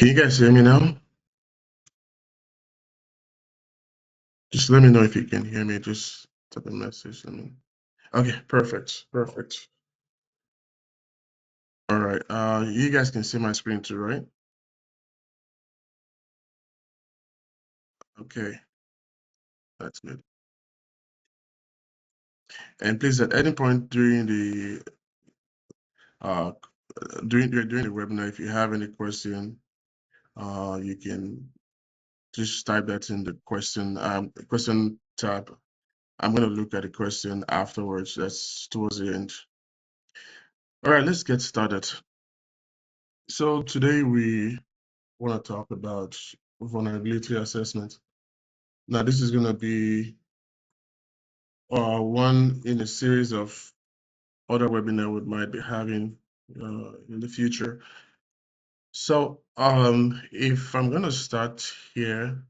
Can you guys hear me now? Just let me know if you can hear me. Just type a message. Okay, perfect. Perfect. All right. You guys can see my screen too, right? Okay, that's good. And please, at any point during the uh during the webinar, if you have any question, you can just type that in the question tab. I'm gonna look at the question afterwards. That's towards the end. All right, let's get started. So today we want to talk about vulnerability assessment. Now, this is going to be one in a series of other webinars we might be having in the future. So, if I'm going to start here,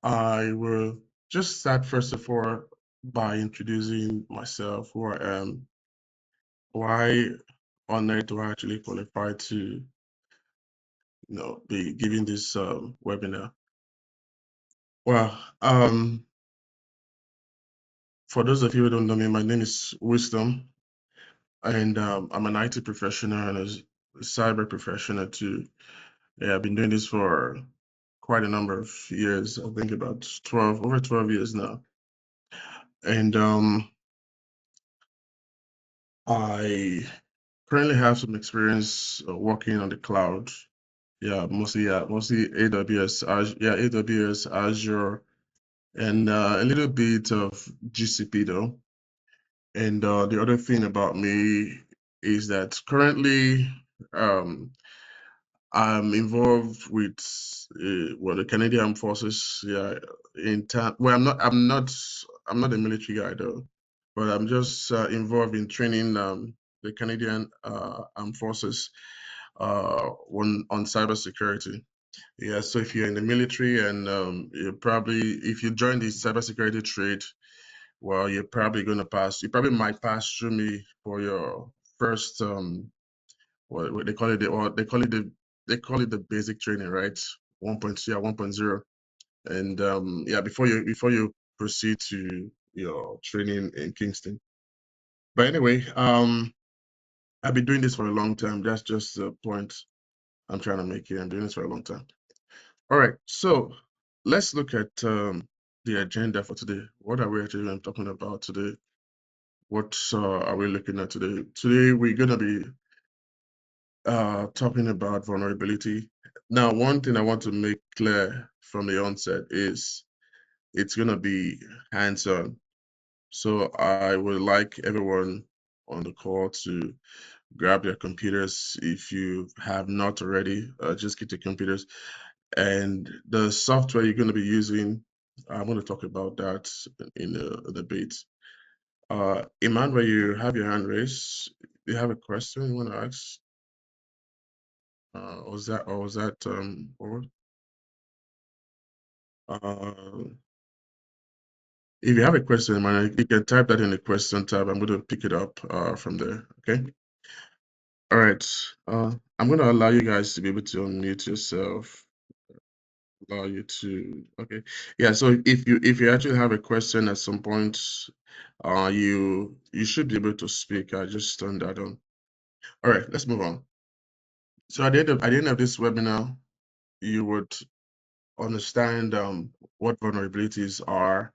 I will just start first of all by introducing myself, who I am, why on earth do I actually qualify to, be giving this webinar. Well, for those of you who don't know me, my name is Wisdom, and I'm an IT professional and a cyber professional too. Yeah, I've been doing this for quite a number of years. I think about over 12 years now. And I currently have some experience working on the cloud. Mostly AWS, AWS, Azure, and a little bit of GCP though. And the other thing about me is that currently um, I'm involved with the Canadian Armed Forces. Yeah, in time. Well, I'm not a military guy though, but I'm just involved in training the Canadian Armed Forces on cybersecurity. Yeah, so if you're in the military and if you join the cybersecurity trade, well, you're probably going to pass. You probably might pass through me for your first what they call it, they call it the basic training, right? 1.2 or 1.0, and before you proceed to your training in Kingston. But anyway, I've been doing this for a long time. That's just the point I'm trying to make here. I'm doing this for a long time. All right, so let's look at the agenda for today. What are we actually talking about today? What are we looking at today? Today we're gonna be talking about vulnerability. Now, one thing I want to make clear from the onset is it's going to be hands-on. So I would like everyone on the call to grab their computers. If you have not already, just get your computers. And the software you're going to be using, I'm going to talk about that in a bit. Emmanuel, you have your hand raised. Do you have a question you want to ask? Was that forward? Uh, if you have a question, man, you can type that in the question tab. I'm going to pick it up from there. Okay. All right. I'm going to allow you guys to be able to unmute yourself. Allow you to. Okay. Yeah. So if you actually have a question at some point, you should be able to speak. I just turned that on. All right. Let's move on. So at the end of this webinar, you would understand what vulnerabilities are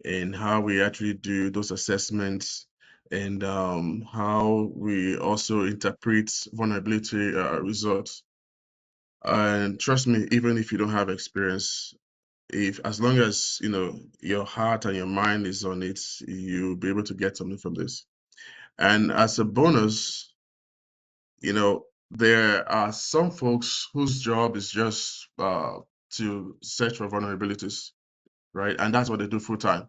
and how we actually do those assessments and how we also interpret vulnerability results. And trust me, even if you don't have experience, if as long as your heart and your mind is on it, you'll be able to get something from this. And as a bonus, there are some folks whose job is just to search for vulnerabilities, right? And that's what they do full time,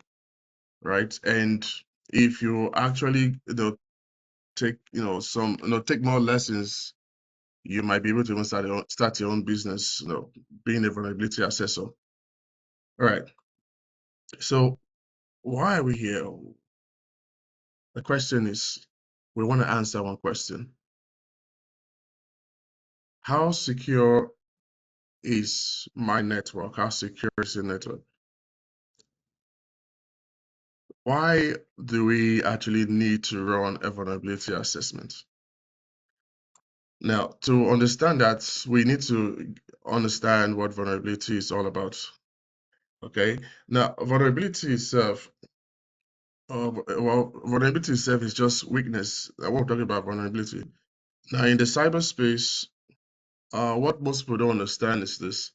right? And if you actually take take more lessons, you might be able to even start your own business, being a vulnerability assessor. All right. So why are we here? The question is, we want to answer one question. How secure is my network? How secure is the network? Why do we actually need to run a vulnerability assessment? Now, to understand that, we need to understand what vulnerability is all about. Okay. Now, vulnerability itself, vulnerability itself is just weakness. We're talking about vulnerability. Now, in the cyberspace, what most people don't understand is this.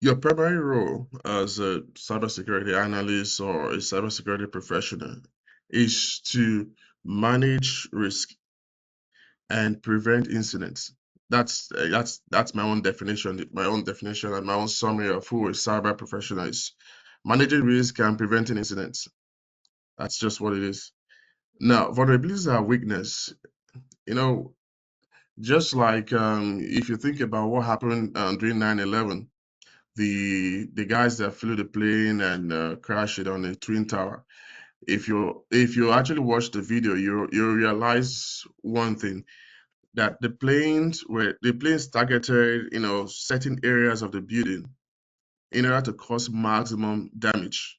Your primary role as a cybersecurity analyst or a cybersecurity professional is to manage risk and prevent incidents. That's my own definition, and my own summary of who a cyber professional is. Managing risk and preventing incidents. That's just what it is. Now, vulnerabilities are weakness. You know, just like if you think about what happened during 9/11, the guys that flew the plane and crashed it on the Twin Tower. If you actually watch the video, you realize one thing, that the planes targeted certain areas of the building in order to cause maximum damage.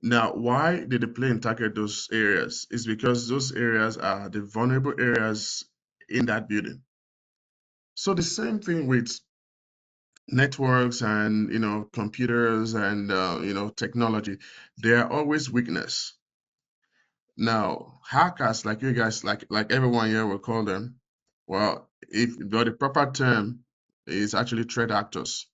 Now, why did the plane target those areas? It's because those areas are the vulnerable areas in that building. So the same thing with networks and computers and technology. There are always weakness. Now, hackers like you guys, like everyone here will call them, well, but the proper term is actually threat actors.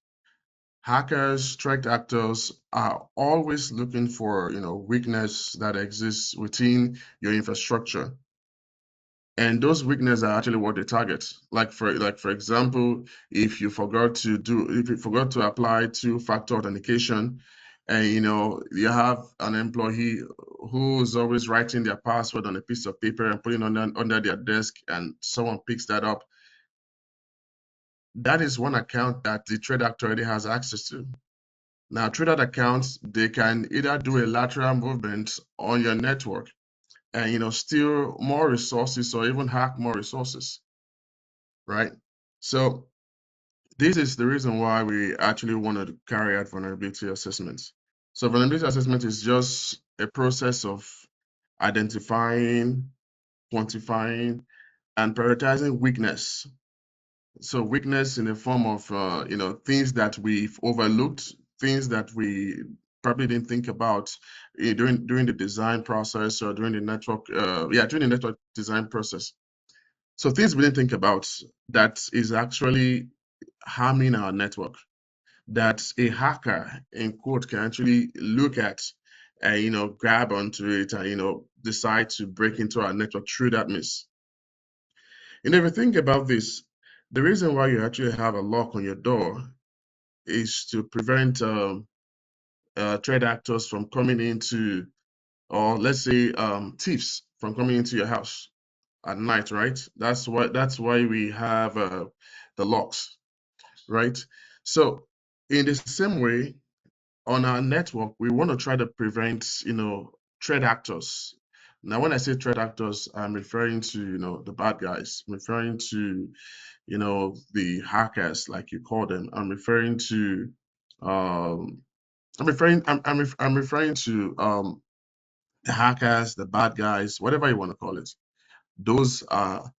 Hackers, threat actors are always looking for, weakness that exists within your infrastructure. And those weaknesses are actually what they target. Like for example, if you forgot to apply two-factor authentication, and you have an employee who's always writing their password on a piece of paper and putting it under their desk, and someone picks that up, that is one account that the threat actor already has access to. Now, through that account, they can either do a lateral movement on your network and steal more resources or even hack more resources, right? So this is the reason why we actually wanted to carry out vulnerability assessments. So vulnerability assessment is just a process of identifying, quantifying, and prioritizing weakness. So weakness in the form of things that we've overlooked, things that we probably didn't think about during the design process or during the network design process. So things we didn't think about that is actually harming our network, that a hacker in quote can actually look at and grab onto it and decide to break into our network through that miss. And if you think about this, the reason why you actually have a lock on your door is to prevent threat actors from coming into, or let's say thieves from coming into your house at night, right? That's why we have the locks, right? So in the same way, on our network, we want to try to prevent, threat actors. Now, when I say threat actors, I'm referring to, the bad guys. I'm referring to, the hackers, like you call them. I'm referring to, I'm referring to the hackers, the bad guys, whatever you want to call it. Those are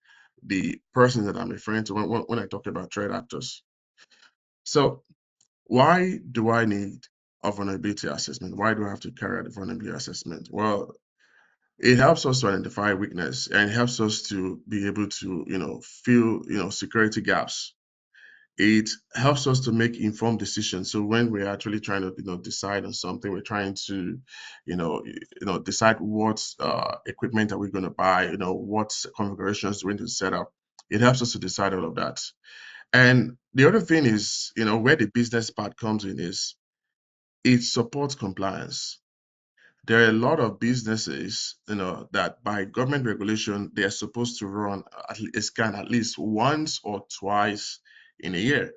the persons that I'm referring to when I talk about threat actors. So why do I need a vulnerability assessment? Why do I have to carry out a vulnerability assessment? Well, it helps us to identify weakness and it helps us to be able to, fill, security gaps. It helps us to make informed decisions. So when we're actually trying to, decide on something, we're trying to, decide what equipment are we going to buy, what configurations we're going to set up. It helps us to decide all of that. And the other thing is, where the business part comes in is it supports compliance. There are a lot of businesses, that by government regulation, they are supposed to run a scan at least once or twice in a year.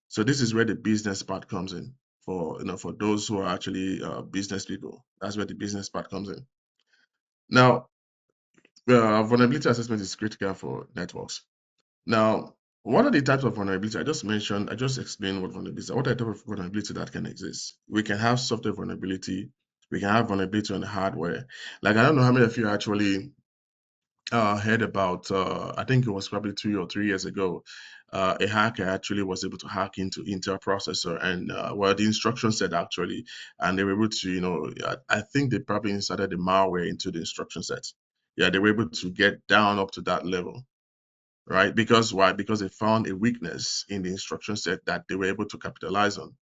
So this is where the business part comes in for those who are actually business people. That's where the business part comes in. Now, vulnerability assessment is critical for networks. Now, What are the types of vulnerability? I just explained what vulnerability are. What are the types of vulnerability that can exist? We can have software vulnerability. We can have vulnerability on the hardware. Like, I don't know how many of you actually heard about, I think it was probably 2 or 3 years ago, a hacker actually was able to hack into Intel processor and, well, the instruction set actually, and they were able to, I think they probably inserted the malware into the instruction set. Yeah, they were able to get down up to that level, right? Because why? Because they found a weakness in the instruction set that they were able to capitalize on,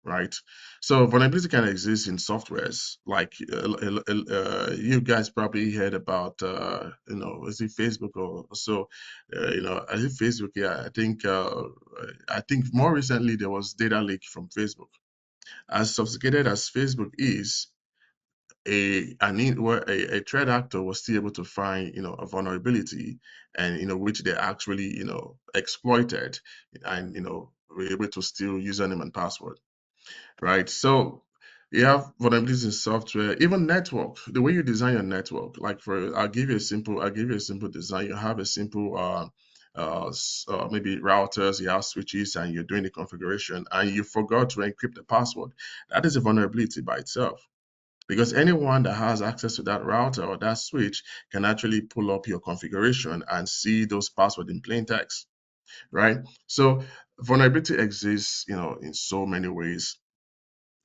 right? So vulnerability can exist in softwares. Like you guys probably heard about, is it Facebook or so? I think Facebook. Yeah, I think more recently there was data leak from Facebook. As sophisticated as Facebook is, a threat actor was still able to find a vulnerability, and which they actually exploited, and were able to steal username and password, right? So you have vulnerabilities in software, even network. The way you design your network, like I'll give you a simple design. You have a simple maybe routers, you have switches, and you're doing the configuration, and you forgot to encrypt the password. That is a vulnerability by itself, because anyone that has access to that router or that switch can actually pull up your configuration and see those passwords in plain text, right? So vulnerability exists, in so many ways,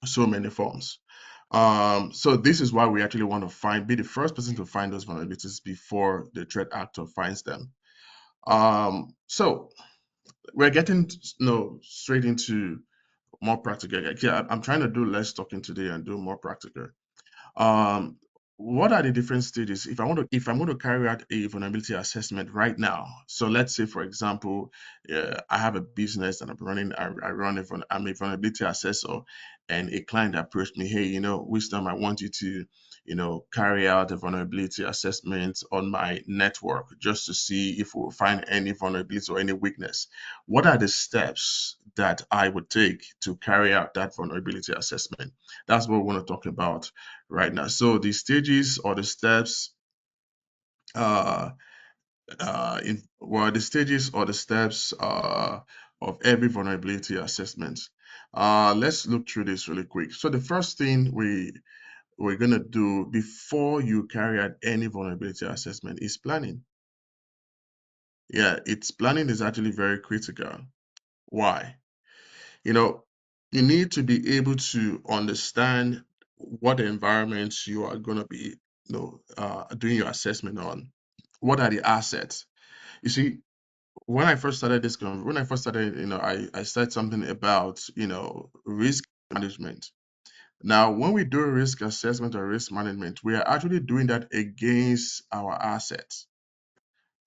so many forms. So this is why we actually want to be the first person to find those vulnerabilities before the threat actor finds them. So we're getting, straight into more practical. Yeah, I'm trying to do less talking today and do more practical. Um, what are the different stages? If I'm going to carry out a vulnerability assessment right now, so let's say, for example, I have a business and I'm a vulnerability assessor, and a client approached me, hey, Wisdom, I want you to, carry out a vulnerability assessment on my network just to see if we'll find any vulnerability or any weakness. What are the steps that I would take to carry out that vulnerability assessment? That's what we want to talk about right now. So the stages or the steps, uh, the stages or the steps of every vulnerability assessment. Let's look through this really quick. So the first thing we're gonna do before you carry out any vulnerability assessment is planning. Yeah, planning is actually very critical. Why? You know, you need to be able to understand what environments you are going to be, doing your assessment on. What are the assets? You see, when I first started, I said something about, risk management. Now, when we do risk assessment or risk management, we are actually doing that against our assets.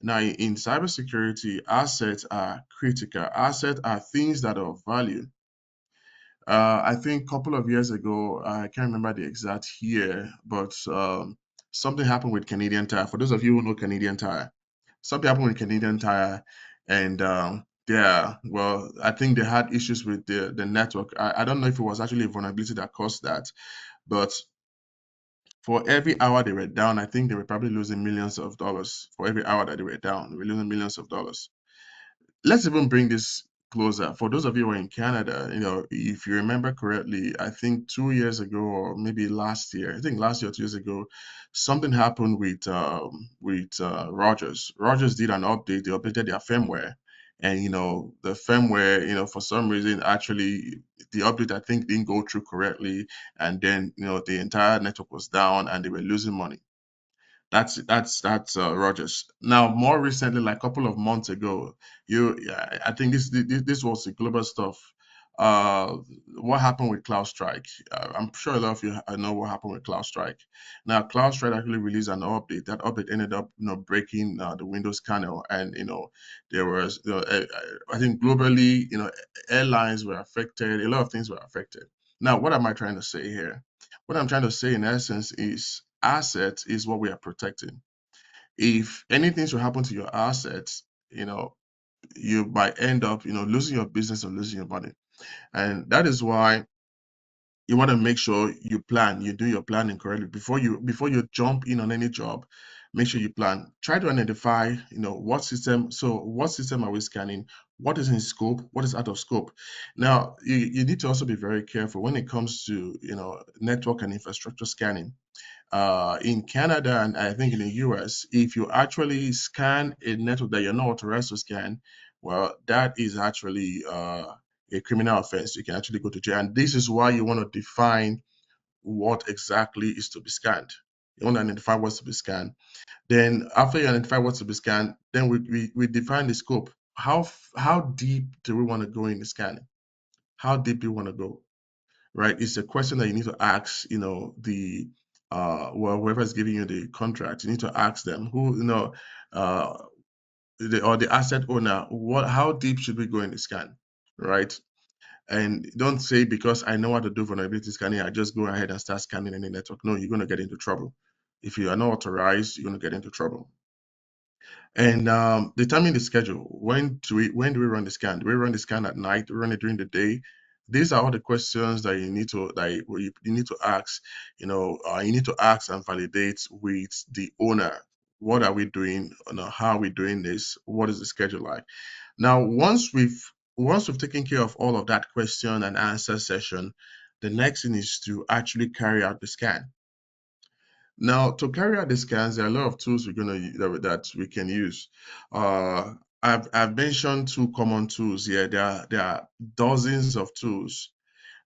Now, in cybersecurity, assets are critical. Assets are things that are of value. I think a couple of years ago, I can't remember the exact year, but something happened with Canadian Tire. For those of you who know Canadian Tire, something happened with Canadian Tire, and yeah, well, I think they had issues with the network. I don't know if it was actually a vulnerability that caused that, but for every hour they were down, I think they were probably losing millions of dollars. For every hour that they were down, they were losing millions of dollars. Let's even bring this closer. For those of you who are in Canada, if you remember correctly, I think 2 years ago or maybe last year, I think last year or 2 years ago, something happened with Rogers. Rogers did an update. They updated their firmware, and the firmware, for some reason, actually the update I think didn't go through correctly, and then the entire network was down and they were losing money. That's Rogers. Now, more recently, like a couple of months ago, I think this was the global stuff. Uh, what happened with CloudStrike? I'm sure a lot of you know what happened with CloudStrike. Now, CloudStrike actually released an update. That update ended up, breaking the Windows kernel, and there was, I think globally, airlines were affected. A lot of things were affected. Now, what am I trying to say here? What I'm trying to say in essence is assets is what we are protecting. If anything should happen to your assets, you might end up, losing your business or losing your money. And that is why you want to make sure you do your planning correctly before you jump in on any job. make sure you plan. Try to identify, what system. So what system are we scanning? What is in scope? What is out of scope? Now, you need to also be very careful when it comes to, network and infrastructure scanning. In Canada and I think in the US, if you actually scan a network that you're not authorized to scan, well, that is actually a criminal offense. You can actually go to jail. And this is why you want to define what exactly is to be scanned. You want to identify what's to be scanned. Then after you identify what's to be scanned, then we define the scope. How deep do we want to go in the scanning? How deep do you want to go? Right? It's a question that you need to ask, the whoever is giving you the contract. You need to ask them who, uh, or the asset owner, how deep should we go in the scan, right? And don't say because I know how to do vulnerability scanning, I just go ahead and start scanning any network. No, you're going to get into trouble. If you are not authorized, you're going to get into trouble. And determine the schedule. When do we run the scan? Do we run the scan at night? Do we run it during the day? These are all the questions that you need to ask. You need to ask and validate with the owner. What are we doing? How are we doing this? What is the schedule like? Now, once we've taken care of all of that question and answer session, the next thing is to actually carry out the scan. Now, to carry out the scans, there are a lot of tools that we can use. Uh, I've mentioned two common tools here. There are dozens of tools.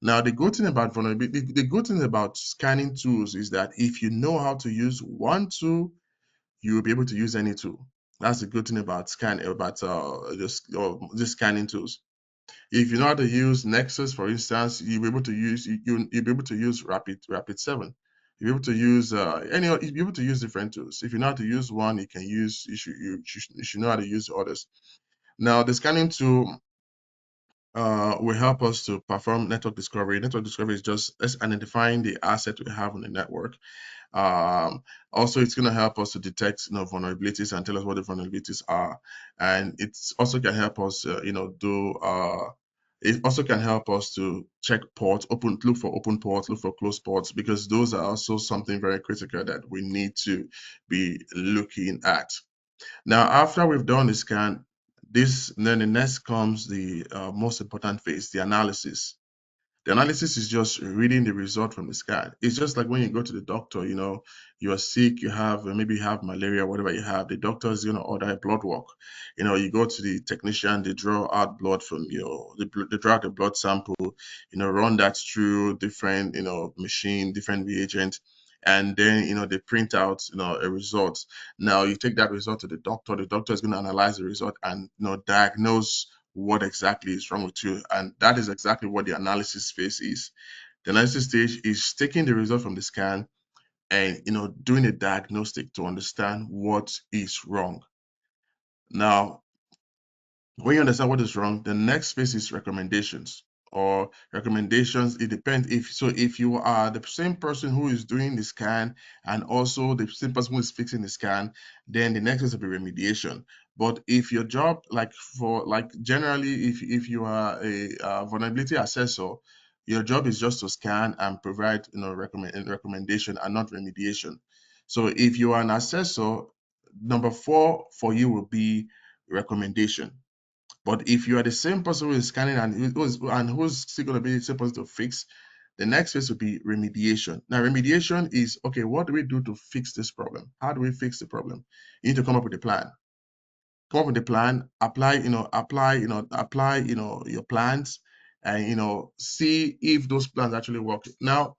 Now, the good thing about vulnerability, the good thing about scanning tools is that if you know how to use one tool, you will be able to use any tool. That's the good thing about just scanning tools. If you know how to use Nessus, for instance, you'll be able to use you'll be able to use Rapid7. You'll be able to use you'll be able to use different tools. If you know how to use one, you should know how to use others. Now, the scanning tool will help us to perform network discovery. Network discovery is just us identifying the asset we have on the network. Also, it's going to help us to detect, vulnerabilities and tell us what the vulnerabilities are. And it also can help us, it also can help us to check ports, look for open ports, look for closed ports, because those are also something very critical that we need to be looking at. Now, after we've done the scan, then the next comes the most important phase, the analysis. The analysis is just reading the result from the scan. It's just like when you go to the doctor, you're sick, maybe you have malaria, whatever you have, the doctor is going to order a blood work. You go to the technician, they draw out blood from they draw out the blood sample, run that through different, machine, different reagent, and then, they print out, a result. Now you take that result to the doctor is going to analyze the result and, diagnose what exactly is wrong with you. And that is exactly what the analysis phase is. The analysis stage is taking the result from the scan and doing a diagnostic to understand what is wrong. Now, when you understand what is wrong, the next phase is recommendations. Or recommendations, it depends. If you are the same person who is doing the scan and also the same person who is fixing the scan, then the next is will be remediation. But if your job, generally, if you are a vulnerability assessor, your job is just to scan and provide recommendation and not remediation. So if you are an assessor, number 4 for you will be recommendation. But if you are the same person who is scanning and who's still going to be the same person to fix, the next phase will be remediation. Now, remediation is, okay, what do we do to fix this problem? How do we fix the problem? You need to come up with a plan. Come up with a plan, apply your plans, and, see if those plans actually work. Now,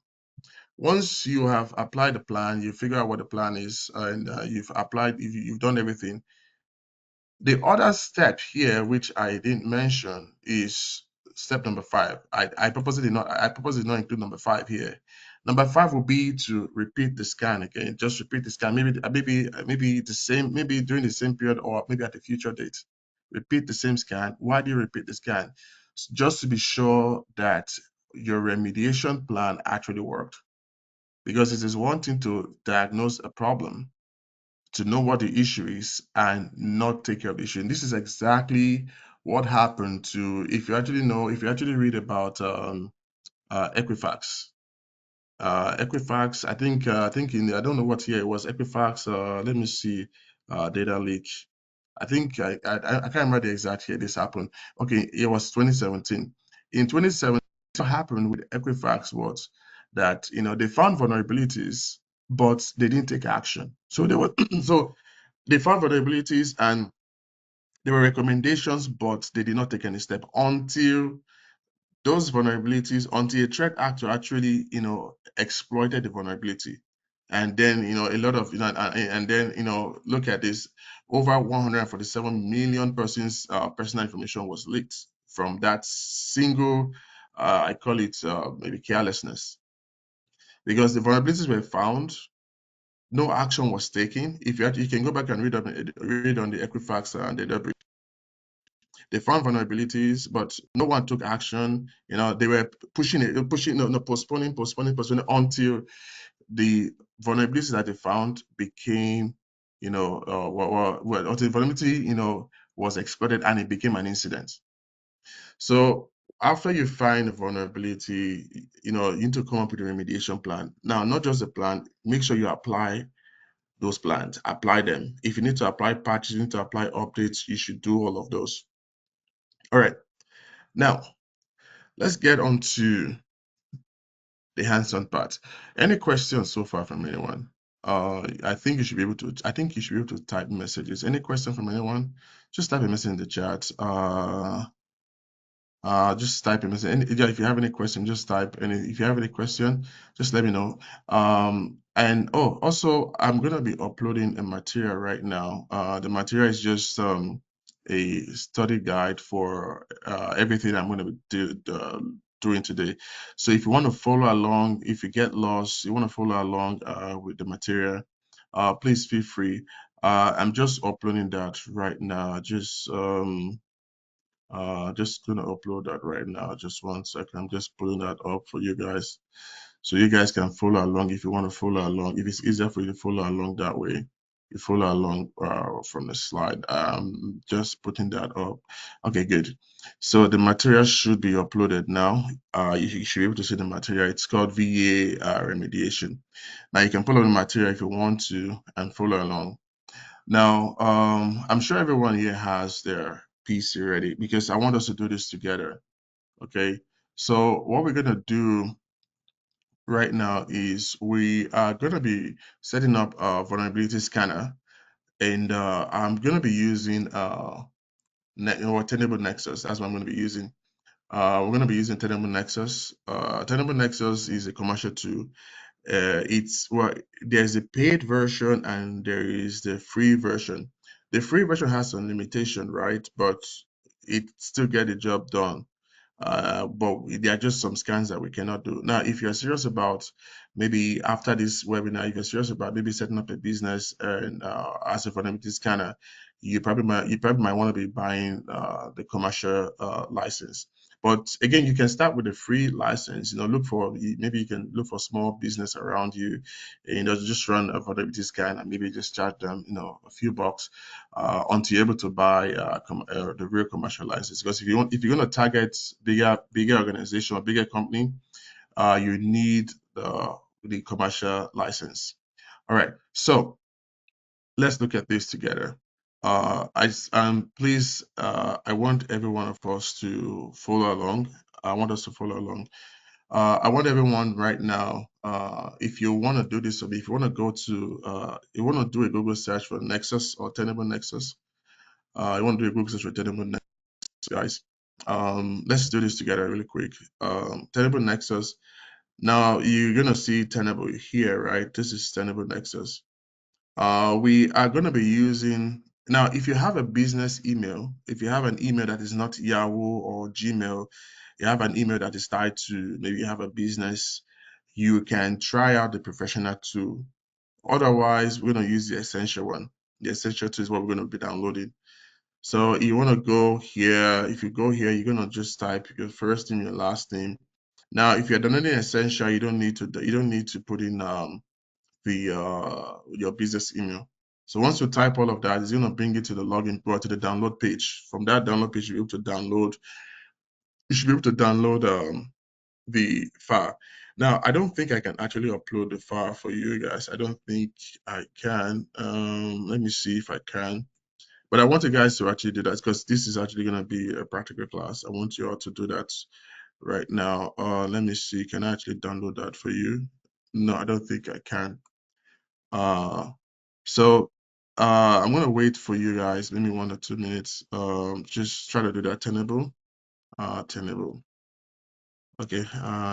once you have applied the plan, you figure out what the plan is, and you've done everything. The other step here, which I didn't mention, is step number 5. I purposely did not include number 5 here. Number 5 will be to repeat the scan again. Just repeat the scan, maybe the same, maybe during the same period or maybe at a future date. Repeat the same scan. Why do you repeat the scan? Just to be sure that your remediation plan actually worked. Because it is one thing to diagnose a problem, to know what the issue is and not take care of the issue. And this is exactly what happened to, if you actually read about Equifax. Equifax, I think I don't know what year it was. Equifax, let me see, data leak. I think I can't remember the exact year this happened. Okay, it was 2017. In 2017, what happened with Equifax was that they found vulnerabilities, but they didn't take action. So they were so they found vulnerabilities and there were recommendations, but they did not take any step until those vulnerabilities, until a threat actor actually exploited the vulnerability. And then a lot of and then look at this, over 147 million persons personal information was leaked from that single I call it maybe carelessness, because the vulnerabilities were found, no action was taken. If you can go back and read on the Equifax and the they found vulnerabilities, but no one took action. They were pushing, no, postponing until the vulnerabilities that they found became, until the vulnerability, was exploited and it became an incident. So after you find a vulnerability, you need to come up with a remediation plan. Now, not just a plan, make sure you apply those plans, apply them. If you need to apply patches, you need to apply updates, you should do all of those. All right. Now, let's get on to the hands-on part. Any questions so far from anyone? I think you should be able to. I think you should be able to type messages. Any question from anyone? Just type a message in the chat. Just type a message. Yeah, if you have any question, just type. And if you have any question, just let me know. And also, I'm gonna be uploading a material right now. The material is just a study guide for everything I'm gonna be doing today. So if you want to follow along, if you get lost, you want to follow along with the material, please feel free. I'm just uploading that right now. Just gonna upload that right now. Just 1 second. I'm just pulling that up for you guys, so you guys can follow along if you want to follow along. If it's easier for you to follow along that way, you follow along from the slide. Just putting that up. Okay, good. So the material should be uploaded now. You should be able to see the material. It's called VA remediation. Now you can follow the material if you want to and follow along. Now, I'm sure everyone here has their PC ready because I want us to do this together. Okay. So what we're gonna do right now is we are gonna be setting up a vulnerability scanner, and I'm gonna be using Tenable Nexus. That's what I'm gonna be using. We're gonna be using Tenable Nexus. Tenable Nexus is a commercial tool. There's a paid version and there is the free version. The free version has some limitation, right? But it still get the job done. But there are just some scans that we cannot do. Now, if you're serious about maybe after this webinar, if you're serious about maybe setting up a business and as a vulnerability scanner, you probably might want to be buying the commercial license. But again, you can start with a free license. Maybe you can look for small business around you, and just run a vulnerability scan and maybe just charge them, a few bucks until you're able to buy the real commercial license. Because if you're going to target bigger organization or bigger company, you need the commercial license. All right, so let's look at this together. Please, I want every one of us to follow along. I want us to follow along. I want everyone right now, if you want to do this, or if you want to go to, you want to do a Google search for Nexus or Tenable Nexus, you want to do a Google search for Tenable Nexus, guys. Let's do this together really quick. Tenable Nexus. Now you're gonna see Tenable here, right? This is Tenable Nexus. We are going to be using, now if you have a business email, if you have an email that is not Yahoo or Gmail, you have an email that is tied to, maybe you have a business, you can try out the professional tool. Otherwise, we're going to use the essential one. The essential tool is what we're going to be downloading. So you want to go here. If you go here, you're going to just type your first name, your last name. Now, if you're downloading essential, you don't need to put in your business email. So once you type all of that, it's going to bring you to the login or to the download page. From that download page, you'll be able to download. You should be able to download the file. Now, I don't think I can actually upload the file for you guys. I don't think I can. Let me see if I can. But I want you guys to actually do that because this is actually going to be a practical class. I want you all to do that right now. Let me see. Can I actually download that for you? No, I don't think I can. So I'm going to wait for you guys, maybe 1 or 2 minutes. Just try to do that Tenable. Tenable. Okay,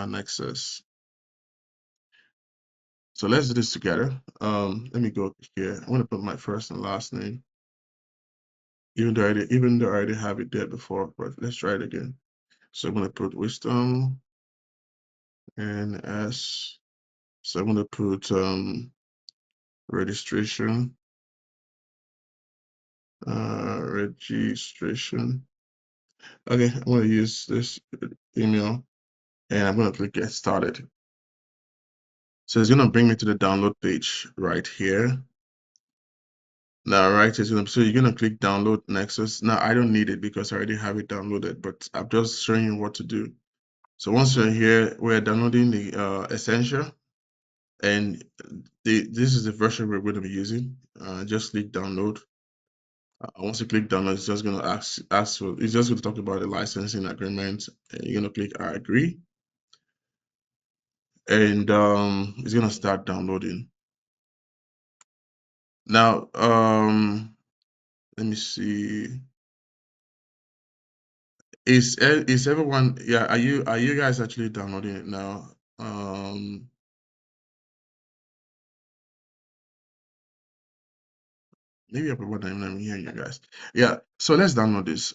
Nexus. So let's do this together. Let me go here. I'm gonna put my first and last name, even though I already have it there before, but let's try it again. So I'm gonna put wisdom and S. So I'm gonna put registration, registration. Okay, I'm gonna use this email and I'm gonna click get started. So it's gonna bring me to the download page right here. Now, right, so you're gonna click download Nexus. Now I don't need it because I already have it downloaded, but I'm just showing you what to do. So once you're here, we're downloading the Essential, and this is the version we're going to be using. Just click download. Once you click download, it's just gonna ask for. It's just going to talk about the licensing agreement. And you're gonna click I agree, and it's gonna start downloading. Now, let me see. Is everyone, yeah, are you guys actually downloading it now? Maybe I'm not even hearing you guys. Yeah, so let's download this.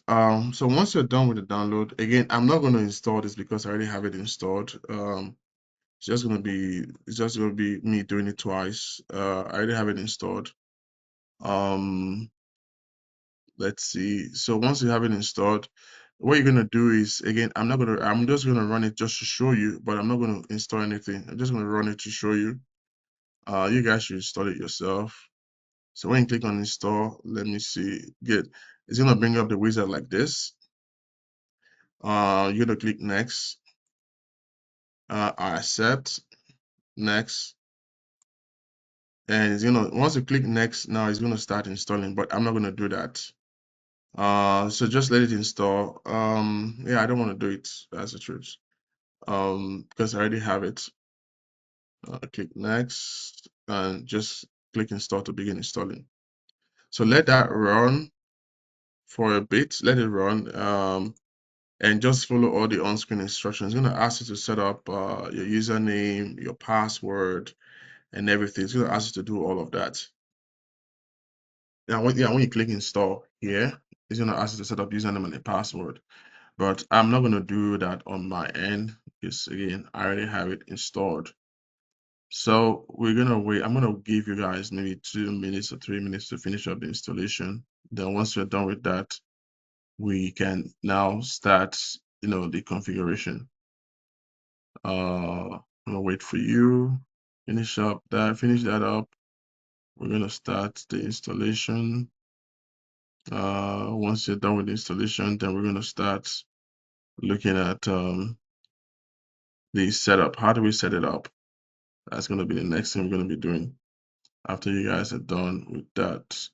So once you're done with the download, again, I'm not going to install this because I already have it installed. It's just gonna be me doing it twice. I already have it installed. Um, let's see. So once you have it installed, what you're gonna do is, again, I'm just gonna run it just to show you, but I'm not gonna install anything. I'm just gonna run it to show you. You guys should install it yourself. So when you click on install, let me see. Good. It's gonna bring up the wizard like this. You're gonna click next. I accept. Next. And it's gonna, once you click next, now it's gonna start installing, but I'm not gonna do that. So just let it install. Yeah, I don't want to do it, that's the truth. Because I already have it. Click next and just click install to begin installing. So let that run for a bit. Let it run. And just follow all the on-screen instructions. It's going to ask you to set up your username, your password, and everything. It's going to ask you to do all of that. Now, when you click install here, it's going to ask you to set up username and a password. But I'm not going to do that on my end because, again, I already have it installed. So we're going to wait. I'm going to give you guys maybe 2 minutes or 3 minutes to finish up the installation. Then once you're done with that, we can now start, the configuration. I'm gonna wait for you. Finish that up. We're gonna start the installation. Once you're done with the installation, then we're gonna start looking at the setup. How do we set it up? That's gonna be the next thing we're gonna be doing after you guys are done with that.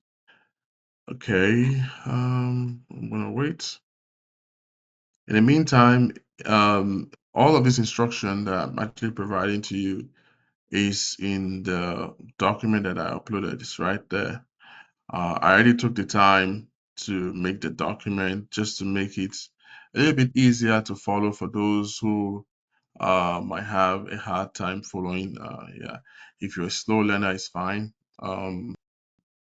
Okay, I'm gonna wait. In the meantime, all of this instruction that I'm actually providing to you is in the document that I uploaded. It's right there. I already took the time to make the document just to make it a little bit easier to follow for those who might have a hard time following. Yeah, if you're a slow learner, it's fine.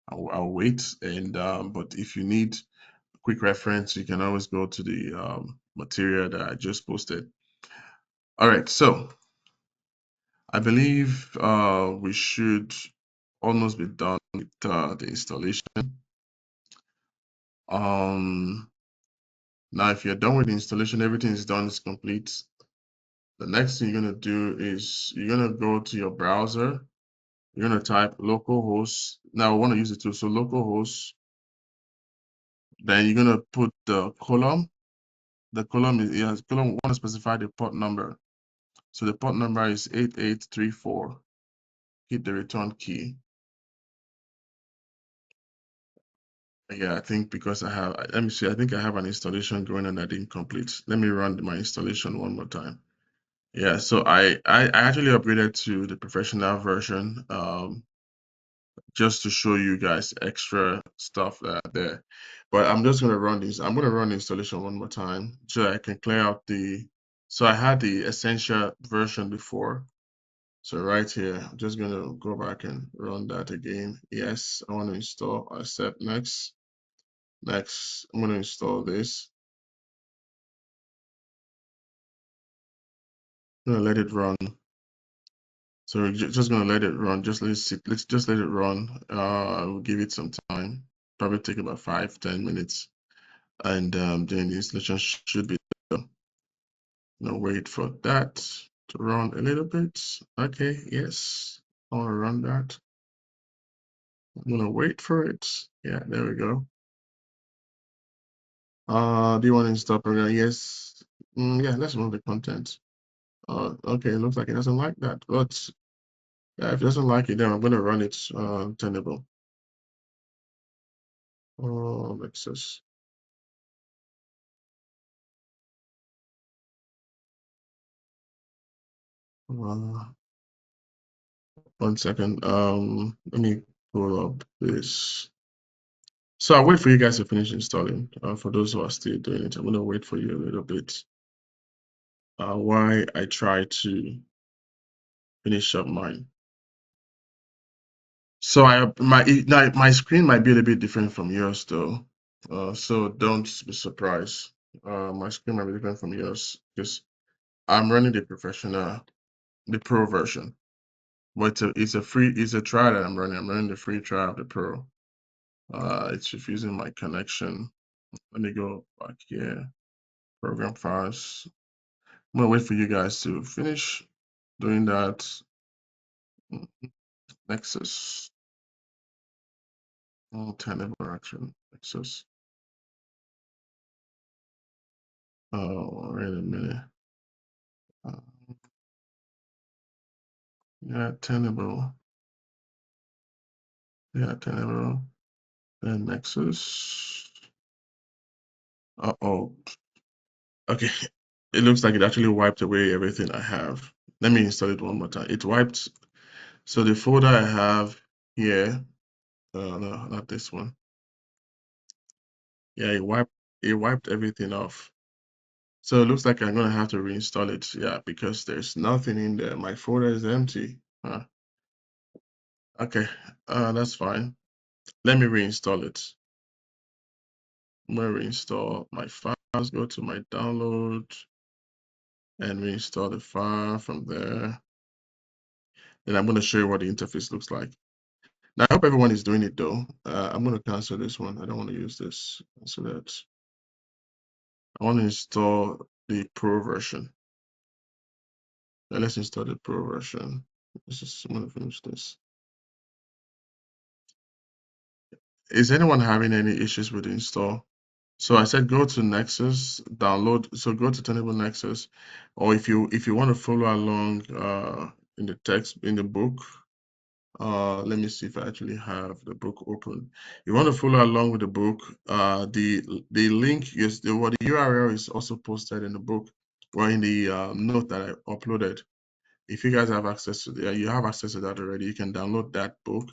I'll wait. But if you need a quick reference, you can always go to the material that I just posted. All right, so I believe we should almost be done with the installation. Now, if you're done with the installation, everything is done, it's complete. The next thing you're gonna do is you're gonna go to your browser. You're gonna type localhost. Now, I want to use it too. So localhost. Then you're gonna put the column. The column is column. We want to specify the port number. So the port number is 8834. Hit the return key. Yeah, I think because I have, let me see, I think I have an installation going on that didn't complete. Let me run my installation one more time. Yeah, so I actually upgraded to the professional version just to show you guys extra stuff that are there. But I'm just gonna run this. I'm gonna run the installation one more time so I can clear out the. So I had the essential version before. So right here, I'm just gonna go back and run that again. Yes, I want to install. Accept next. Next, I'm gonna install this. I'm gonna let it run. So we're just gonna let it run. Just let it sit. Let's just let it run. We'll give it some time. Probably take about 5-10 minutes, and then the installation should be done. Now wait for that to run a little bit. Okay, yes, I want to run that. I'm gonna wait for it. Yeah, there we go. Do you want to install program? Yes. Yeah, let's run the content. Okay, it looks like it doesn't like that. But yeah, if it doesn't like it, then I'm gonna run it Tenable. Oh, Nessus. Uh, 1 second. Let me pull up this. So I'll wait for you guys to finish installing. For those who are still doing it, I'm gonna wait for you a little bit. While I try to finish up mine. So my screen might be a little bit different from yours though. So don't be surprised. My screen might be different from yours because I'm running the pro version. But it's a trial that I'm running. I'm running the free trial of the pro. It's refusing my connection. Let me go back here. Program files. I'm gonna wait for you guys to finish doing that. Nexus. Tenable action. Nexus. Oh, wait a minute. Uh, yeah, Tenable. Yeah, Tenable. Then Nexus. Uh-oh. Okay. It looks like it actually wiped away everything I have. Let me install it one more time. It wiped. So the folder I have here, no, not this one. Yeah, it wiped everything off. So it looks like I'm gonna have to reinstall it. Yeah, because there's nothing in there. My folder is empty. Okay, that's fine. Let me reinstall it. I'm gonna reinstall my files. Go to my download and reinstall the file from there. And I'm gonna show you what the interface looks like. Now I hope everyone is doing it though. I'm gonna cancel this one. I don't want to use this. So that I want to install the pro version. Now let's install the pro version. I'm gonna finish this. Is anyone having any issues with the install? So I said go to Nexus, download. So go to Tenable Nexus, or if you want to follow along in the text in the book, let me see if I actually have the book open. You want to follow along with the book. The link is the URL is also posted in the book or in the note that I uploaded. If you guys have access to you have access to that already. You can download that book.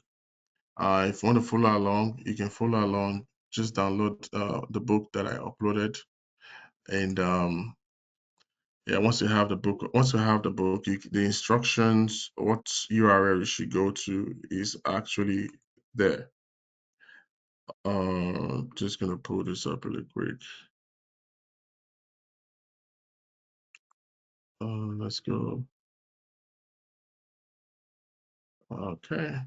If you want to follow along, you can follow along. Just download the book that I uploaded, and yeah, once you have the book, the instructions, what URL you should go to is actually there. Just gonna pull this up really quick. Let's go. Okay,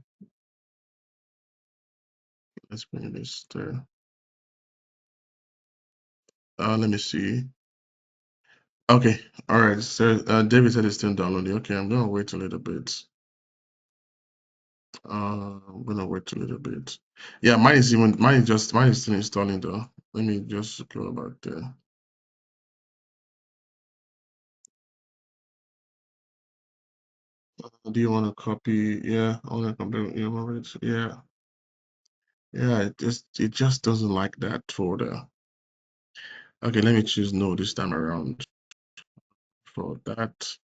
let's bring this there. Let me see. Okay, all right. So David said it's still downloading. Okay, I'm gonna wait a little bit. I'm gonna wait a little bit. Yeah, mine is still installing though. Let me just go back there. Do you want to copy? Yeah, I want to copy. Yeah, yeah. It just doesn't like that folder. Okay, let me choose no this time around for that.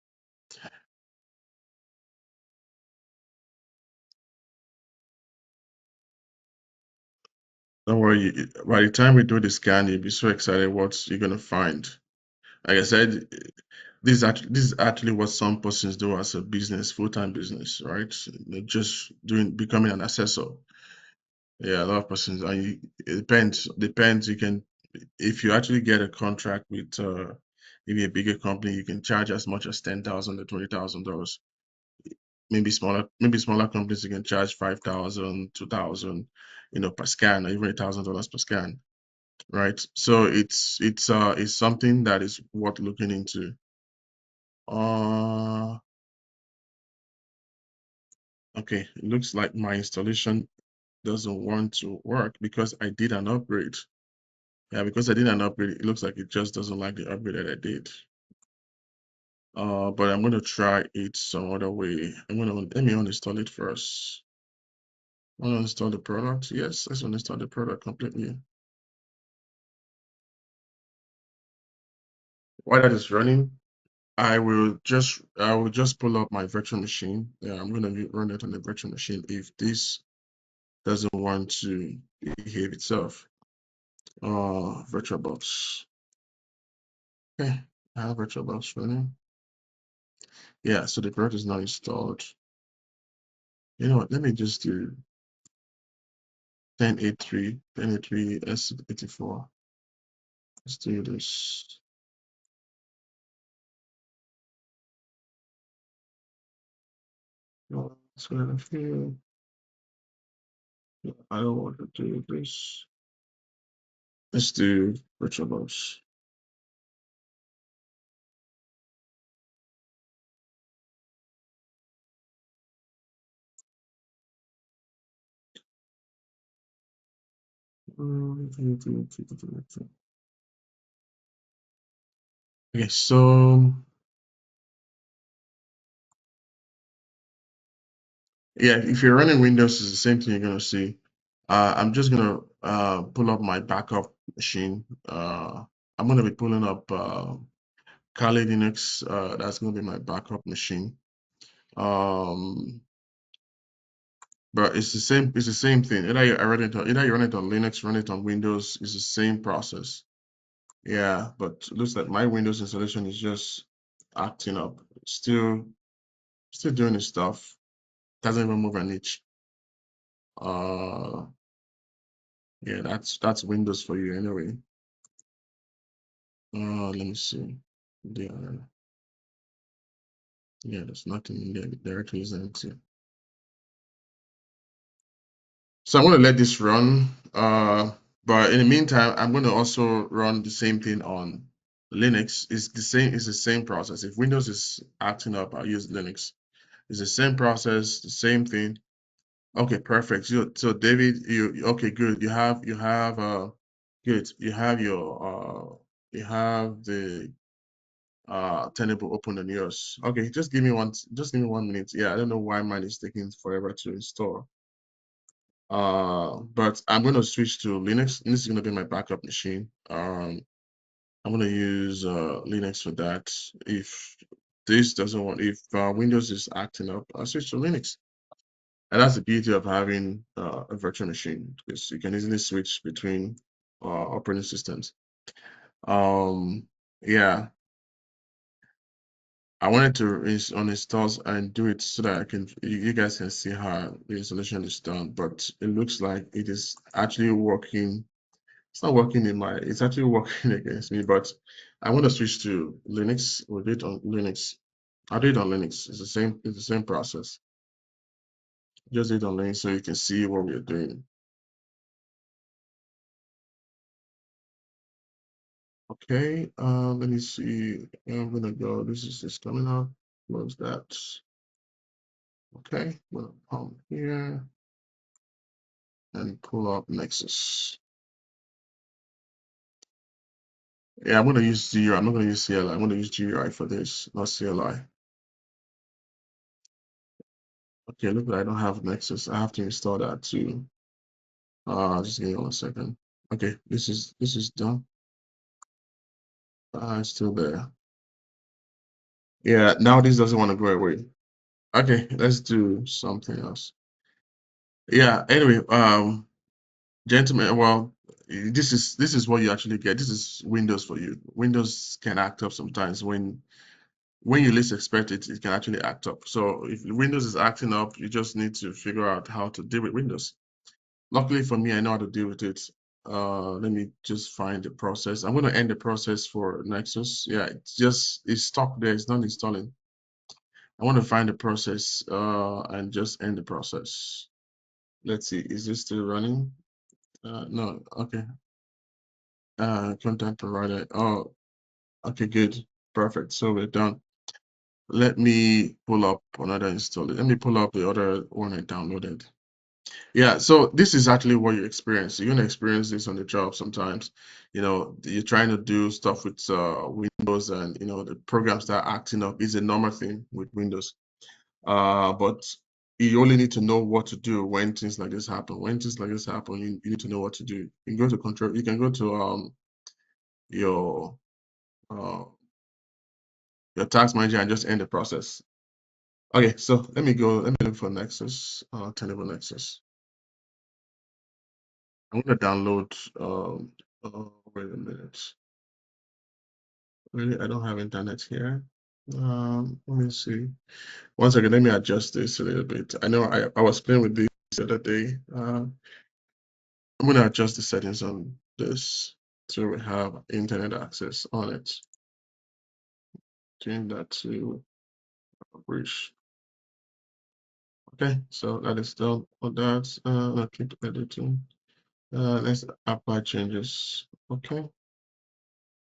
Don't worry. By the time we do the scan, you'll be so excited what you're gonna find. Like I said, this is actually what some persons do as a business, full-time business, right? They're just becoming an assessor. Yeah, a lot of persons. It depends. You can, if you actually get a contract with maybe a bigger company, you can charge as much as $10,000 to $20,000. Maybe smaller companies you can charge 5,000, 2,000, per scan, or even $1,000 per scan, right? So it's something that is worth looking into. Uh, okay, it looks like my installation doesn't want to work because I did an upgrade. Yeah, because I did an upgrade, it looks like it just doesn't like the upgrade that I did. But I'm gonna try it some other way. Let me uninstall it first. I want to install the product. Yes, let's uninstall the product completely. While that is running, I will just pull up my virtual machine. Yeah, I'm gonna run it on the virtual machine if this doesn't want to behave itself. VirtualBox. Okay, I have VirtualBox running. Yeah, so the product is now installed. You know what? Let me just do 1083 S84. Let's do this. No, it's gonna feel. I don't want to do this. Let's do VirtualBox. Okay, so yeah, if you're running Windows, it's the same thing you're gonna see. I'm just gonna pull up my backup machine. I'm gonna be pulling up Kali Linux. That's gonna be my backup machine. But it's the same. It's the same thing. Either you run it on Linux, run it on Windows. It's the same process. Yeah, but it looks like my Windows installation is just acting up. Still doing its stuff. Doesn't even move an inch. Uh, yeah, that's Windows for you anyway. Let me see. Yeah, yeah, there's nothing in there. The directory is empty. So I'm gonna let this run. But in the meantime, I'm gonna also run the same thing on Linux. It's the same. It's the same process. If Windows is acting up, I'll use Linux. It's the same process, the same thing. Okay, perfect. So David, okay, good. You have good. You have the Tenable open on yours. Okay, just give me 1 minute. Yeah, I don't know why mine is taking forever to install. But I'm gonna switch to Linux. This is gonna be my backup machine. I'm gonna use Linux for that. If this doesn't want, if Windows is acting up, I'll switch to Linux. And that's the beauty of having a virtual machine, because you can easily switch between operating systems. Yeah, I wanted to uninstall and do it so that you guys can see how the installation is done. But it looks like it is actually working. It's not working it's actually working against me. But I want to switch to Linux. We'll do it on Linux. I'll do it on Linux. It's the same process. Just do it on Linux so you can see what we're doing. Okay, let me see. I'm gonna go. This is just coming up. Close that. Okay, I'm gonna come here and pull up Nexus. Yeah, I'm gonna use GUI. I'm not gonna use CLI. I'm gonna use GUI for this, not CLI. Okay, look, I don't have Nexus. I have to install that too. Just give me 1 second. Okay, this is done. It's still there. Yeah, now this doesn't want to go away. Okay, let's do something else. Yeah, anyway, gentlemen, well, this is what you actually get. This is Windows for you. Windows can act up sometimes when you least expect it, it can actually act up. So if Windows is acting up, you just need to figure out how to deal with Windows. Luckily for me, I know how to deal with it. Let me just find the process. I'm going to end the process for Nexus. Yeah, it's stuck there. It's not installing. I want to find the process and just end the process. Let's see. Is this still running? No. Okay. Content provider. Oh, okay, good. Perfect. So we're done. Let me pull up another installer. Let me pull up the other one I downloaded. Yeah, so this is actually what you experience. You're gonna experience this on the job sometimes. You're trying to do stuff with Windows, and the programs that are acting up is a normal thing with Windows. But you only need to know what to do when things like this happen. When things like this happen, you need to know what to do. You can go to control. You can go to your uh, your task manager and just end the process. Okay, so let me go. Let me look for Nexus. Tenable Nexus. I'm gonna download. Wait a minute. Really, I don't have internet here. Let me see. One second. Let me adjust this a little bit. I know I was playing with this the other day. I'm gonna adjust the settings on this so we have internet access on it. Change that to British. Okay, so that is done for that. I'll keep editing. Let's apply changes. Okay.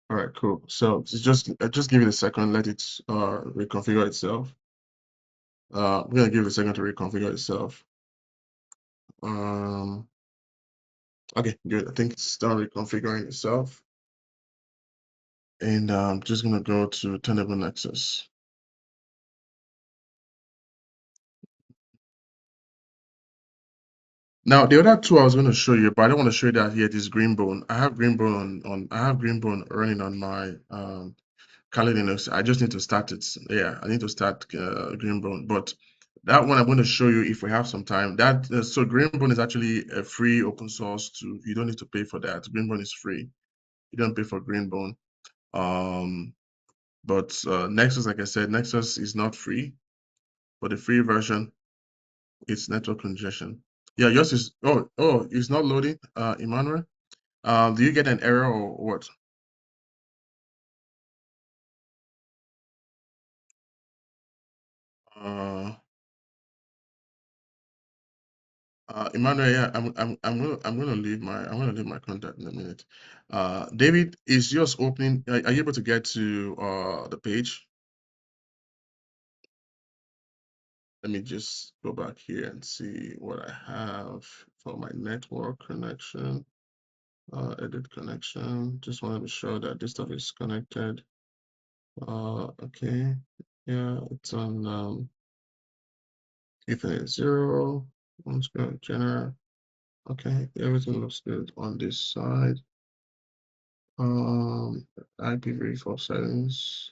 All right, cool. So just give it a second, let it reconfigure itself. I'm gonna give it a second to reconfigure itself. Um, okay, good. I think it's done reconfiguring itself. And I'm just gonna go to Tenable Nexus. Now the other two I was gonna show you, but I don't want to show you that here. This Greenbone. I have Greenbone on I have Greenbone running on my Kali Linux. I just need to start it. Yeah, I need to start Greenbone. But that one I'm going to show you if we have some time. So Greenbone is actually a free open source tool. You don't need to pay for that. Greenbone is free. You don't pay for Greenbone. But Nexus, like I said, Nexus is not free. For the free version, it's network congestion. Yeah, yours is it's not loading. Emmanuel, do you get an error or what? Uh, Emmanuel, yeah, I'm gonna leave my contact in a minute. David, is yours opening? Are you able to get to the page? Let me just go back here and see what I have for my network connection. Edit connection. Just want to be sure that this stuff is connected. Okay. Yeah, it's on Ethernet 0. Let's go general. Okay, everything looks good on this side. IPv4 settings.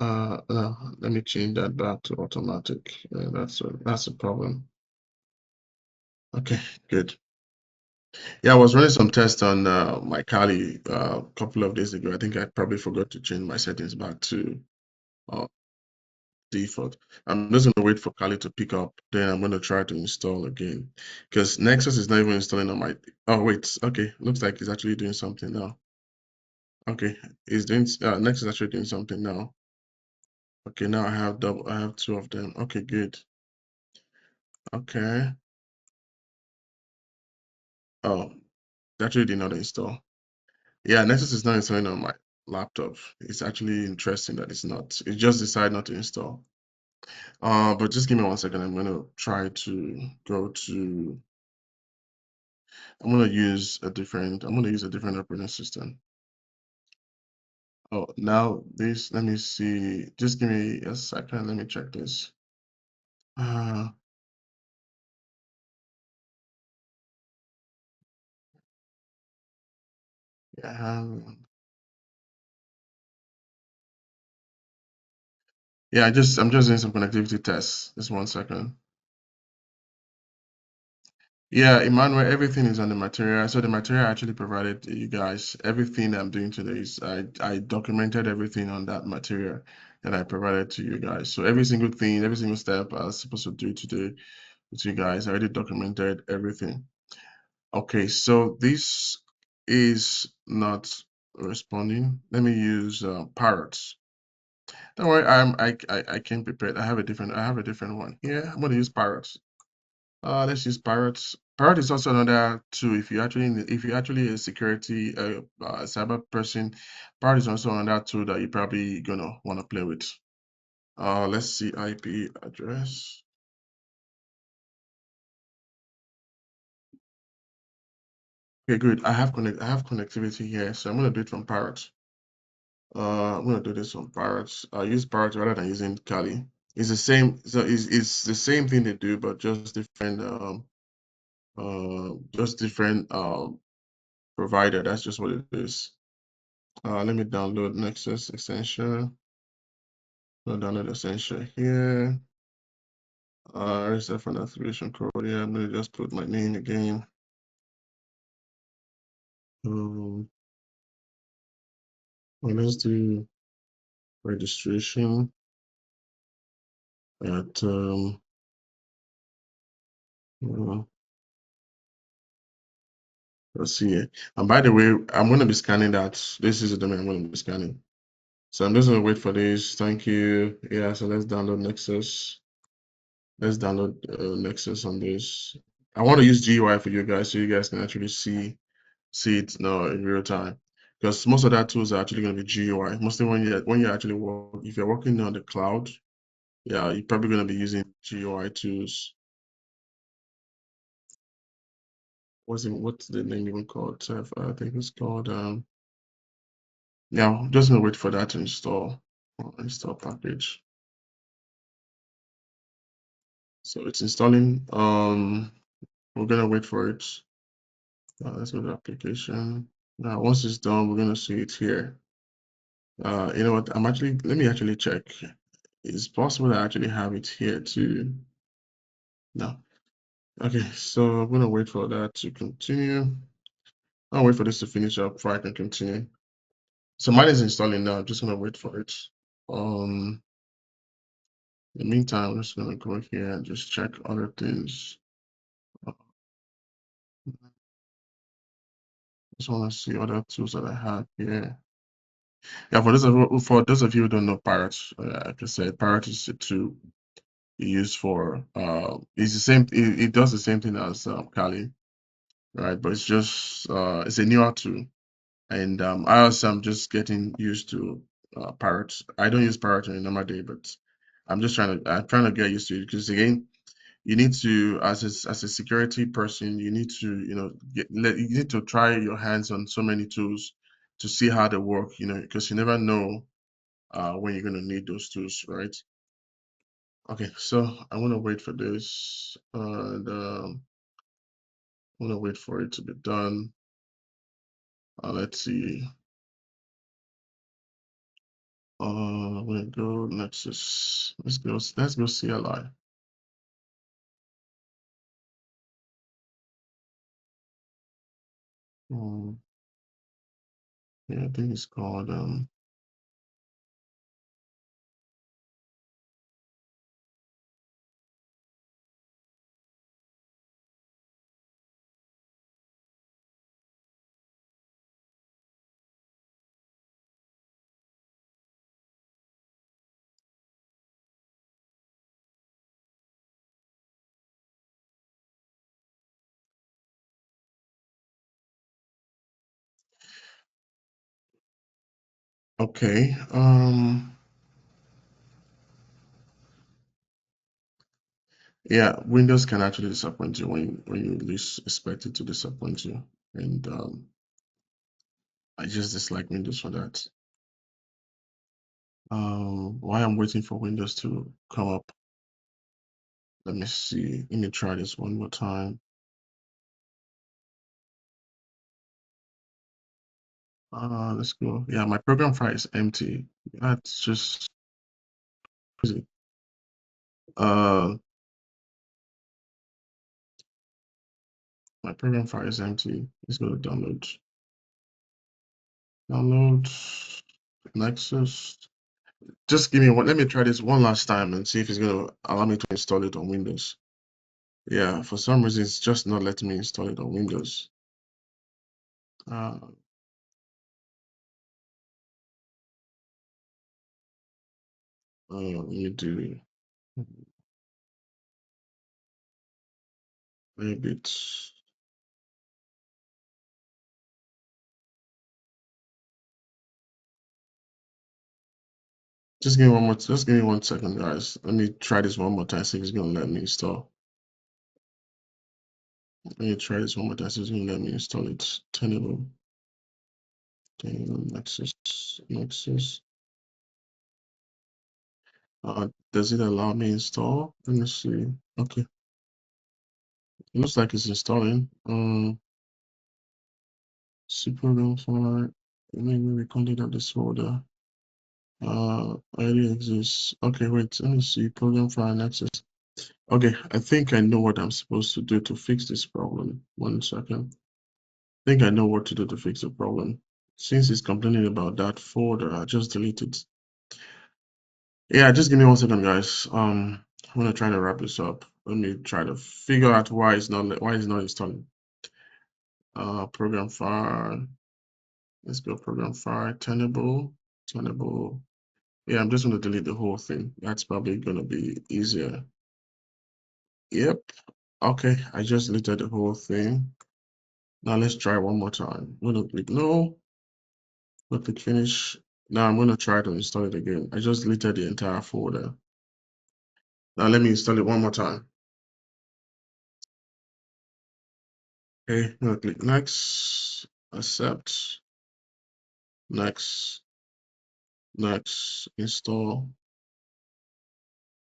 No, let me change that back to automatic. That's a problem. Okay, good. Yeah, I was running some tests on my Kali a couple of days ago. I think I probably forgot to change my settings back to uh, default. I'm just gonna wait for Kali to pick up. Then I'm gonna try to install again because Nexus is not even installing on my. Oh wait, okay. Looks like it's actually doing something now. Okay, it's doing. Nexus is actually doing something now. Okay, now I have two of them. Okay, good. Okay. Oh, it actually did not install. Yeah, Nessus is not installing on my laptop. It's actually interesting that it's not. It just decided not to install. But just give me 1 second. I'm gonna use a different operating system. Oh, now let me see. Just give me a second. Let me check this. Uh, yeah, yeah. I'm just doing some connectivity tests. Just 1 second. Yeah, Emmanuel, everything is on the material. So the material I actually provided to you guys. Everything I'm doing today is I documented everything on that material that I provided to you guys. So every single thing, every single step I was supposed to do today with you guys, I already documented everything. Okay, so this is not responding. Let me use parrots. Don't worry, I came prepared. I have a different one here. I'm gonna use parrots. Let's use parrots. Parrot is also another tool. If you actually a security cyber person, parrot is also another tool that you probably gonna want to play with. Let's see IP address. Okay, good. I have connectivity here, so I'm gonna do it from parrot. I'm gonna do this from parrots. I use parrots rather than using Kali. It's the same. So it's the same thing they do, but just different provider. That's just what it is. Let me download Nexus extension. I'll download extension here. Reset for an affiliation code. Yeah, I'm gonna just put my name again. Well, let's do registration at let's see it. And by the way, I'm gonna be scanning that. This is the domain I'm gonna be scanning. So I'm just gonna wait for this. Thank you. Yeah, so let's download Nexus. Let's download Nexus on this. I want to use GUI for you guys so you guys can actually see it now in real time. Because most of that tools are actually going to be GUI. Mostly when you actually work, if you're working on the cloud, yeah, you're probably going to be using GUI tools. What's the name even called? I think it's called yeah, I'm just gonna wait for that to install install package. So it's installing. We're gonna wait for it. Let's go to application. Now, once it's done, we're gonna see it here. You know what? Let me actually check. It's possible I actually have it here too. No. Okay, so I'm gonna wait for that to continue. I'll wait for this to finish up before I can continue. So mine is installing now. I'm just gonna wait for it. In the meantime, I'm just gonna go here and just check other things. Uh, Just want to see other tools that I have here. Yeah, for those of you who don't know Parrot, like I said, Parrot is a tool you use for it's the same. It does the same thing as Kali, right? But it's just it's a newer tool, and I also am just getting used to Parrot. I don't use Parrot on a normal day, but I'm trying to get used to it because again, you need to as a security person, you need to you need to try your hands on so many tools to see how they work, because you never know when you're going to need those tools, right? Okay, so I'm going to wait for this and I'm going to wait for it to be done. Let's see. I'm going to go Nexus. Let's go CLI. Yeah, I think it's called okay. Yeah, Windows can actually disappoint you when you least expect it to disappoint you. And I just dislike Windows for that. Why I'm waiting for Windows to come up. Let me see. Let me try this one more time. Let's go. Yeah, my program file is empty. That's just crazy. My program file is empty. Let's go to download. Download Nexus. Just give me one. Let me try this one last time and see if it's gonna allow me to install it on Windows. Yeah, for some reason it's just not letting me install it on Windows. Let me do a bit. Just give me one more. Just give me 1 second, guys. Let me try this one more time. See if it's gonna let me install. Let me try this one more time. See if it's gonna let me install it. Tenable. Nexus. Nexus. Does it allow me install? Let me see. Okay. It looks like it's installing. Super for maybe content of this folder. Already exists. Okay, wait. Let me see. Program file Nexus. Okay, I think I know what I'm supposed to do to fix this problem. 1 second. I think I know what to do to fix the problem. Since it's complaining about that folder, I just delete it. Yeah, just give me 1 second, guys. I'm gonna try to wrap this up. Let me try to figure out why it's not installing. Program file. Let's go program file. Tenable. Yeah, I'm just gonna delete the whole thing. That's probably gonna be easier. Yep. Okay, I just deleted the whole thing. Now let's try one more time. I'm gonna click no. Click finish. Now I'm gonna try to install it again. I just deleted the entire folder. Now let me install it one more time. Okay, I'm gonna click next, accept, next, install.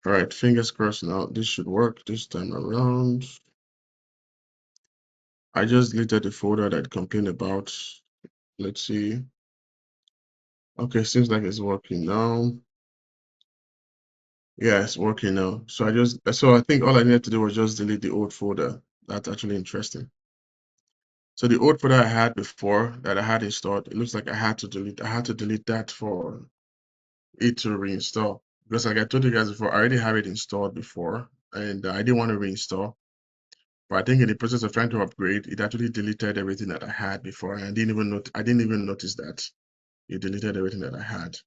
All right, fingers crossed now. This should work this time around. I just deleted the folder that complained about. Let's see. Okay, seems like it's working now. Yeah, it's working now. So I think all I needed to do was just delete the old folder. That's actually interesting. So the old folder I had before that I had installed, it looks like I had to delete that for it to reinstall. Because like I told you guys before, I already have it installed before and I didn't want to reinstall. But I think in the process of trying to upgrade, it actually deleted everything that I had before. And I didn't even notice that it deleted everything that I had.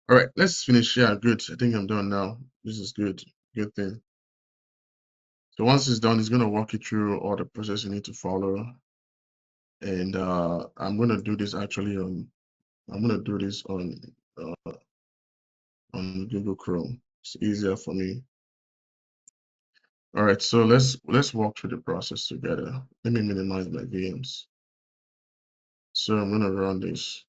All right, let's finish. Yeah, good. I think I'm done now. This is good. Good thing. So once it's done, it's going to walk you through all the process you need to follow. And I'm going to do this actually on Google Chrome. It's easier for me. All right, so let's walk through the process together. Let me minimize my VMs. So I'm going to run this.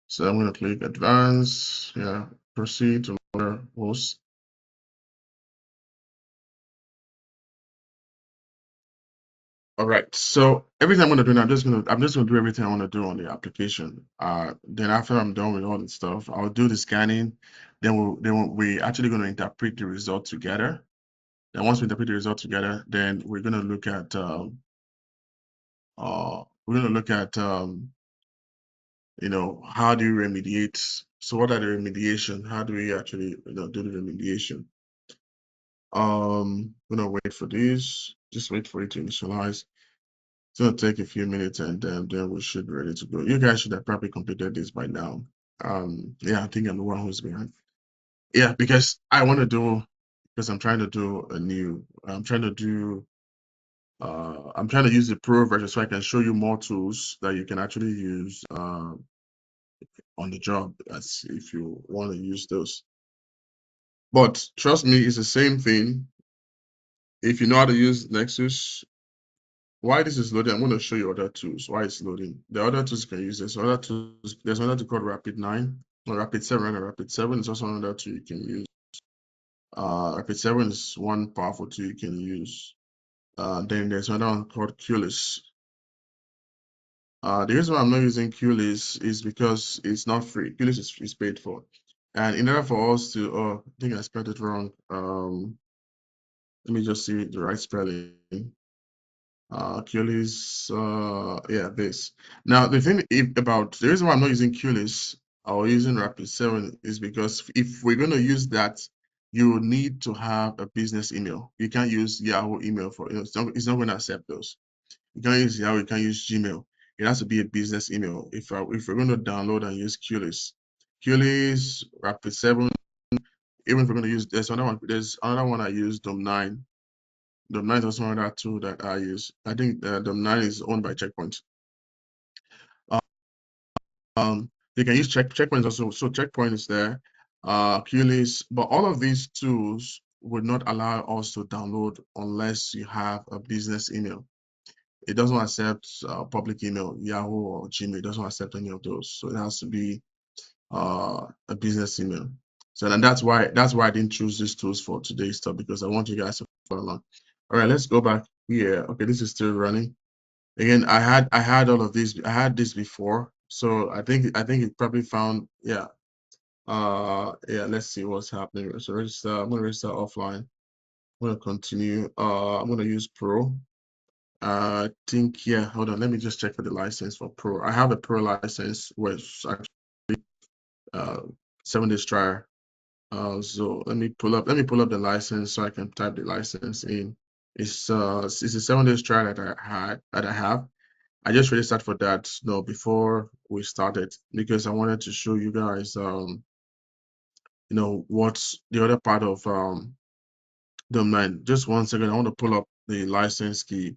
So I'm going to click advanced, yeah, proceed to other host. All right, so everything I'm going to do now, I'm just going to do everything I want to do on the application. Then after I'm done with all the stuff, I'll do the scanning. Then we actually going to interpret the result together. Then once we interpret the result together, then we're going to look at how do you remediate? So what are the remediation? How do we actually do the remediation? I'm gonna wait for this. Just wait for it to initialize. It's gonna take a few minutes, and then we should be ready to go. You guys should have probably completed this by now. Yeah, I think I'm the one who's behind. Yeah, because I'm trying to do a new. I'm trying to use the pro version so I can show you more tools that you can actually use on the job as if you want to use those. But trust me, it's the same thing. If you know how to use Nexus, why this is loading, I'm going to show you other tools. Why it's loading. The other tools you can use. There's another tool called Rapid 9, or Rapid 7, or Rapid 7 is also another tool you can use. Rapid7 is one powerful tool you can use. Then there's another one called QList. The reason why I'm not using QList is because it's not free. QList is paid for. And in order for us to, oh, I think I spelled it wrong. Let me just see the right spelling. QList, yeah, this. Now, the thing about the reason why I'm not using QList or using Rapid7 is because if we're going to use that, you need to have a business email. You can't use Yahoo email for, it's not going to accept those. You can't use Yahoo, you can't use Gmail. It has to be a business email. If we're going to download and use QList, Rapid7, even if we're going to use, there's another one I use, Dom9. Dom9 is also another tool that I use. I think Dom9 is owned by Checkpoint. You can use Checkpoint also. So Checkpoint is there, QList, but all of these tools would not allow us to download unless you have a business email. It doesn't accept public email, Yahoo or Gmail. It doesn't accept any of those. So it has to be a business email. So then that's why I didn't choose these tools for today's stuff, because I want you guys to follow along. All right, let's go back here. Okay, this is still running. Again, I had all of these. I had this before, so I think it probably found, yeah. Yeah, let's see what's happening. So register. I'm gonna register offline. I'm gonna continue. I'm gonna use Pro. I think, yeah, hold on. Let me just check for the license for Pro. I have a Pro license, which actually 7 days trial. So let me pull up the license so I can type the license in. It's a 7 days trial that I have. I just registered for that before we started, because I wanted to show you guys what's the other part of Dom9. Just 1 second, I want to pull up the license key.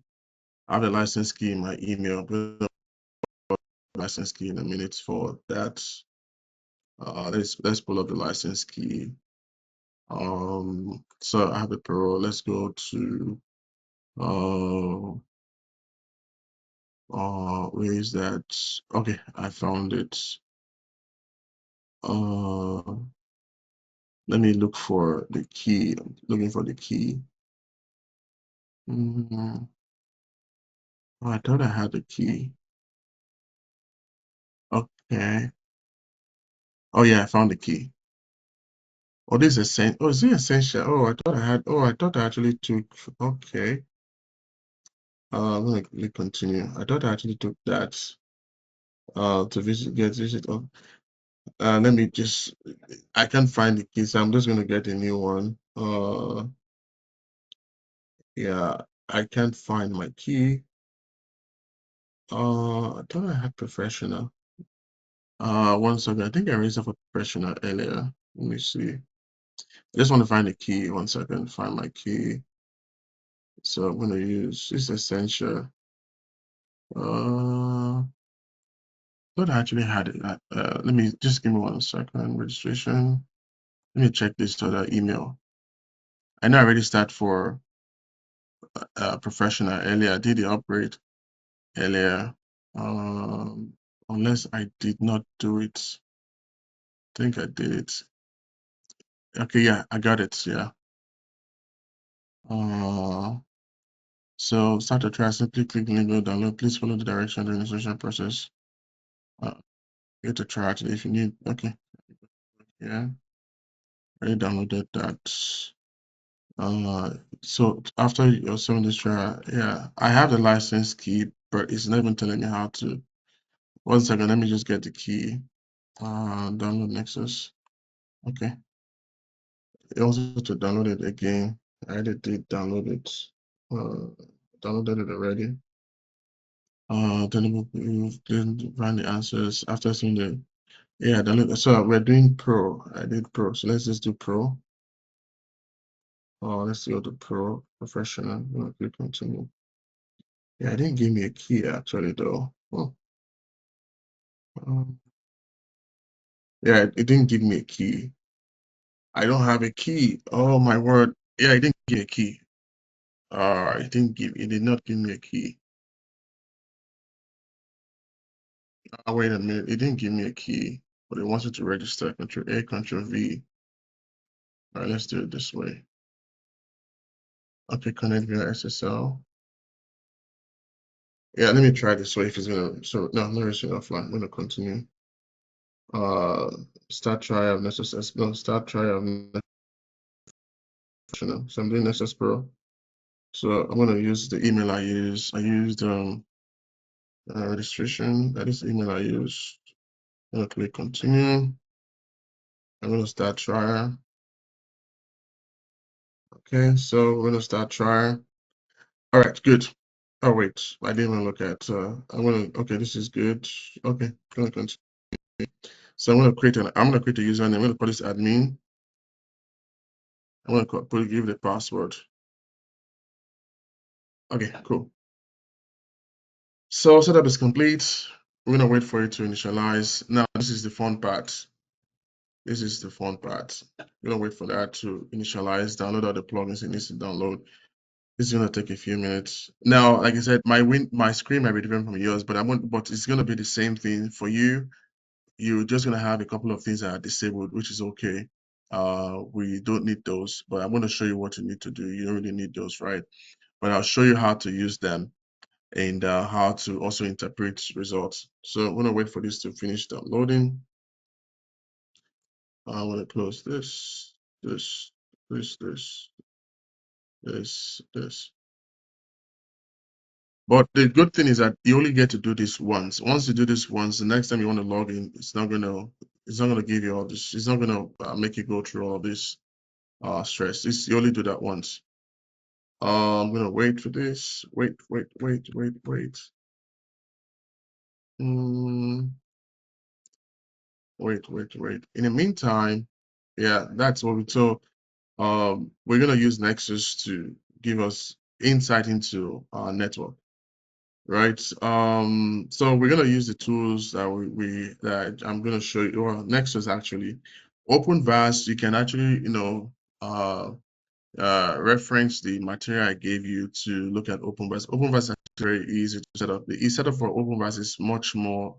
I have the license key in my email. Put the license key in a minute for that. Let's pull up the license key. So I have the parole. Let's go to where is that? Okay, I found it. Let me look for the key. I'm looking for the key. Oh, I thought I had the key. Okay. Oh yeah, I found the key. Oh, this is essential. Oh, is it essential? Oh, I thought I had. Oh, I thought I actually took. Okay. I'm gonna click continue. I thought I actually took that. To visit. Oh, let me just. I can't find the key, so I'm just gonna get a new one. Yeah, I can't find my key. I thought I had professional. 1 second. I think I raised up a professional earlier. Let me see. I just want to find the key. 1 second. Find my key. So I'm gonna use this essential. Thought I actually had it. Let me just give me 1 second. Registration. Let me check this other email. I know I already started for professional earlier. I did the upgrade earlier. Unless I did not do it. I think I did it. Okay, yeah, I got it. Yeah. So start the trial. Simply click the link to download. Please follow the direction during the registration process. Get to try it if you need. Okay. Yeah. I downloaded that. So after your 7 days trial, yeah, I have the license key, but it's not even telling me how to. 1 second, let me just get the key. Download Nexus. Okay. Also to download it again. I already did download it. Downloaded it already. Then we didn't find the answers after seeing the. Yeah, download. So we're doing Pro. I did Pro. So let's just do Pro. Let's go to Pro Professional. I'm gonna click continue. Yeah, it didn't give me a key actually though. Oh. Yeah, it didn't give me a key. I don't have a key. Oh my word. Yeah, it didn't give me a key. It did not give me a key. Wait a minute, it didn't give me a key, but it wanted to register. Control A, Control V. All right, let's do it this way. Okay, connect via SSL. Yeah, let me try this way if it's gonna. So no, no, it's offline. I'm gonna continue. Start trial of Nessus. No, start trial of Nessus. So I'm doing Nessus Pro. So I'm gonna use the email I use. I used registration. That is the email I use. I'm gonna click continue. I'm gonna start trial. Okay, so we're gonna start trial. All right, good. Oh wait, I didn't even look at. Okay, this is good. Okay, gonna continue. So I'm gonna create a username. I'm gonna call this admin. I'm gonna give the password. Okay, cool. So setup is complete. We're gonna wait for it to initialize. Now this is the fun part. This is the fun part. We're gonna wait for that to initialize. Download all the plugins it needs to download. It's gonna take a few minutes. Now, like I said, my screen might be different from yours, but it's gonna be the same thing for you. You're just gonna have a couple of things that are disabled, which is okay. We don't need those, but I'm gonna show you what you need to do. You don't really need those, right? But I'll show you how to use them and how to also interpret results. So I'm gonna wait for this to finish downloading. I'm gonna close this, this, this, this, this. But the good thing is that you only get to do this once. Once you do this once, the next time you want to log in, it's not gonna give you all this. It's not gonna make you go through all this stress. You only do that once. I'm gonna wait for this. Wait. Mm, wait. In the meantime, yeah, that's what we told. We're gonna use Nexus to give us insight into our network. Right. So we're gonna use the tools that that I'm gonna show you. Well, Nexus actually, OpenVAS. You can actually, reference the material I gave you to look at OpenVAS. OpenVAS is actually very easy to set up. The setup for OpenVAS is much more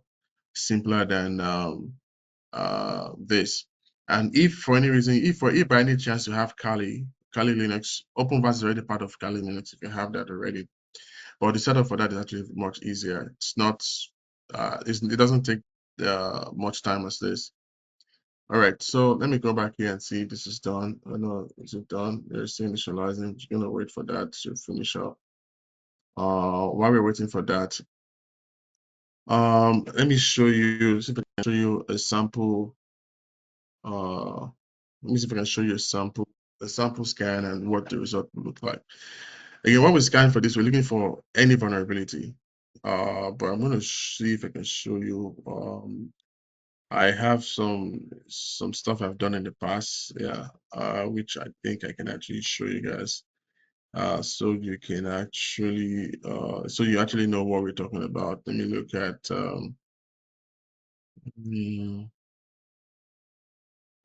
simpler than this. And if for any reason, if by any chance you have Kali Linux, OpenVAS is already part of Kali Linux. If you have that already. But the setup for that is actually much easier. It's not, it doesn't take much time as this. All right, so let me go back here and see if this is done. I know, is it done? There's initializing. You're gonna wait for that to finish up. While we're waiting for that, let me show you, see if I can show you a sample. Let me see if I can show you a sample scan and what the result will look like. Again, when we scan for this, we're looking for any vulnerability. But I'm gonna see if I can show you. I have some stuff I've done in the past, yeah, which I think I can actually show you guys. So you can actually, so you actually know what we're talking about. Let me look at,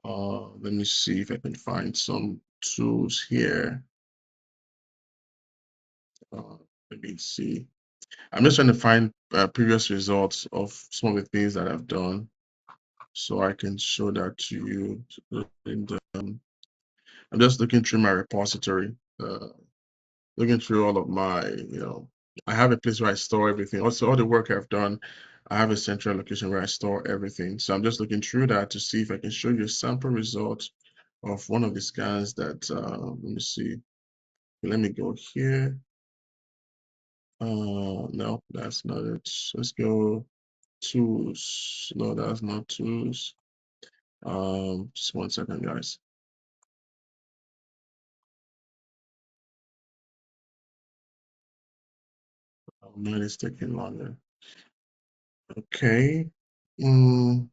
let me see if I can find some tools here. Let me see. I'm just trying to find previous results of some of the things that I've done, so I can show that to you. And, I'm just looking through my repository, looking through all of my, I have a place where I store everything. Also, all the work I've done, I have a central location where I store everything. So I'm just looking through that to see if I can show you a sample result of one of the scans that, let me see. Let me go here. No, that's not it. Let's go tools. No, that's not tools. Just 1 second, guys. Oh, man, it's taking longer. Okay. Yeah,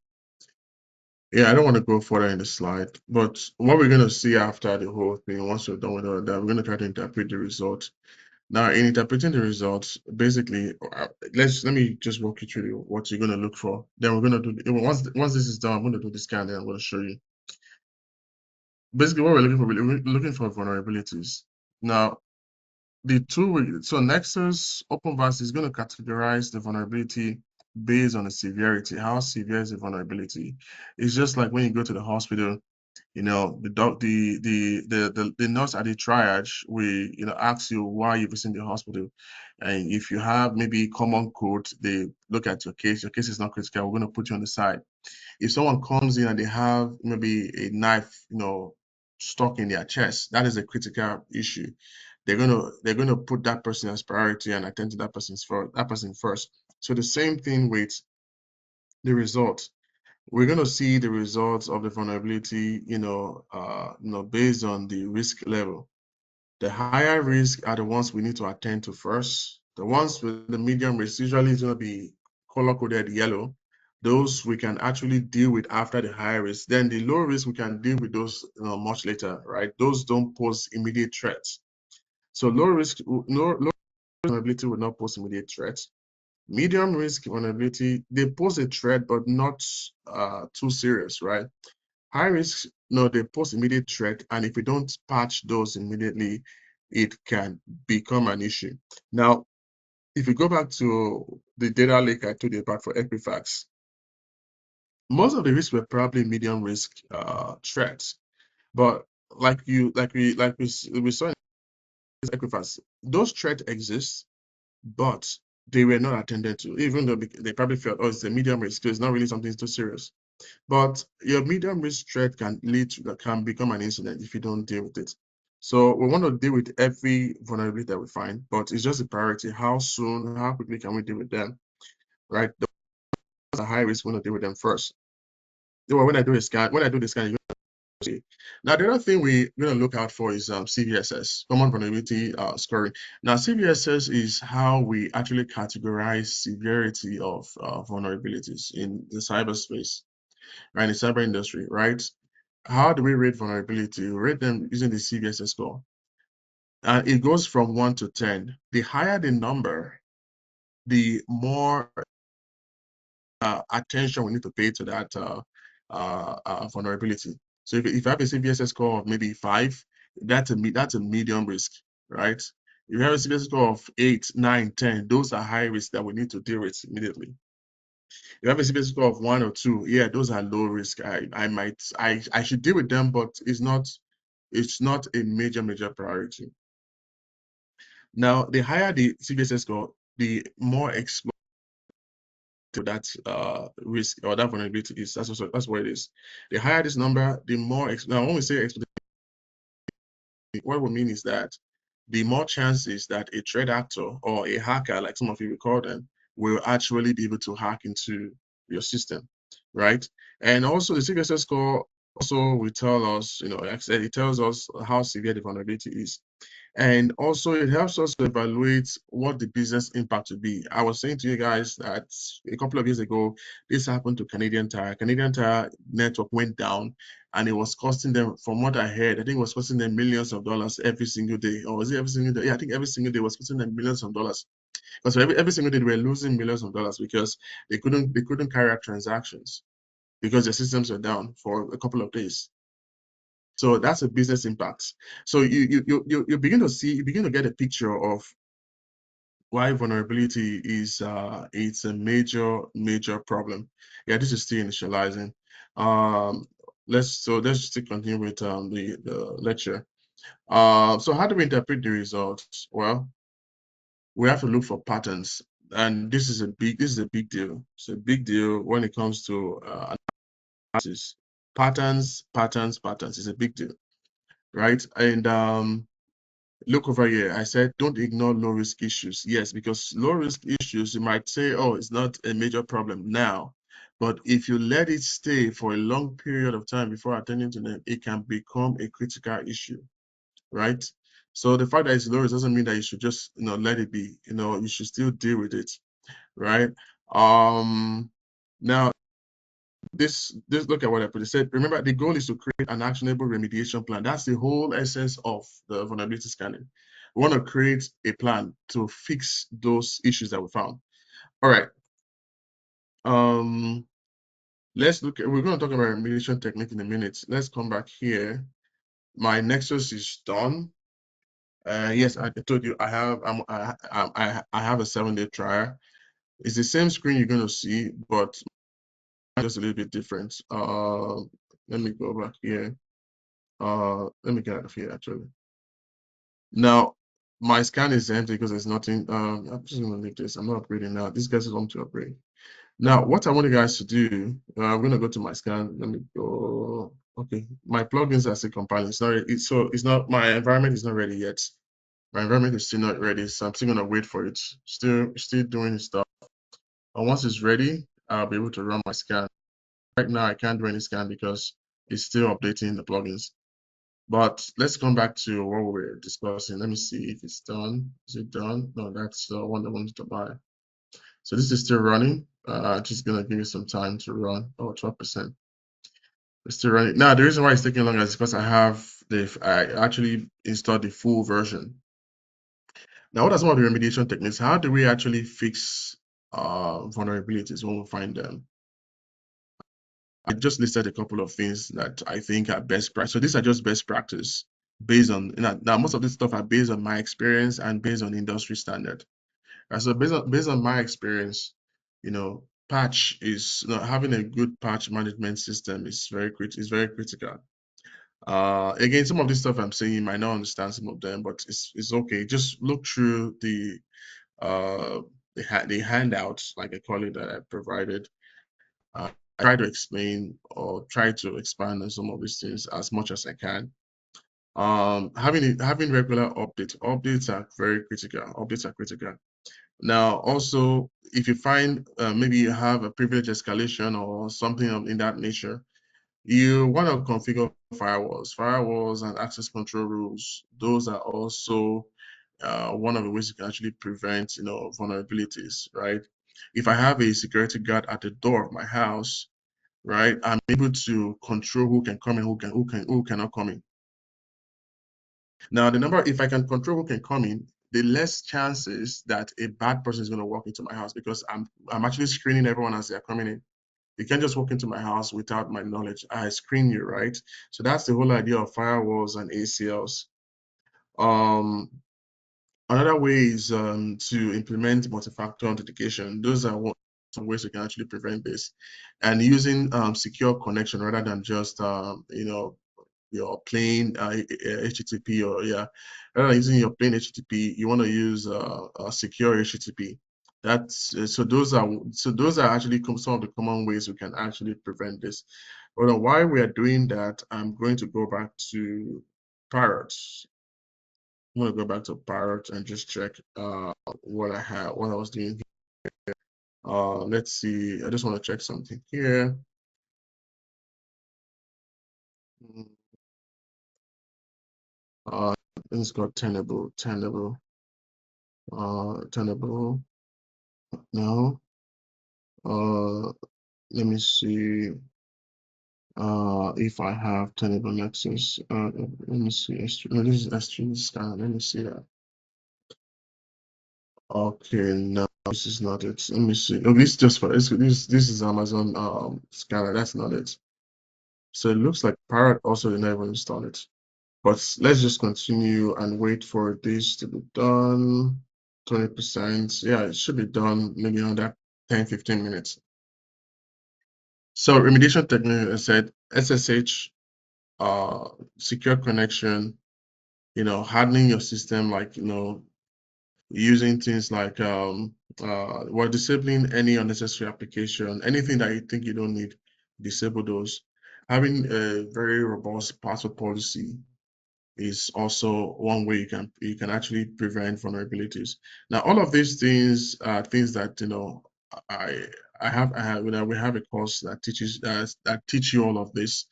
I don't want to go further in the slide, but what we're going to see after the whole thing, once we're done with all that, we're going to try to interpret the results. Now, in interpreting the results, basically, let me just walk you through what you're going to look for. Then we're going to do, once this is done, I'm going to do the scan, then I'm going to show you. Basically, what we're looking for vulnerabilities. Now, so Nexus OpenVAS is going to categorize the vulnerability based on the severity. How severe is the vulnerability? It's just like when you go to the hospital The nurse at the triage, we ask you why you're visiting the hospital, and if you have maybe common cold, they look at your case. Your case is not critical. We're going to put you on the side. If someone comes in and they have maybe a knife, stuck in their chest, that is a critical issue. They're gonna put that person as priority and attend to that person first. So the same thing with the results. We're going to see the results of the vulnerability, based on the risk level. The higher risk are the ones we need to attend to first. The ones with the medium risk usually is going to be color-coded yellow. Those we can actually deal with after the high risk. Then the low risk, we can deal with those much later, right? Those don't pose immediate threats. So low vulnerability will not pose immediate threats. Medium risk vulnerability, they pose a threat, but not too serious, right? High risk, no, they pose immediate threat, and if we don't patch those immediately, it can become an issue. Now, if you go back to the data lake I told you about for Equifax, most of the risks were probably medium risk threats, but we saw in Equifax, those threats exist, but they were not attended to, even though they probably felt, oh, it's a medium risk, so it's not really something too serious. But your medium risk threat can become an incident if you don't deal with it. So we want to deal with every vulnerability that we find, but it's just a priority. How soon, how quickly can we deal with them, right? The ones at high risk, we want to deal with them first. When I do the scan, you're see. Now, the other thing we're going to look out for is CVSS, Common Vulnerability Scoring. Now, CVSS is how we actually categorize severity of vulnerabilities in the cyberspace, right, in the cyber industry, right? How do we rate vulnerability? We rate them using the CVSS score. And it goes from 1 to 10. The higher the number, the more attention we need to pay to that vulnerability. So if you have a CVSS score of maybe 5, that's a medium risk, right? If you have a CVSS score of 8, 9, 10, those are high risk that we need to deal with immediately. If you have a CVSS score of 1 or 2, yeah, those are low risk. I should deal with them, but it's not a major priority. Now, the higher the CVSS score, the more exposed to that risk or that vulnerability is. That's what it is. The higher this number, the more. Now, when we say exposed, what we mean is that the more chances that a threat actor or a hacker, like some of you will call them, will actually be able to hack into your system, right? And also the CVSS score also will tell us, like I said, it tells us how severe the vulnerability is. And also it helps us to evaluate what the business impact would be. I was saying to you guys that a couple of years ago, this happened to Canadian Tire. Canadian Tire network went down and it was costing them, from what I heard, I think it was costing them millions of dollars every single day. Or was it every single day? Yeah, I think every single day was costing them millions of dollars. Because every single day they were losing millions of dollars because they couldn't carry out transactions because their systems were down for a couple of days. So that's a business impact. So you begin to get a picture of why vulnerability is it's a major problem. Yeah, this is still initializing. Let's still continue with the lecture. So how do we interpret the results? Well, we have to look for patterns, and this is a big deal. It's a big deal when it comes to analysis. Patterns is a big deal, right? And look over here. I said, don't ignore low risk issues. Yes, because low risk issues, you might say, oh, it's not a major problem now. But if you let it stay for a long period of time before attending to them, it can become a critical issue, right? So the fact that it's low risk doesn't mean that you should just, let it be. You should still deal with it, right? Now, this look at what I put. It said, remember, the goal is to create an actionable remediation plan. That's the whole essence of the vulnerability scanning. We want to create a plan to fix those issues that we found. All right. Let's look at, we're going to talk about remediation technique in a minute. Let's come back here. My Nexus is done. Yes, I told you I have I have a 7-day trial. It's the same screen you're going to see, but just a little bit different. Let me go back here. Let me get out of here actually. Now, my scan is empty because there's nothing. I'm just gonna leave this. I'm not upgrading now. These guys want to upgrade. Now, what I want you guys to do, I'm gonna go to my scan. Let me go. Okay, my plugins are still compiling. It's not. It's not. My environment is not ready yet. My environment is still not ready, so I'm still gonna wait for it. Still doing stuff. And once it's ready, I'll be able to run my scan. Right now, I can't do any scan because it's still updating the plugins. But let's come back to what we were discussing. Let me see if it's done. Is it done? No, that's the one that wanted to buy. So this is still running. Just gonna give you some time to run. Oh, 12%. It's still running. Now, the reason why it's taking longer is because I actually installed the full version. Now, what are some of the remediation techniques? How do we actually fix vulnerabilities when we find them? I just listed a couple of things that I think are best practice. So these are just best practice based on, now most of this stuff are based on my experience and based on industry standard. And so based on my experience, patch is, having a good patch management system is very critical. Again, some of this stuff I'm saying, you might not understand some of them, but it's okay. Just look through uh the handouts, like I call it, that I provided. I try to explain or try to expand on some of these things as much as I can. Having regular updates are very critical. Updates are critical. Now, also, if you find maybe you have a privilege escalation or something in that nature, you want to configure firewalls and access control rules. Those are also one of the ways you can actually prevent, vulnerabilities, right? If I have a security guard at the door of my house, right, I'm able to control who can come in, who cannot come in. Now, if I can control who can come in, the less chances that a bad person is going to walk into my house, because I'm actually screening everyone as they're coming in. You can't just walk into my house without my knowledge. I screen you, right? So that's the whole idea of firewalls and ACLs. Um, Another way is to implement multi-factor authentication. Those are some ways you can actually prevent this, and using secure connection rather than just your plain HTTP, or rather than using your plain HTTP, you want to use a secure HTTP. Those are actually some of the common ways we can actually prevent this. But while we are doing that, I'm going to go back to Parrot. I'm going to go back to Parrot and just check what I was doing. Let's see. I just want to check something here. It's got Tenable. Tenable. No. Let me see if I have Tenable Nexus. Let me see. No, this is S3 scan. Let me see that. Okay, no, this is not it. Let me see. Oh, this is just for this. This is Amazon scanner. That's not it. So it looks like Parrot also didn't even install it. But let's just continue and wait for this to be done. 20%. Yeah, it should be done maybe on that 10-15 minutes. So remediation technique, I said SSH, secure connection, hardening your system, like, using things like disabling any unnecessary application, anything that you think you don't need, disable those. Having a very robust password policy is also one way you can actually prevent vulnerabilities. Now, all of these things are things that I we have a course that teach you all of this.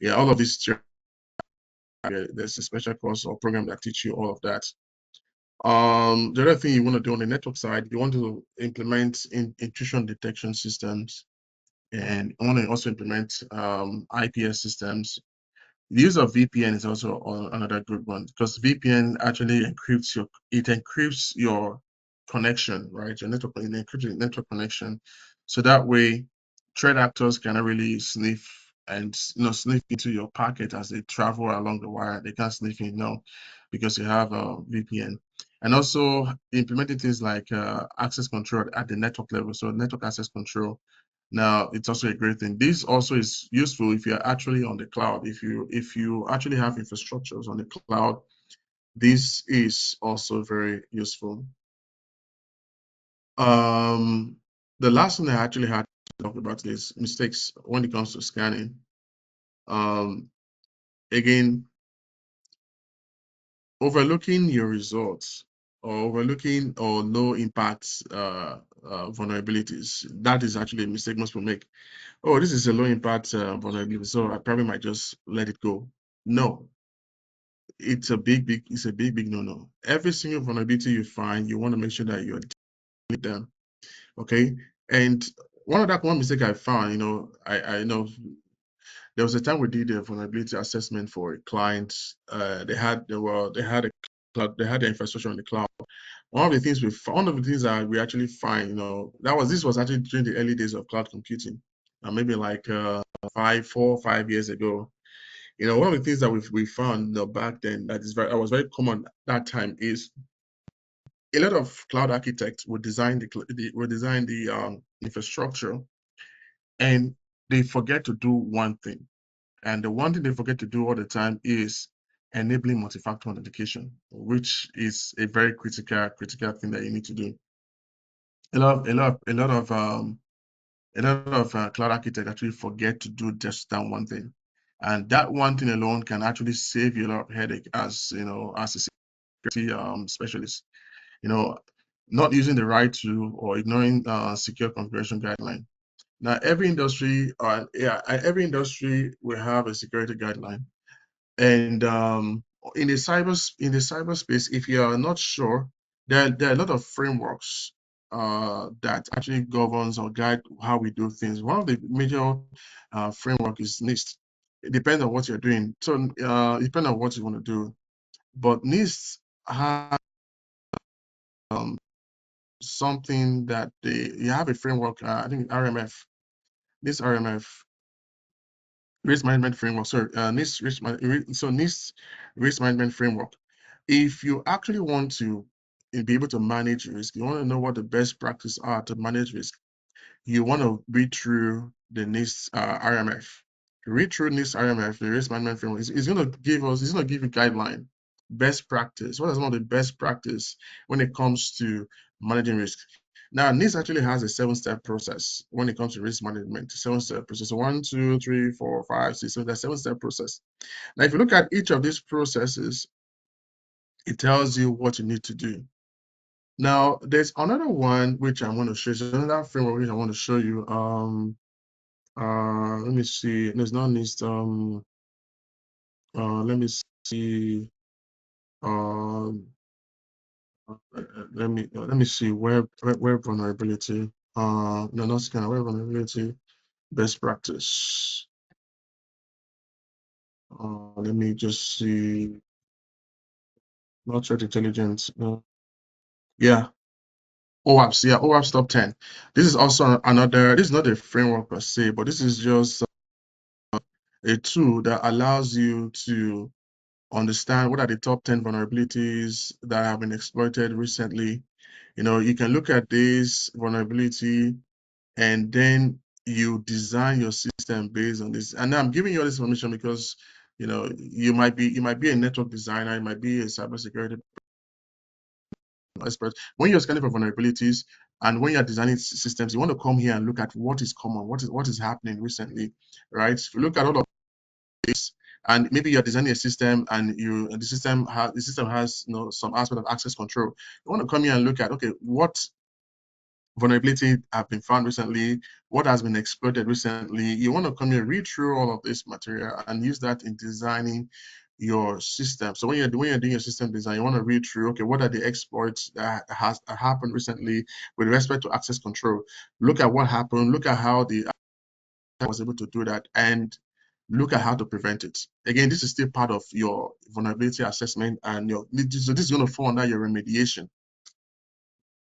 Yeah, all of this. There's a special course or program that teach you all of that. The other thing you want to do on the network side, you want to implement intrusion detection systems, and you want to also implement IPS systems. The use of VPN is also another good one, because VPN actually encrypts your connection, right? Your network, it encrypts your network connection, so that way threat actors cannot really sniff into your packet as they travel along the wire. They can't sniff in now because you have a VPN. And also implementing things like access control at the network level, so network access control. Now, it's also a great thing. This also is useful if you're actually on the cloud. If you actually have infrastructures on the cloud, this is also very useful. The last thing I actually had to talk about is mistakes when it comes to scanning. Again, overlooking your results or overlooking or low impact vulnerabilities, that is actually a mistake most people make. Oh, this is a low impact vulnerability, so I probably might just let it go. No, it's a big no. Every single vulnerability you find, you want to make sure that you're dealing with them. Okay. And one mistake I found, I know there was a time we did a vulnerability assessment for a client. They had a cloud, they had the infrastructure on the cloud. One of the things that we actually find, this was actually during the early days of cloud computing, maybe like 4 or 5 years ago. One of the things that we found, back then that was very common at that time is a lot of cloud architects would design the infrastructure, and they forget to do one thing. And the one thing they forget to do all the time is enabling multi-factor authentication, which is a very critical thing that you need to do. A lot of cloud architects actually forget to do just that one thing, and that one thing alone can actually save you a lot of headache as a security specialist. You know, not using the right tool or ignoring secure configuration guideline. Now, every industry will have a security guideline. And in the cyberspace, if you are not sure, there are a lot of frameworks that actually governs or guide how we do things. One of the major framework is NIST. It depends on what you're doing. So it depends on what you want to do. But NIST has something that you have a framework. I think RMF. This RMF, risk management framework. Sorry, NIST risk management framework. If you actually want to be able to manage risk, you want to know what the best practices are to manage risk, you want to read through the NIST RMF. Read through NIST RMF, the risk management framework. It's going to give you guideline, best practice. What is one of the best practice when it comes to managing risk? Now, NIST actually has a 7-step process when it comes to risk management. 7-step process. 1, 2, 3, 4, 5, 6. So that's 7-step process. Now, if you look at each of these processes, it tells you what you need to do. Now, there's another one which I want to show you. Another framework which I want to show you. Let me see. There's no NIST. Let me see. Um, let me see where vulnerability. No, not scanner. Where vulnerability best practice. Let me just see. Not threat intelligence. Yeah, OWASP. Yeah, OWASP top 10. This is also another. This is not a framework per se, but this is just a tool that allows you to understand what are the top 10 vulnerabilities that have been exploited recently. You can look at this vulnerability and then you design your system based on this. And I'm giving you all this information because you might be a network designer, you might be a cybersecurity expert. When you're scanning for vulnerabilities and when you're designing systems, you want to come here and look at what is common, what is happening recently, right? If you look at all of this, and maybe you're designing a system and the system has some aspect of access control. You want to come here and look at, okay, what vulnerability have been found recently, what has been exploited recently. You want to come here, read through all of this material and use that in designing your system. So when you're doing your system design, you want to read through, okay, what are the exploits that has happened recently with respect to access control? Look at what happened, look at how the was able to do that, and look at how to prevent it. Again, this is still part of your vulnerability assessment, and so this is going to fall under your remediation.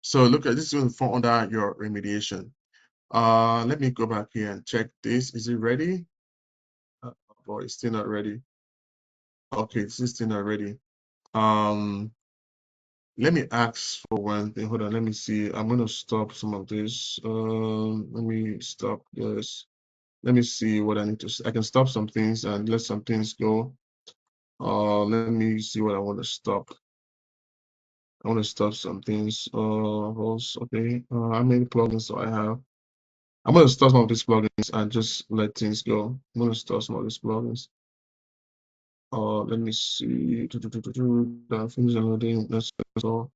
So look at this is going to fall under your remediation. Let me go back here and check this. Is it ready? Boy, it's still not ready. Okay, it's still not ready. Um, let me ask for one thing. Hold on, let me see. I'm gonna stop some of this. Let me stop this. Let me see what I need to. I can stop some things and let some things go. Let me see what I want to stop. I want to stop some things. Host, okay. How many plugins do I have? I'm gonna stop some of these plugins and just let things go. I'm gonna stop some of these plugins. Let me see. Finish downloading. Let's go.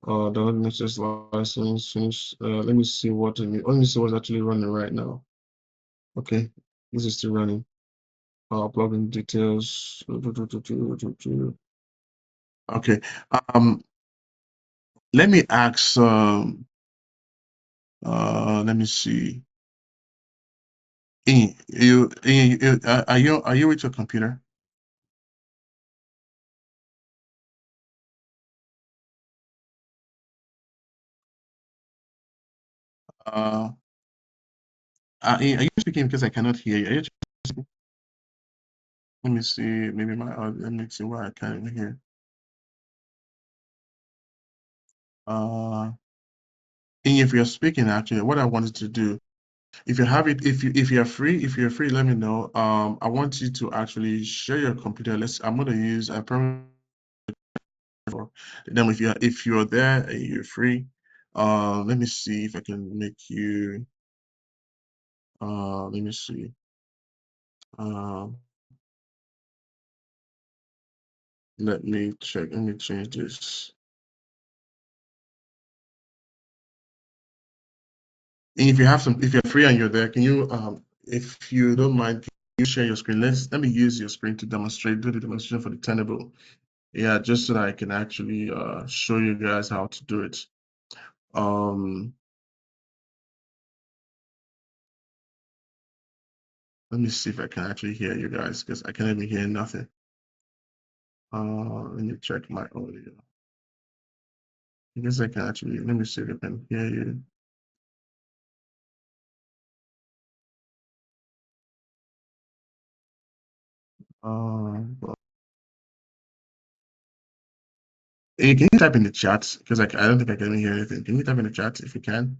Download Nessus license. Finish. Let me see what. Let me see what's actually running right now. Okay, this is still running. Plugin details. Okay. Let me ask. Let me see. Are you with your computer? Uh, are you speaking because I cannot hear you? Let me see. Maybe let me see why I can't even hear. Uh, if you're speaking, actually, what I wanted to do, if you have it, if you're free, let me know. I want you to actually share your computer. I'm gonna use a permanent. Then if you're there and you're free, let me see if I can make you. Let me see. Um, let me check. Let me change this. And if you're free and you're there, can you, if you don't mind, can you share your screen? Let me use your screen to do the demonstration for the Tenable. Yeah, just so that I can actually show you guys how to do it. Um, let me see if I can actually hear you guys because I can't even hear nothing. Let me check my audio. I guess I can actually, let me see if I can hear you. Hey, can you type in the chat? Because I don't think I can even hear anything. Can you type in the chat if you can?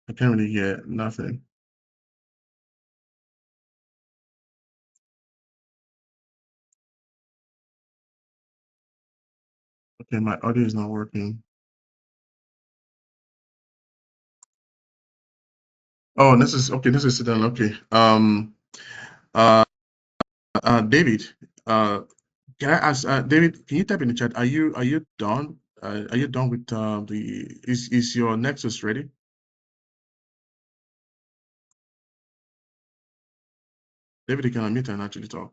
I can't really hear nothing. Okay, my audio is not working. Oh, this is okay. This is done. Okay. Uh, David. Can I ask, David? Can you type in the chat? Are you done? Are you done with the? Is your Nexus ready? David, you can unmute and actually talk.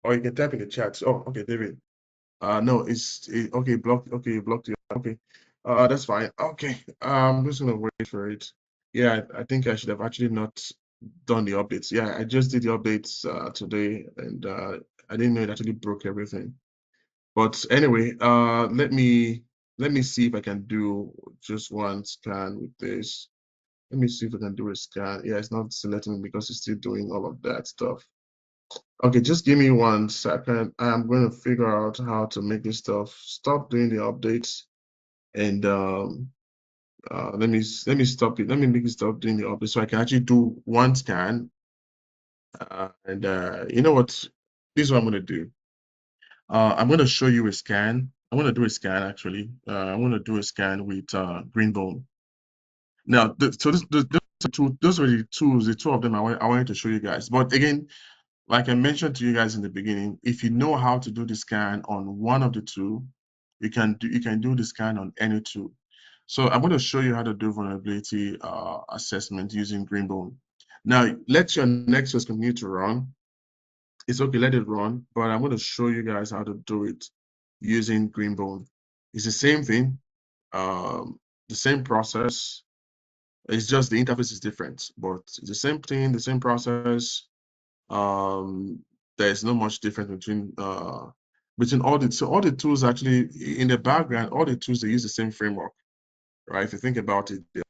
Or you can type in the chat. Oh, okay, David. No, okay. Blocked. Okay, you blocked it. Okay. That's fine. Okay. I'm just gonna wait for it. Yeah, I think I should have actually not done the updates. Yeah, I just did the updates today, and I didn't know it actually broke everything. But anyway, let me see if I can do just one scan with this. Let me see if I can do a scan. Yeah, it's not selecting me because it's still doing all of that stuff. Okay, just give me 1 second. I'm going to figure out how to make this stuff stop doing the updates, and let me stop it. Let me make it stop doing the updates so I can actually do one scan. And you know what? This is what I'm going to do. I'm going to show you a scan. I'm going to do a scan actually. I'm going to do a scan with Greenbone. Now, those are the tools. The two of them I wanted to show you guys. But again, like I mentioned to you guys in the beginning, if you know how to do the scan on one of the two, you can do the scan on any two. So I'm going to show you how to do vulnerability assessment using Greenbone. Now, let your Nexus continue to run. It's okay, let it run, but I'm going to show you guys how to do it using Greenbone. It's the same thing, the same process. It's just the interface is different, but it's the same thing, the same process. Um, there's not much difference between all the tools actually in the background. All the tools they use the same framework, right? If you think about it, they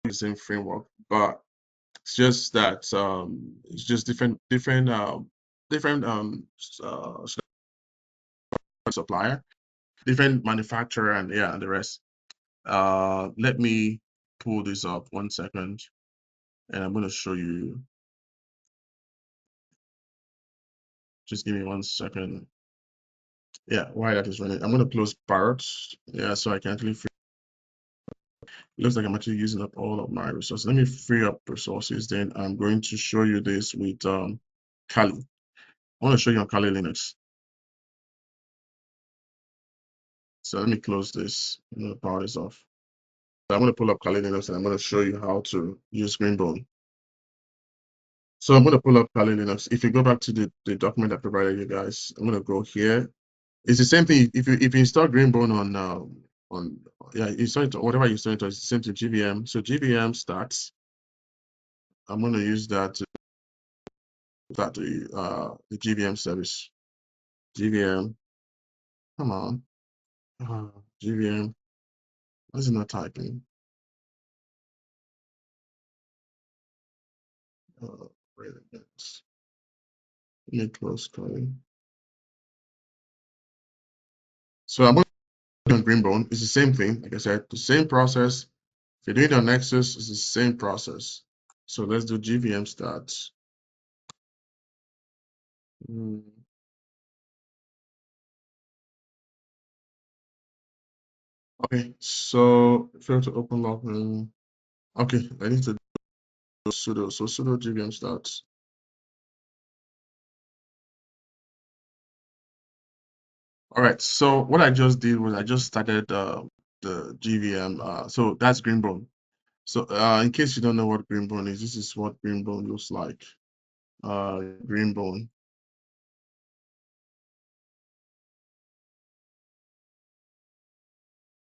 use the same framework, but it's just that it's just different. supplier, different manufacturer, and yeah, and the rest. Let me pull this up 1 second, and I'm going to show you. Just give me 1 second. Yeah, while that is running, I'm going to close Parrot. Yeah, so I can actually free. It looks like I'm actually using up all of my resources. Let me free up resources. Then I'm going to show you this with Kali. I want to show you on Kali Linux. So let me close this. I'm going to power this off. So I'm going to pull up Kali Linux and I'm going to show you how to use Greenbone. So I'm going to pull up Kali Linux. If you go back to the document I provided you guys, I'm going to go here. It's the same thing. If you install Greenbone on yeah, you install it, whatever you install it, it's the same to GVM. So GVM starts. I'm going to use that to start the GVM service. GVM, come on, GVM. Why is it not typing? Wait a minute. Let me close calling. So I'm going on Greenbone. It's the same thing. Like I said, the same process. If you're doing it on Nexus, it's the same process. So let's do GVM start. Okay, so fail to open login. Okay, I need to do sudo. So sudo GVM start. All right, so what I just did was I just started the GVM. So that's Greenbone. So in case you don't know what Greenbone is, this is what Greenbone looks like. Greenbone.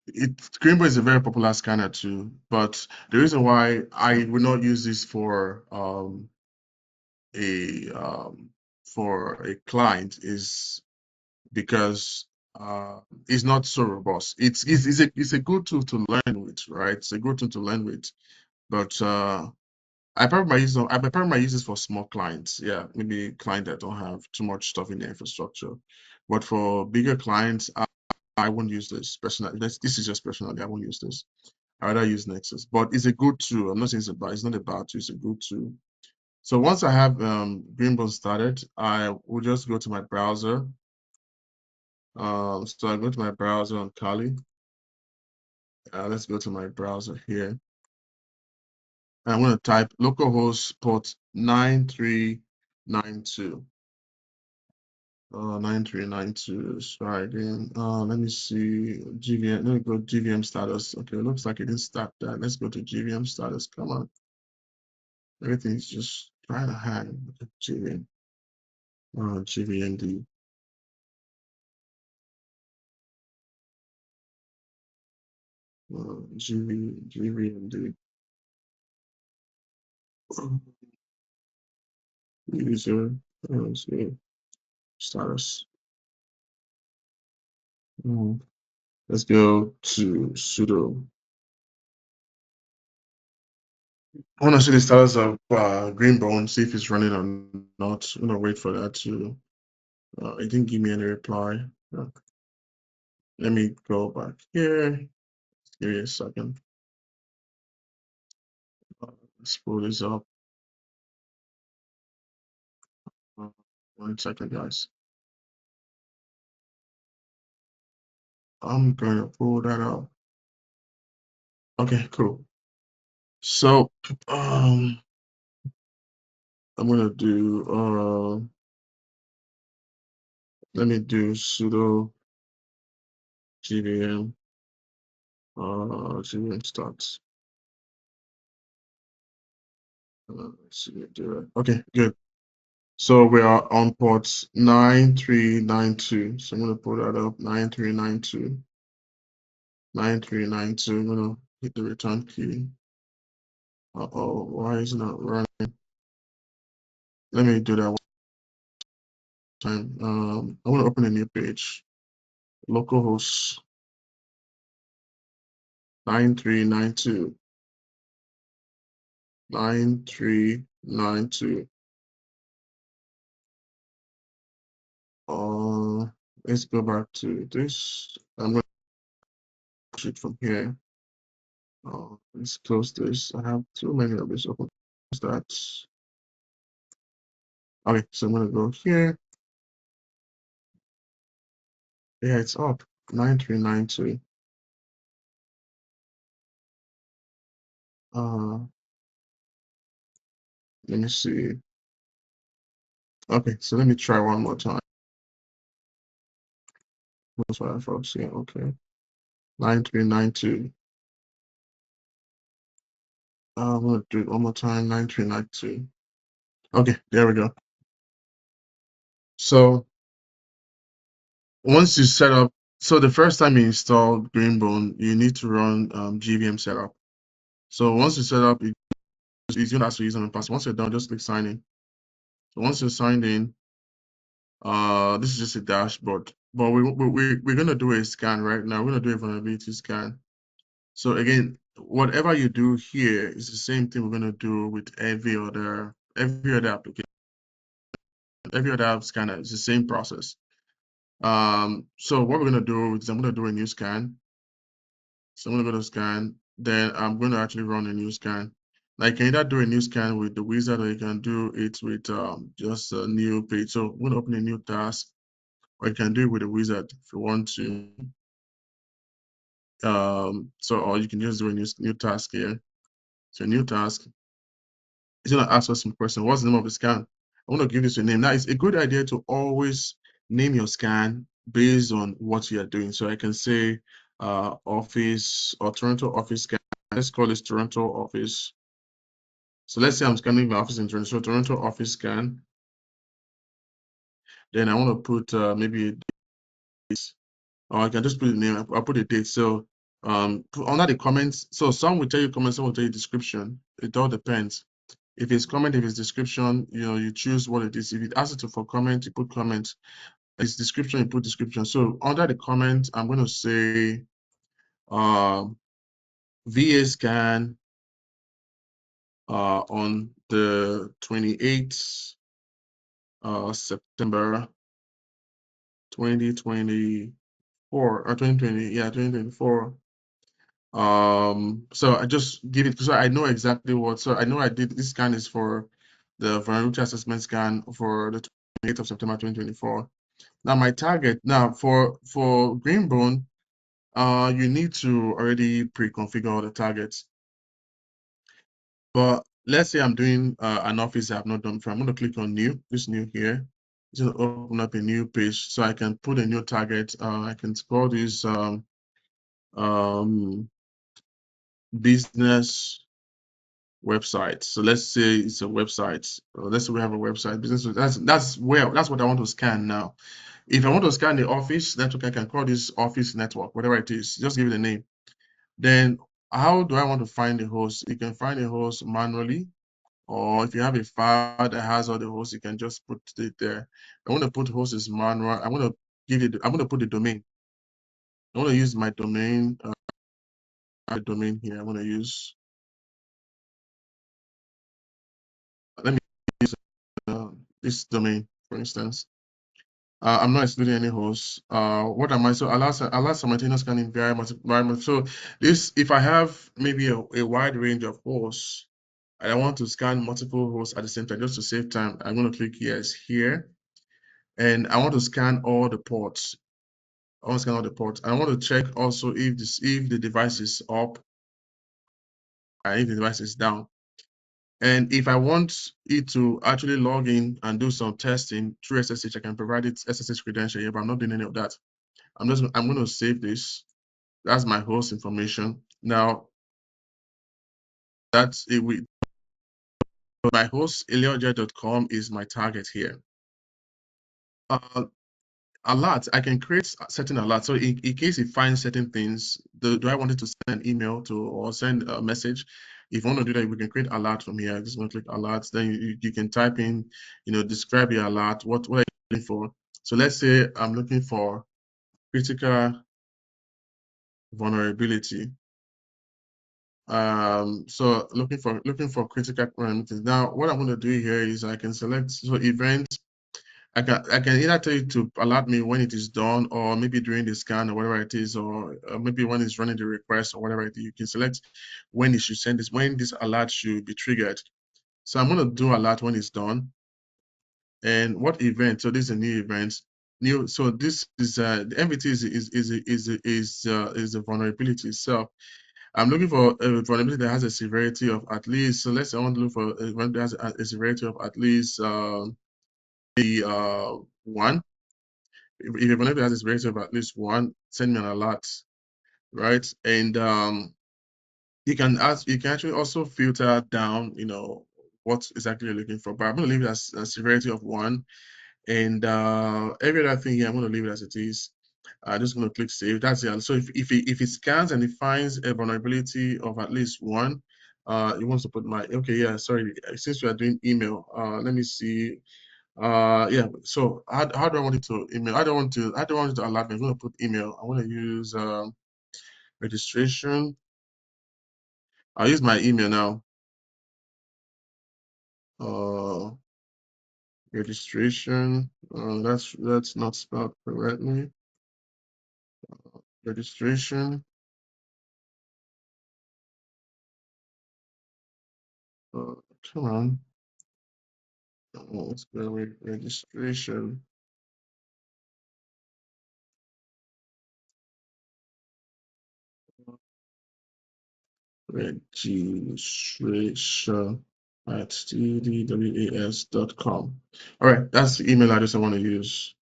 Greenbone is a very popular scanner too, but the reason why I will not use this a for a client is because it's not so robust. It's a good tool to learn with, right? It's a good tool to learn with, but I probably might use this for small clients. Yeah, maybe clients that don't have too much stuff in their infrastructure. But for bigger clients, I won't use this. Personally, this is just personally, I won't use this. I rather use Nexus. But it's a good tool. I'm not saying it's not a bad tool. It's a good tool. So once I have Greenbone started, I will just go to my browser. So I go to my browser on Kali. Let's go to my browser here. I'm going to type localhost port 9392. 9392. Let's try again. Let me see. GVM. Let me go GVM status. Okay, it looks like it didn't start that. Let's go to GVM status. Come on. Everything's just trying to hang. GVM. GVMD. GVMD. User. Let's see. Status. Let's go to sudo. I want to see the status of Greenbone, see if it's running or not. I'm gonna wait for that to. It didn't give me any reply. Let me go back here. Give me a second. Let's pull this up. 1 second, guys. I'm gonna pull that up. Okay, cool. So, I'm gonna do. Let me do sudo GVM. GVM starts. Let's see, do it. Okay, good. So we are on port 9392. So I'm going to pull that up, 9392. 9392. I'm going to hit the return key. Uh-oh, why is it not running? Let me do that one time. I'm going to open a new page. Localhost 9392. 9392. let's go back to this. I'm going to push it from here. Let's close this. I have too many of this open. That. Okay, so I'm going to go here. Yeah, it's up 9392. Let me see. Okay, so let me try one more time. That's what I thought. Yeah, okay. 9392. I'm gonna do it one more time. 9392. Okay, there we go. So once you set up, so the first time you install Greenbone, you need to run GVM setup. So once you set up, it's gonna ask for username and password. Once you're done, just click sign in. So once you're signed in, this is just a dashboard. But we're gonna do a scan right now. We're gonna do a vulnerability scan. So again, whatever you do here is the same thing we're gonna do with every other application, every other app scanner. It's the same process. So what we're gonna do is I'm gonna do a new scan. So I'm gonna go to scan, then I'm gonna actually run a new scan. Now you can either do a new scan with the wizard, or you can do it with just a new page. So I'm gonna open a new task, or you can do it with a wizard if you want to. Or you can just do a new task here. So new task. It's gonna ask us some question. What's the name of the scan? I want to give this a name. Now it's a good idea to always name your scan based on what you are doing. So I can say office or Toronto office scan. Let's call this Toronto office. So let's say I'm scanning my office in Toronto. So Toronto office scan. Then I want to put maybe a date, or I can just put the name. I'll put a date. So under the comments, so some will tell you comments, some will tell you description. It all depends. If it's comment, if it's description, you choose what it is. If it asks you for comment, you put comment. If it's description, you put description. So under the comment, I'm going to say VA scan on the 28th September 2024 or 2020, yeah, 2024. So I just give it, so I know exactly what. So I know I did this scan is for the vulnerability assessment scan for the 28th of September 2024. Now my target now for Greenbone, you need to already pre-configure all the targets. But let's say I'm doing an office I have not done before. I'm going to click on new, this new here. It's going to open up a new page, so I can put a new target. I can call this business website. So let's say it's a website. Let's say we have a website business. That's what I want to scan now. If I want to scan the office network, I can call this office network, whatever it is. Just give it a name. Then how do I want to find the host? You can find the host manually, or if you have a file that has all the hosts, you can just put it there. I want to put host as manual. I'm going to put the domain. I want to use my domain. Domain here. I'm going to use. Let me use this domain, for instance. I'm not excluding any hosts. What am I? So allow simultaneous scanning via environment. So this, if I have maybe a wide range of hosts, and I want to scan multiple hosts at the same time, just to save time, I'm going to click yes here, and I want to scan all the ports. I want to scan all the ports. I want to check also if the device is up and if the device is down. And if I want it to actually log in and do some testing through SSH, I can provide it SSH credential here, but I'm not doing any of that. I'm going to save this. That's my host information. Now, that's it. My host, elioja.com, is my target here. Alert, I can create certain alerts. So in case it finds certain things, do I want it to send an email to or send a message? If you want to do that, we can create alert from here. Just want to click alert. Then you can type in, describe your alert. What are you looking for? So let's say I'm looking for critical vulnerability. So looking for critical parameters. Now, what I'm going to do here is I can select event. I can either tell you to alert me when it is done, or maybe during the scan or whatever it is, or maybe when it's running the request or whatever it is. You can select when it should send this, when this alert should be triggered. So I'm going to do alert when it's done. And what event? So this is a new event. New. So this is the MVT is a vulnerability itself. I'm looking for a vulnerability that has a severity of at least. So let's say I want to look for a vulnerability that has a severity of at least one. If a vulnerability has a severity of at least one, send me an alert, right? And you can actually also filter down, what exactly you're looking for. But I'm going to leave it as a severity of one. And every other thing here, I'm going to leave it as it is. I'm just going to click save. That's it. So if it scans and it finds a vulnerability of at least one, it wants to put okay, yeah, sorry. Since we are doing email, let me see. Yeah. So how do I want it to email? I don't want it to alert me. I'm going to put email. I want to use registration. I'll use my email now. Uh, registration. That's not spelled correctly. Registration. Come on. Let's go with registration. Registration at tdwas.com. All right, that's the email address I want to use.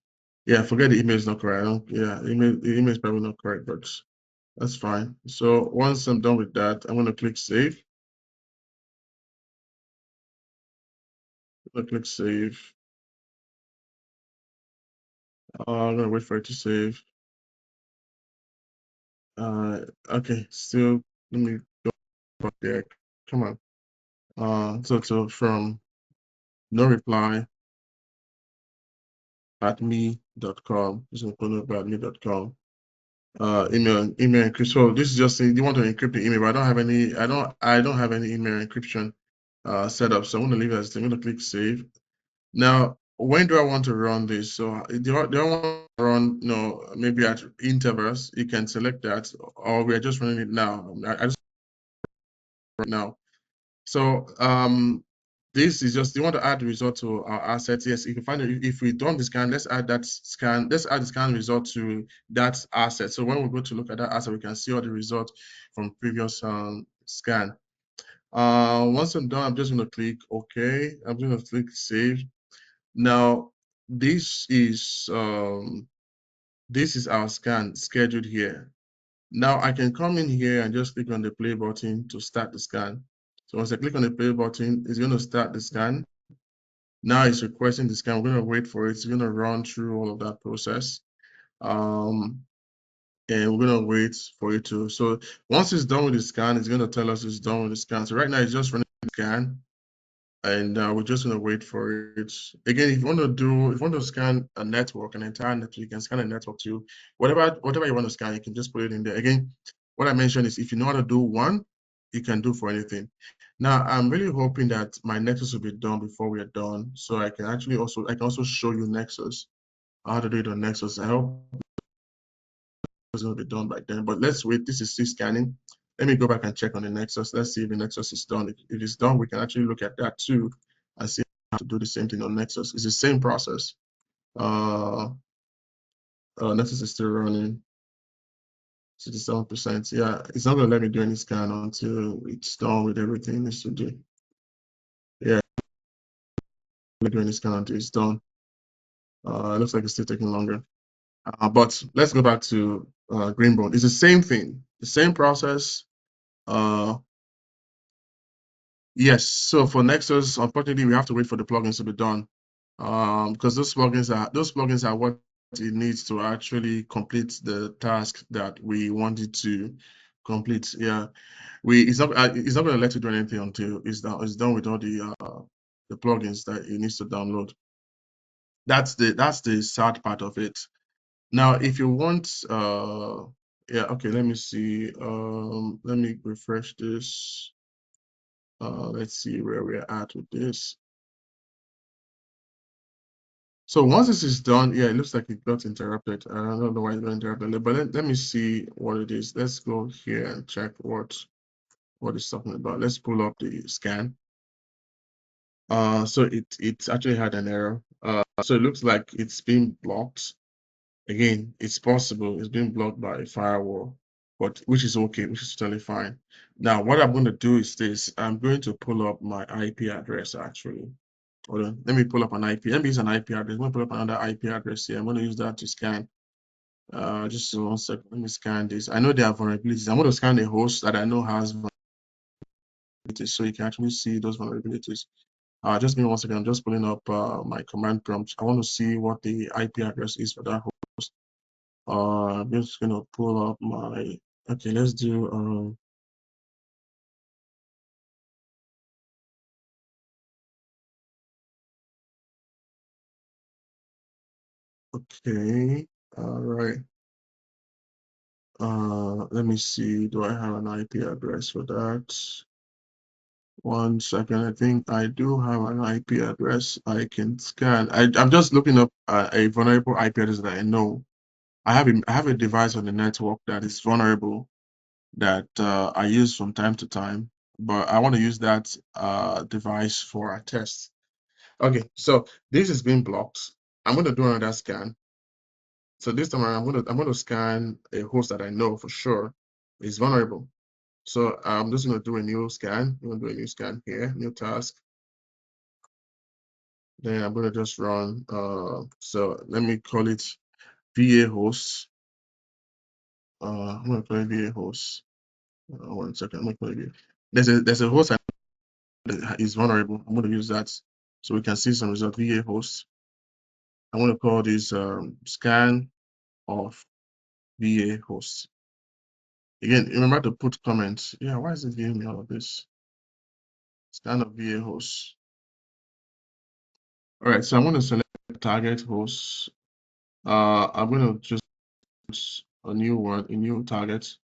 Yeah, forget the email is not correct. The email is probably not correct, but that's fine. So once I'm done with that, I'm going to click save. I'm going to click save. I'm going to wait for it to save. Okay, still, let me go back there. Come on. So from no reply at me.com. Just gonna put it at me.com. Email encryption. So this is just saying you want to encrypt the email, but I don't have any. I don't have any email encryption set up. So I'm gonna leave it as. I'm gonna click save. Now, when do I want to run this? So do I want to run? Maybe at intervals. You can select that, or we are just running it now. I just right now. So this is just you want to add the result to our assets. Yes, if you find it, if we don't scan, let's add the scan result to that asset. So when we go to look at that asset, we can see all the results from previous scan. Once I'm done, I'm just going to click OK. I'm going to click save. Now this is our scan scheduled here. Now I can come in here and just click on the play button to start the scan. So once I click on the play button, it's going to start the scan. Now it's requesting the scan. We're going to wait for it. It's going to run through all of that process. And we're going to wait for it to. So once it's done with the scan, it's going to tell us it's done with the scan. So right now it's just running the scan. And we're just going to wait for it. Again, if you want to scan a network, an entire network, you can scan a network too. Whatever you want to scan, you can just put it in there. Again, what I mentioned is if you know how to do one, you can do for anything. Now, I'm really hoping that my Nexus will be done before we are done, so I can also show you Nexus, how to do it on Nexus. I hope it's going to be done by then. But let's wait. This is still scanning. Let me go back and check on the Nexus. Let's see if the Nexus is done. If it's done, we can actually look at that too and see how to do the same thing on Nexus. It's the same process. Uh, Nexus is still running. 67%. Yeah, it's not going to let me do any scan until it's done with everything it needs to do. Yeah, let me do any scan until it's done. It looks like it's still taking longer. But let's go back to Greenbone. It's the same thing, the same process. Yes, so for Nexus, unfortunately, we have to wait for the plugins to be done. Because those plugins are what it needs to actually complete the task that we wanted to complete. Yeah, it's not going to let you do anything until it's done with all the plugins that it needs to download. That's the sad part of it. Now, if you want, yeah, okay, let me see. Let me refresh this. Let's see where we're at with this. So once this is done, yeah, it looks like it got interrupted. I don't know why it got interrupted, but let me see what it is. Let's go here and check what it's talking about. Let's pull up the scan. So it actually had an error. So it looks like it's been blocked. Again, it's possible it's been blocked by a firewall, but which is okay, which is totally fine. Now, what I'm going to do is this. I'm going to pull up my IP address actually. Hold on. Let me pull up an IP. Let me use an IP address. I'm going to pull up another IP address here. I'm going to use that to scan. Just 1 second. Let me scan this. I know there are vulnerabilities. I'm going to scan the host that I know has vulnerabilities, so you can actually see those vulnerabilities. Just give me 1 second. I'm just pulling up my command prompt. I want to see what the IP address is for that host. I'm just gonna pull up my. Okay, let's do. Okay. All right. Let me see. Do I have an IP address for that? 1 second. I think I do have an IP address I can scan. I'm just looking up a vulnerable IP address that I know. I have a device on the network that is vulnerable that I use from time to time, but I want to use that device for a test. Okay, so this is being blocked. I'm going to do another scan. So this time around, I'm going to scan a host that I know for sure is vulnerable. So I'm just going to do a new scan. I'm going to do a new scan here, new task. Then I'm going to just run. So let me call it VA host. I'm going to call it VA host. 1 second. I'm going to call it VA. There's a host that is vulnerable. I'm going to use that so we can see some result. VA host. I'm going to call this scan of VA host. Again, remember to put comments. Yeah, why is it giving me all of this? Scan of VA host. All right, so I'm going to select target host. I'm going to just a new one, a new target.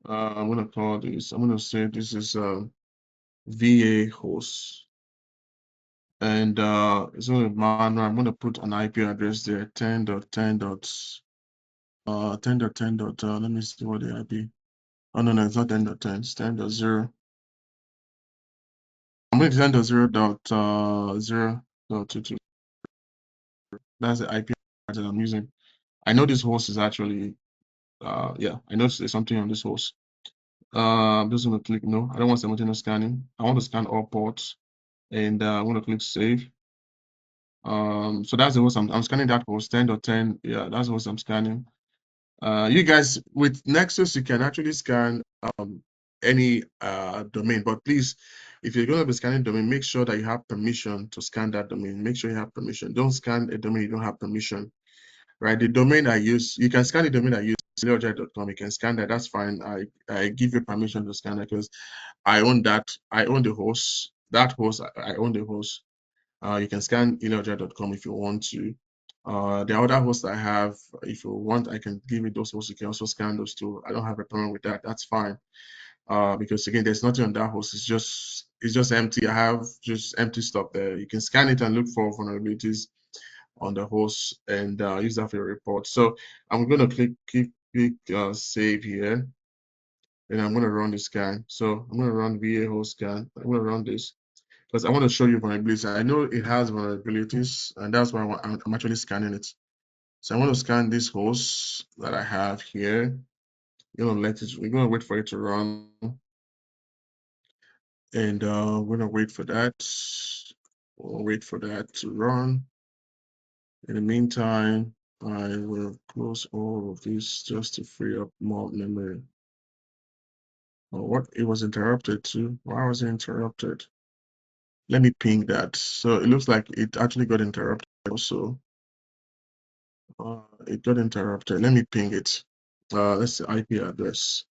I'm going to call this. I'm going to say this is VA host, and it's going to be manual. I'm going to put an IP address there, 10.10. Let me see what the IP. Oh no, it's not 10.10. It's 10.0. I'm going to 10.0.0.22. That's the IP that I'm using. I know this host is actually, yeah, I know there's something on this host. I'm just going to click no. I don't want simultaneous scanning. I want to scan all ports, and I'm going to click save. So that's the host I'm scanning. That host 10.10. Yeah, that's the host I'm scanning. You guys with Nexus, you can actually scan any domain, but please, if you're going to be scanning domain, make sure that you have permission to scan that domain. Make sure you have permission. Don't scan a domain you don't have permission. Right, the domain I use, you can scan the domain I use, leojai.com. You can scan that. That's fine. I give you permission to scan that because I own that. I own the host. That host, I own the host. You can scan leojai.com if you want to. The other hosts I have, if you want, I can give you those hosts. You can also scan those too. I don't have a problem with that. That's fine. Because again, there's nothing on that host. It's just empty. I have just empty stuff there. You can scan it and look for vulnerabilities on the host and use that for your report. So I'm going to click save here, and I'm going to run the scan. So I'm going to run VA host scan. I'm going to run this because I want to show you vulnerabilities. I know it has vulnerabilities, and that's why I'm actually scanning it. So I want to scan this host that I have here. We're going to wait for it to run, and we're going to wait for that. We'll wait for that to run. In the meantime, I will close all of this just to free up more memory. Oh, what? It was interrupted too. Why was it interrupted? Let me ping that. So it looks like it actually got interrupted also. It got interrupted. Let me ping it. Let's see IP address.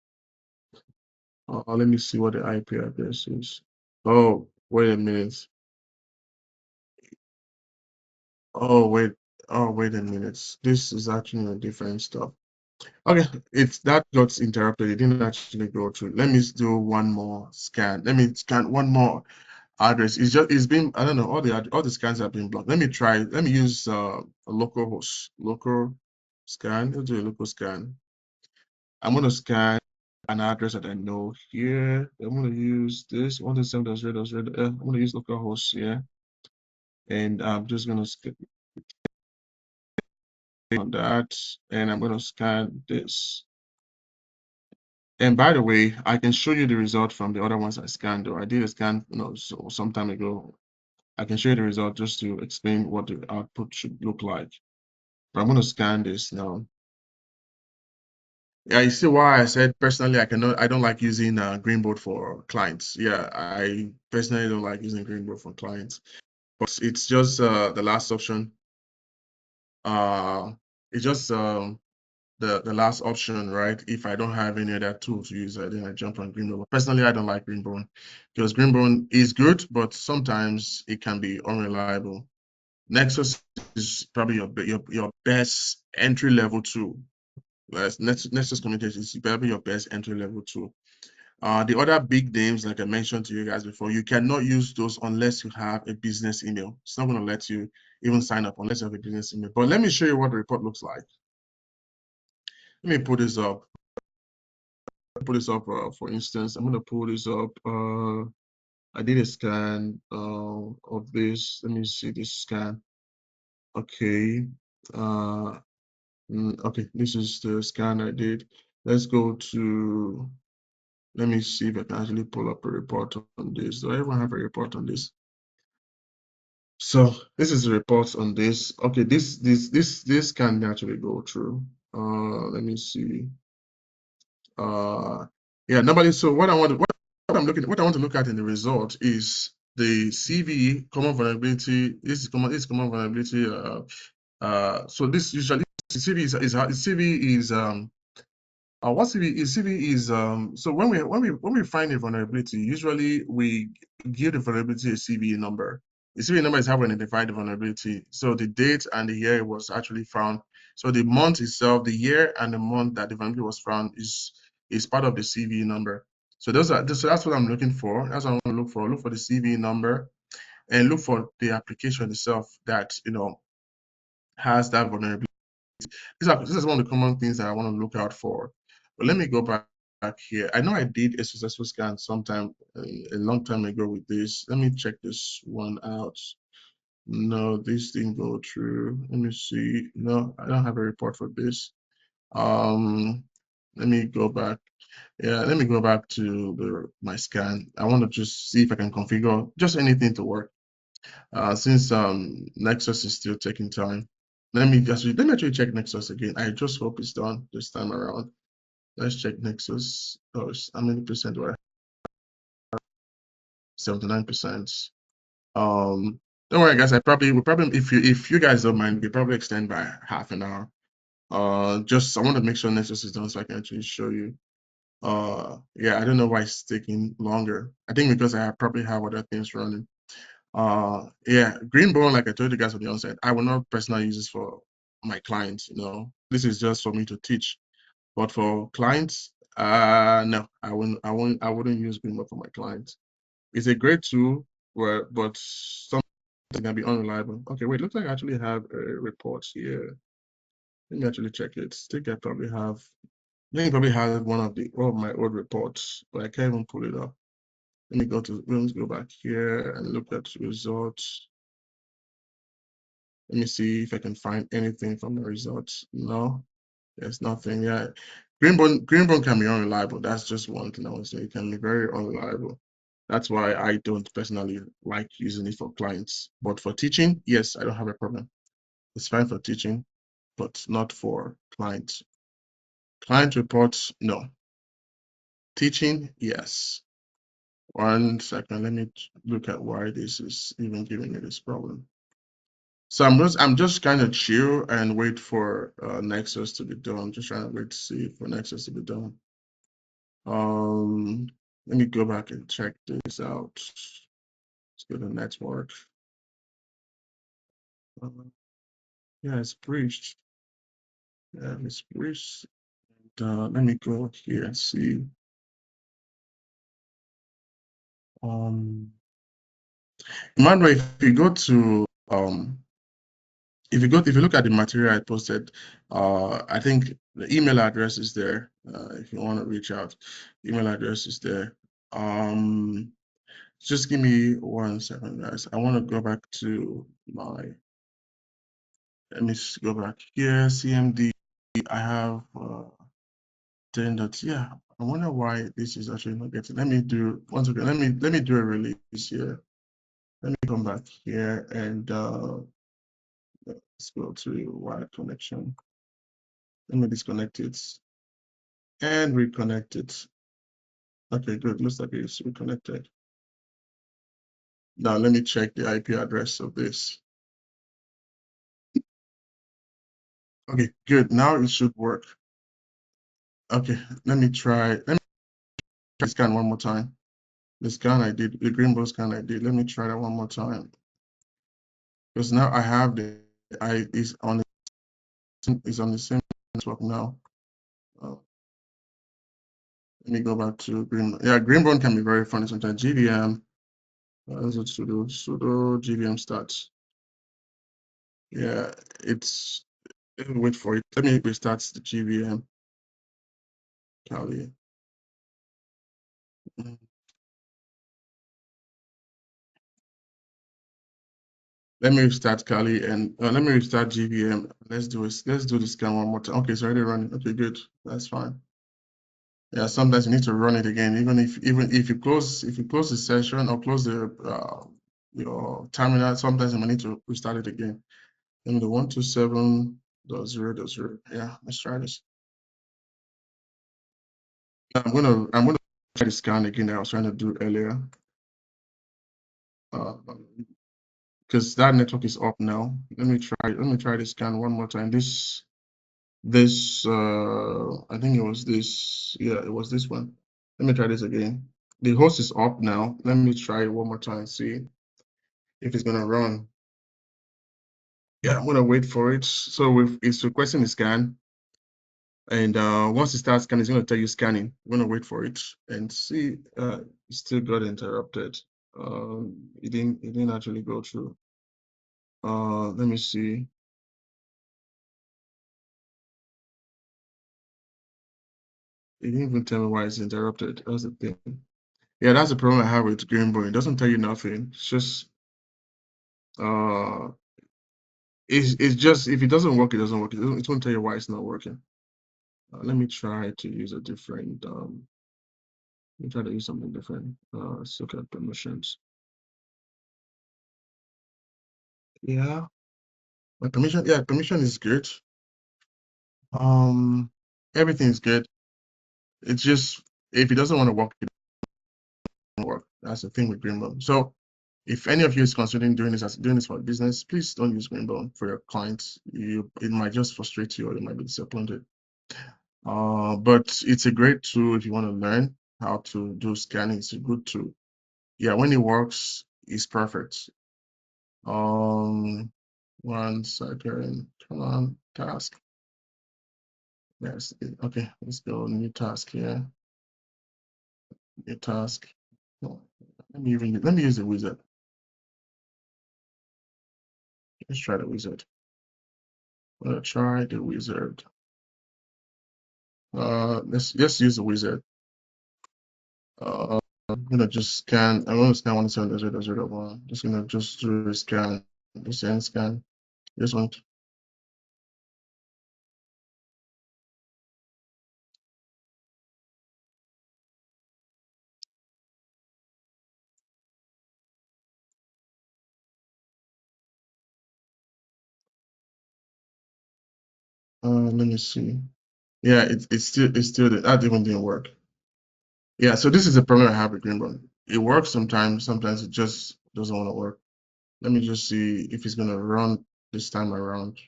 Let me see what the IP address is. Oh, wait a minute. Oh, wait. Oh, wait a minute. This is actually a different stuff. Okay, it's that got interrupted. It didn't actually go through. Let me do one more scan. Let me scan one more address. It's been, I don't know, all the scans have been blocked. Let me use a local host, local scan. Let's do a local scan. I'm going to scan an address that I know here. I'm going to use this 127.0.0. I'm going to use localhost here, and I'm just going to skip on that, and I'm going to scan this. And by the way, I can show you the result from the other ones I scanned. Though I did a scan, so some time ago. I can show you the result just to explain what the output should look like. But I'm going to scan this now. Yeah, you see why I said personally I don't like using Greenboard for clients. Yeah, I personally don't like using Greenboard for clients. But it's just the last option. It's just the last option, right? If I don't have any other tool to use, then I jump on Greenboard. Personally, I don't like Greenboard because Greenboard is good, but sometimes it can be unreliable. Nessus is probably your best entry level tool. Nessus Communication is probably your best entry level tool. The other big names, like I mentioned to you guys before, you cannot use those unless you have a business email. It's not going to let you even sign up unless you have a business email. But let me show you what the report looks like. Let me pull this up. For instance. I'm going to pull this up. I did a scan of this. Let me see this scan. Okay. Okay, this is the scan I did. Let's go to, let me see if I can actually pull up a report on this. Do I even have a report on this? So this is the report on this. Okay, this can actually go through. Let me see. Yeah, nobody. So what I want to look at in the result is the CVE, common vulnerability. This is common vulnerability. So this usually CVE is what CVE is so when we find a vulnerability, usually we give the vulnerability a CVE number. The CVE number is how we identify the vulnerability. So the date and the year it was actually found. So the month itself, the year and the month that the vulnerability was found is part of the CVE number. So so that's what I'm looking for. That's what I want to look for. Look for the CVE number and look for the application itself that has that vulnerability. This is one of the common things that I want to look out for. But let me go back here. I know I did a successful scan sometime a long time ago with this. Let me check this one out. No, this didn't go through. Let me see. No, I don't have a report for this. Let me go back. Yeah, let me go back to my scan. I want to just see if I can configure just anything to work. Since Nexus is still taking time. Let me actually check Nexus again. I just hope it's done this time around. Let's check Nexus. Oh, how many percent do I have? 79%. Don't worry, guys. We probably if you guys don't mind, we probably extend by half an hour. Just I want to make sure Nexus is done so I can actually show you. Yeah, I don't know why it's taking longer. I think because I probably have other things running. Yeah, Greenbone, like I told you guys on the onset, I will not personally use this for my clients. This is just for me to teach. But for clients, no, I wouldn't use Greenbone for my clients. It's a great tool, but something can be unreliable. Okay, wait, looks like I actually have a report here. Let me actually check it. I think I probably have one of my old reports, but I can't even pull it up. Let's go back here and look at results. Let me see if I can find anything from the results. No, there's nothing yet. Greenbone can be unreliable. That's just one thing I would say. It can be very unreliable. That's why I don't personally like using it for clients. But for teaching, yes, I don't have a problem. It's fine for teaching, but not for clients. Client reports, no. Teaching, yes. 1 second, let me look at why this is even giving me this problem. So I'm just kind of chill and wait for Nexus to be done. Just trying to wait to see for Nexus to be done. Let me go back and check this out. Let's go to network. Yeah, it's breached. Yeah, it's breached. Let me go here and see. Emmanuel, if you go to if you look at the material I posted, I think the email address is there. If you want to reach out, email address is there. Just give me 1 second, guys. I want to go back to my. Let me go back here. CMD. I have 10 dots. Yeah. I wonder why this is actually not getting. Let me do once again. Let me do a release here. Let me come back here and let's go to wired connection. Let me disconnect it and reconnect it. Okay, good. Looks like it's reconnected. Now let me check the IP address of this. Okay, good. Now it should work. Okay, let me try. Let me scan one more time. The scan I did, the Greenbow scan I did. Let me try that one more time. Because now I have the I is on the same network now. Let me go back to Greenbow. Yeah, Greenbow can be very funny sometimes. GVM. That's what sudo GVM starts. Yeah, it's. Let me wait for it. Let me restart the GVM. Kali. Let me restart Kali and let me restart GVM. Let's do it. Let's do the scan one more time. Okay, it's already running. Okay, good. That's fine. Yeah, sometimes you need to run it again, even if you close the session or close the your terminal. Sometimes you might need to restart it again. And the 127.0.0. Yeah, let's try this. I'm gonna try the scan again that I was trying to do earlier. Because that network is up now. Let me try the scan one more time. This I think it was this. Yeah, it was this one. Let me try this again. The host is up now. Let me try it one more time, see if it's gonna run. Yeah, I'm gonna wait for it. So it's requesting the scan, and once it starts scanning, it's gonna tell you scanning. I'm gonna wait for it and see. It still got interrupted. It didn't actually go through. Let me see. It didn't even tell me why it's interrupted. That's the thing. Yeah, that's the problem I have with Greenbow. It doesn't tell you nothing. It's just uh it's just if it doesn't work, it doesn't work. It won't tell you why it's not working. Let me try to use a different let me try to use something different. Let's look at permissions. Yeah, my permission, yeah, permission is good. Everything is good. It's just if it doesn't want to work, it doesn't work. That's the thing with Greenbow. So if any of you is considering doing this for business, please don't use Greenbow for your clients. It might just frustrate you or you might be disappointed. But it's a great tool if you want to learn how to do scanning. It's a good tool. Yeah, when it works, it's perfect. 1 second. Come on, task. Yes. Okay, let's go. New task here. New task. No, let me use the wizard. Let's try the wizard. I'm gonna try the wizard. Let's use the wizard. I'm gonna just scan. I'm gonna scan 170.0.0.1. Just gonna just do a scan. Just end scan. This one. Let me see. Yeah, it's still that even didn't work. Yeah, so this is the problem I have with Greenbow. It works sometimes it just doesn't want to work. Let me just see if it's gonna run this time around.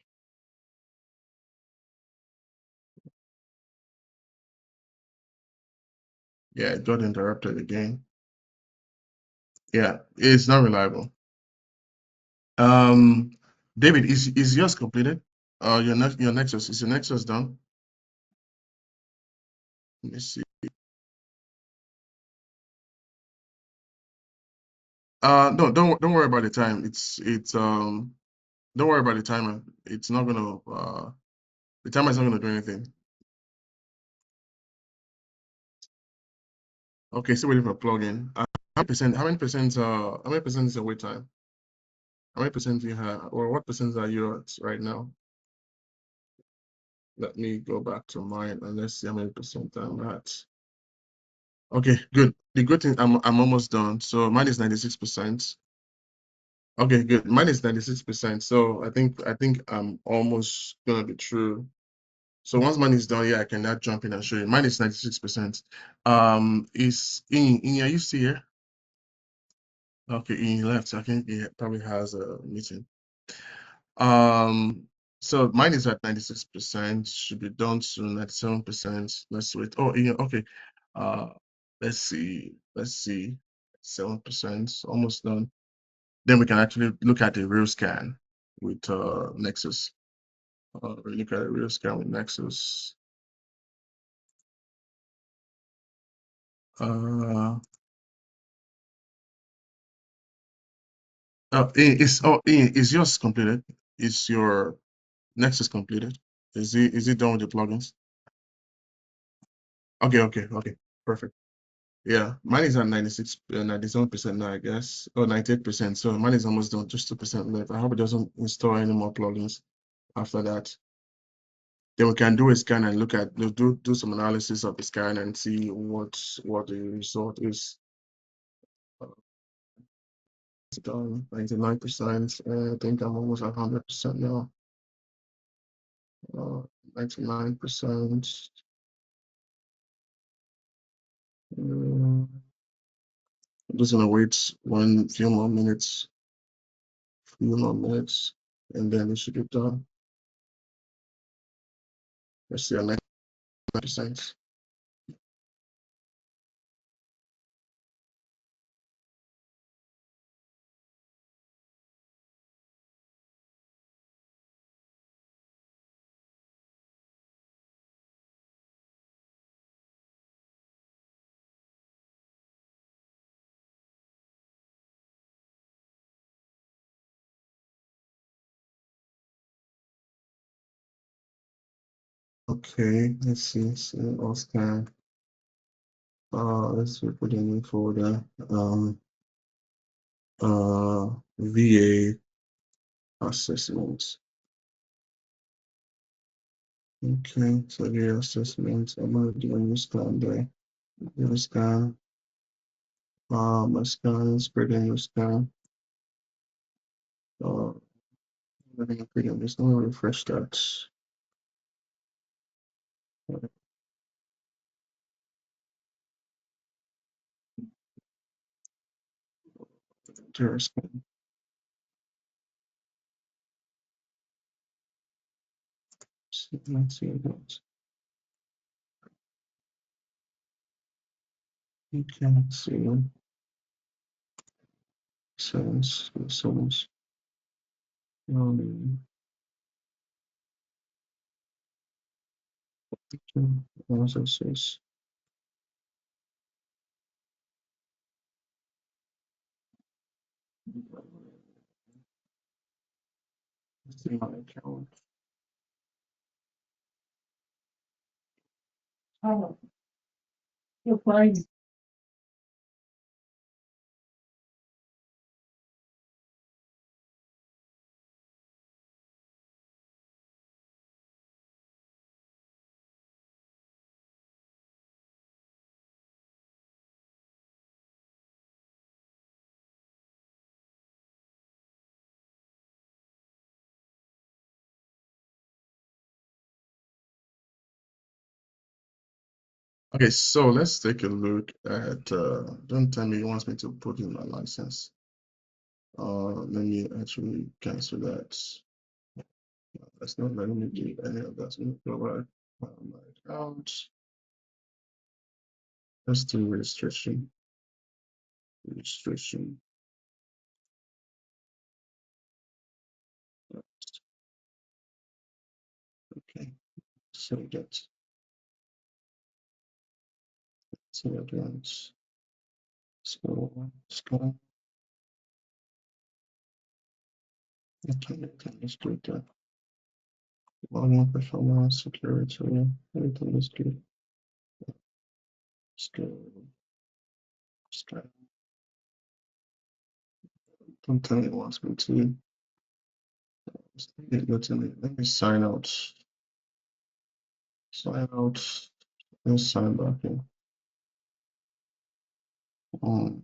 Yeah, it got interrupted again. Yeah, it's not reliable. David, is yours completed? Your Nexus, is your Nexus done? Let me see. No, don't worry about the time. It's don't worry about the timer. It's not gonna the timer is not gonna do anything. Okay, still waiting for plugin. How many percent is your wait time? How many percent do you have, or what percent are you at right now? Let me go back to mine and let's see how many percent I'm at. Okay, good. The good thing, I'm almost done. So mine is 96%. Okay, good. Mine is 96%. So I think I'm almost gonna be through. So once mine is done, yeah, I can now jump in and show you. Mine is 96%. Is in are you still here? Okay, he left. I think he probably has a meeting. Um, so mine is at 96%. Should be done soon. 97%. Let's wait. Oh, yeah. Okay. Uh, let's see. Let's see. 7%. Almost done. Then we can actually look at the real scan with Nexus. We look at a real scan with Nexus. Uh, is yours completed? Is your Nexus completed? Is it done with the plugins? Okay, perfect. Yeah, mine is at 96, 97% now, I guess, or 98%. So mine is almost done, just 2% left. I hope it doesn't install any more plugins after that. Then we can do a scan and look at do some analysis of the scan and see what the result is. It's done 99%. I think I'm almost at 100% now. 99%. I'm just gonna wait few more minutes, and then it should be done. Let's see, 99%. Okay, let's see. So all scan. Let's put in a new folder. VA assessments. Okay, so VA assessments. I'm gonna do a new scan there. New scan. My scan is pretty new scan. Let me pretty. I'm just gonna refresh that. Scan. Let's see what. Okay, let's see. Sounds. Analysis. See my account. Oh, you're fine. Okay, so let's take a look at don't tell me you want me to put in my license. Let me actually cancel that. That's not letting me do any of that. Let me go back on my account. Let's do registration. Registration. Okay, so that's so that's so Okay, let's do that. Volume performance, security, everything is good. Let's go. Don't tell me it wants me to. Let me sign out. Sign out. Let's sign back in. Um,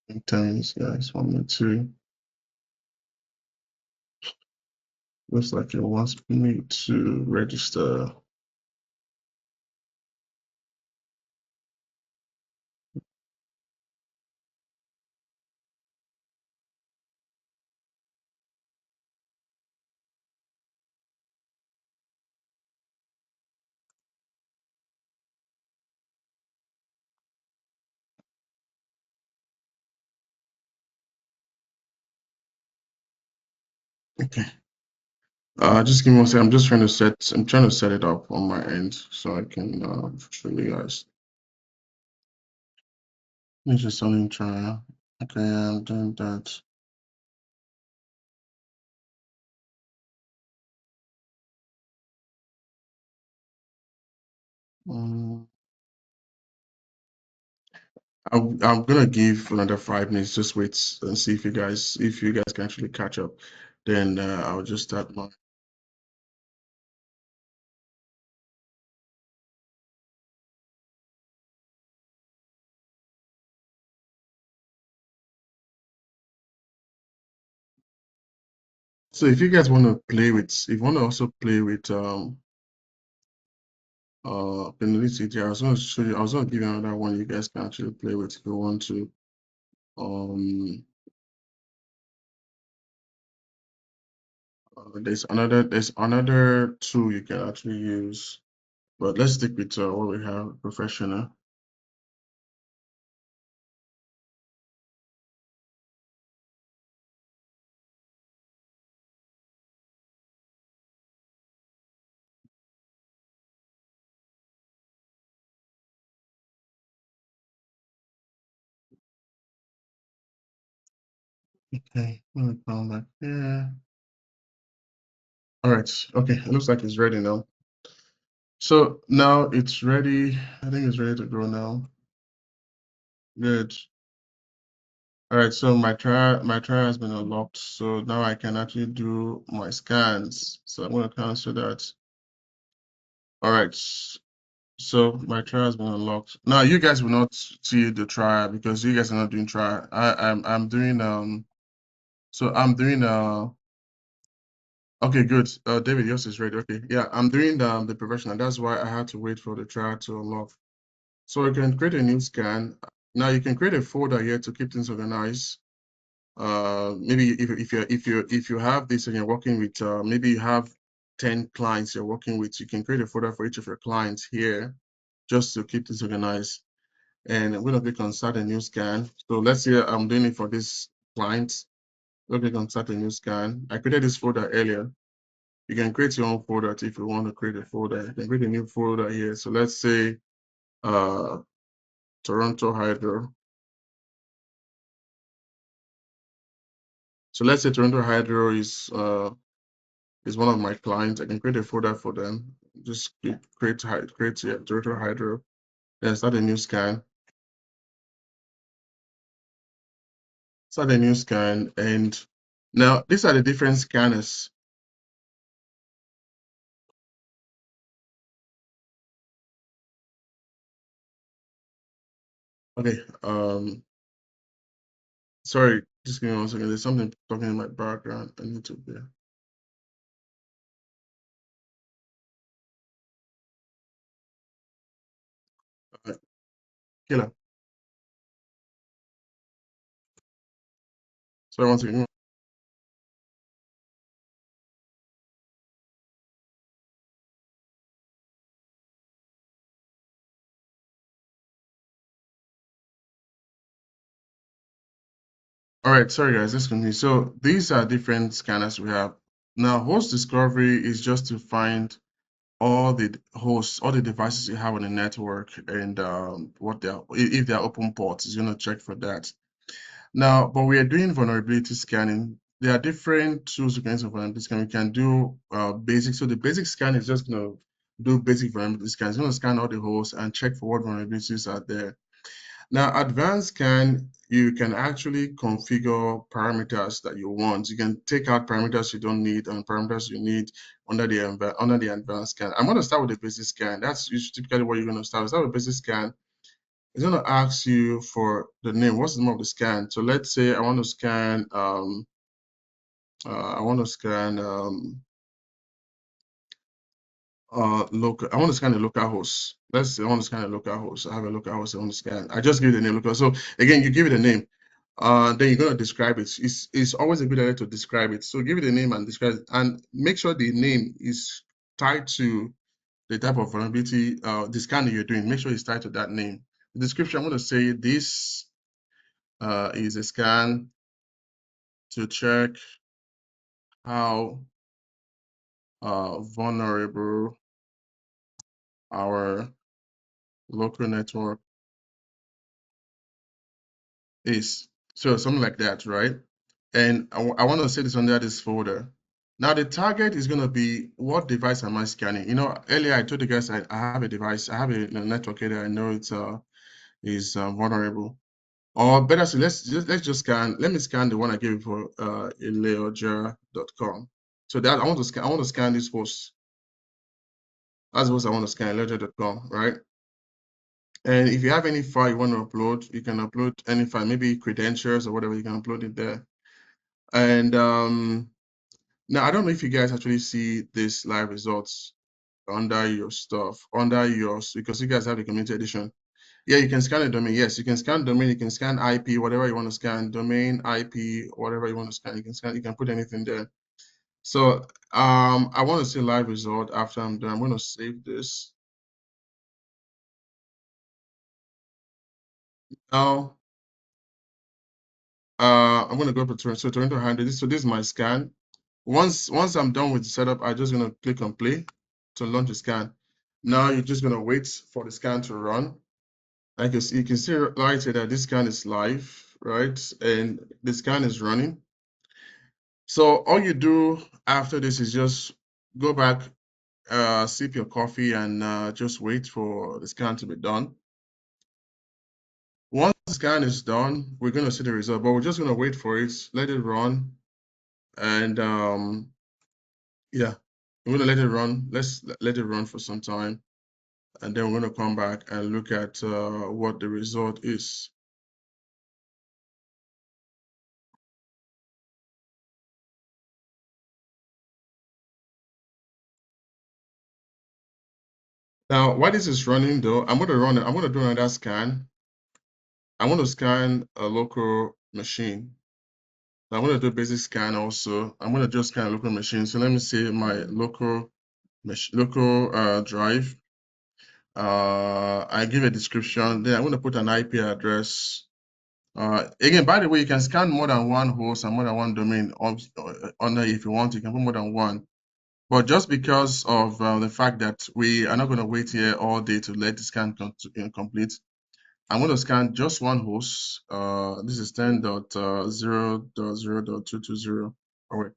I'm telling these guys want me to. Looks like it wants me to register. Okay. Just give me one second. I'm trying to set it up on my end so I can show you guys. Let me just only try. Okay, I'm doing that. Um, I'm gonna give another 5 minutes. Just wait and see if you guys can actually catch up. Then I'll just start my. So if you guys want to play with, if you want to also play with Penalty, I was going to show you. I was going to give you another one you guys can actually play with if you want to. There's another tool you can actually use, but let's stick with what we have, professional. Okay, let me come back here. All right, okay, it looks like it's ready now. So now it's ready. I think it's ready to go now. Good. All right, so my trial has been unlocked. So now I can actually do my scans. So I'm going to cancel that. All right. So my trial has been unlocked. Now you guys will not see the trial because you guys are not doing trial. I'm doing so I'm doing okay, good. David, yours is ready. Okay. Yeah, I'm doing the professional. That's why I had to wait for the trial to unlock. So you can create a new scan. Now you can create a folder here to keep things organized. Maybe if you have this and you're working with maybe you have 10 clients you're working with, you can create a folder for each of your clients here just to keep this organized. And I'm gonna click on start a new scan. So let's say I'm doing it for this client. We'll click on start a new scan. I created this folder earlier. You can create your own folder if you want to create a folder. You can create a new folder here. So let's say uh Toronto Hydro. So let's say Toronto Hydro is one of my clients. I can create a folder for them. Just create Toronto Hydro. Then start a new scan. Start a new scan, and now these are the different scanners. Okay. Sorry, just give me 1 second. There's something talking in my background. I need to be. Killer. Sorry, 1 second. All right, sorry guys, let's continue. So these are different scanners we have. Now, host discovery is just to find all the hosts, all the devices you have on the network, and what they're if they're open ports, it's going to check for that. Now, but we are doing vulnerability scanning. There are different tools we can use for vulnerability scanning. We can do basic. So the basic scan is just going to do basic vulnerability scan. It's going to scan all the hosts and check for what vulnerabilities are there. Now, advanced scan, you can actually configure parameters that you want. You can take out parameters you don't need and parameters you need under the advanced scan. I'm going to start with the basic scan. That's typically what you're going to start with. Start with basic scan. It's going to ask you for the name. What's the name of the scan? So let's say I want to scan. I want to scan local. I want to scan a local host. Let's say I want to scan a local host. I have a local host I want to scan. I just give it a name local. So again, you give it a name. Then you're going to describe it. It's always a good idea to describe it. So give it a name and describe it, and make sure the name is tied to the type of vulnerability, the scan that you're doing. Make sure it's tied to that name. The description, I'm going to say this is a scan to check how vulnerable our local network is. So something like that, right? And I want to say this under this folder. Now the target is going to be, what device am I scanning? You know, earlier I told you guys I have a device, I have a network here that I know it's is vulnerable. Or better still, let's just scan. Let me scan the one I gave you for eleoja.com. So that I want to scan this host. That's what I want to scan, eleoja.com, right? And if you have any file you want to upload, you can upload any file, maybe credentials or whatever, you can upload it there. And now I don't know if you guys actually see this live results under your stuff, under yours, because you guys have the community edition. Yeah, you can scan a domain. Yes, you can scan domain, you can scan IP, whatever you want to scan, domain, IP, whatever you want to scan, you can put anything there. So I want to see live result after I'm done. I'm going to save this. Now I'm going to go to Toronto 100. So this is my scan. Once I'm done with the setup, I'm just going to click on play to launch the scan. Now you're just going to wait for the scan to run. Like you can see right here that this scan is live, right? And the scan is running. So all you do after this is just go back, sip your coffee, and just wait for the scan to be done. Once the scan is done, we're going to see the result, but we're just going to wait for it, let it run, and yeah, we're going to let it run. Let's let it run for some time, and then we're going to come back and look at what the result is. Now, while this is running though, I'm going to do another scan. I want to scan a local machine. I'm going to do a basic scan also. I'm going to just scan a local machine. So let me say my local drive. I give a description. Then I'm going to put an IP address. Again, by the way, you can scan more than one host and more than one domain under if you want. You can put more than one. But just because of the fact that we are not going to wait here all day to let the scan complete, I'm going to scan just one host. This is 10.0.0.220. Oh, wait,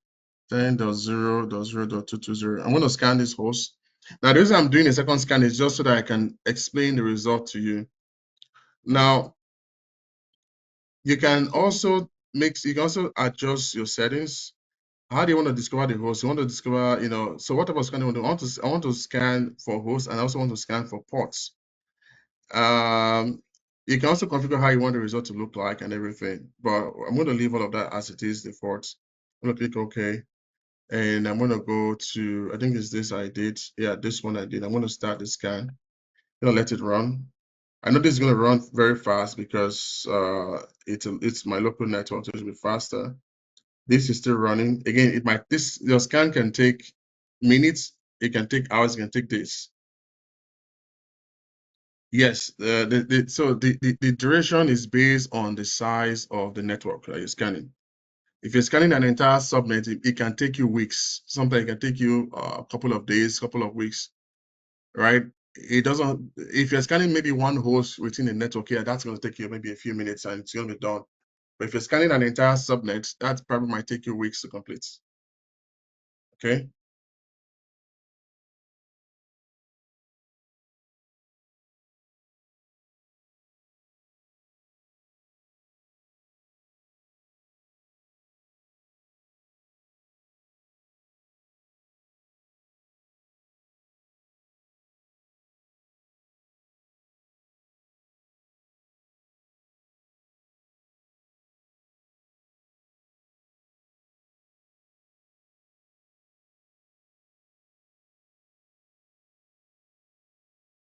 10.0.0.220. I'm going to scan this host. Now, the reason I'm doing a second scan is just so that I can explain the result to you. Now, you can also adjust your settings. How do you want to discover the host? You want to discover, so what type of scanning I want to scan for hosts, and I also want to scan for ports. You can also configure how you want the result to look like and everything, but I'm going to leave all of that as it is default. I'm going to click OK, and I'm going to go to, I think it's this I did. Yeah, this one I did. I'm going to start the scan. I'm going to let it run. I know this is going to run very fast because it's my local network, so it'll be faster. This is still running. Again, your scan can take minutes, it can take hours, it can take days. Yes, so the duration is based on the size of the network that you're scanning. If you're scanning an entire subnet, it can take you weeks. Sometimes it can take you a couple of days, couple of weeks. right? It doesn't, if you're scanning maybe one host within a network here, that's going to take you maybe a few minutes and it's going to be done. But if you're scanning an entire subnet, that probably might take you weeks to complete. Okay.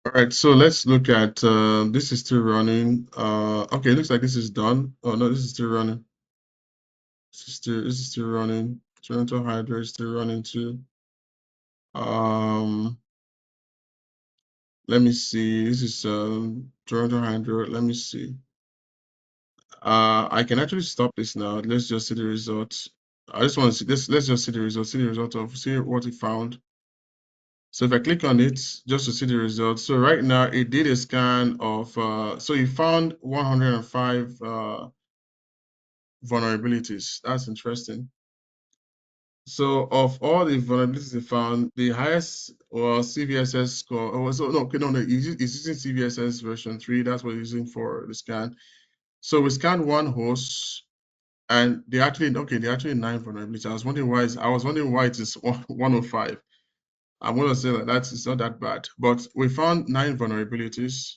All right, so let's look at this is still running. Okay, looks like this is done. Oh no, this is still running. This is still running. Toronto Hydro is still running too. Um, let me see. This is Toronto Hydro. Let me see. I can actually stop this now. Let's just see the results. I just want to see this. Let's just see the results. See the result of see what it found. So if I click on it just to see the results, so right now it did a scan of, so it found 105 vulnerabilities. That's interesting. So of all the vulnerabilities it found, the highest was CVSS score. Oh, so no, okay, no, it's using CVSS version 3. That's what it's using for the scan. So we scanned one host, and they actually, okay, they actually 9 vulnerabilities. I was wondering why it is 105. I'm going to say that it's not that bad, but we found 9 vulnerabilities.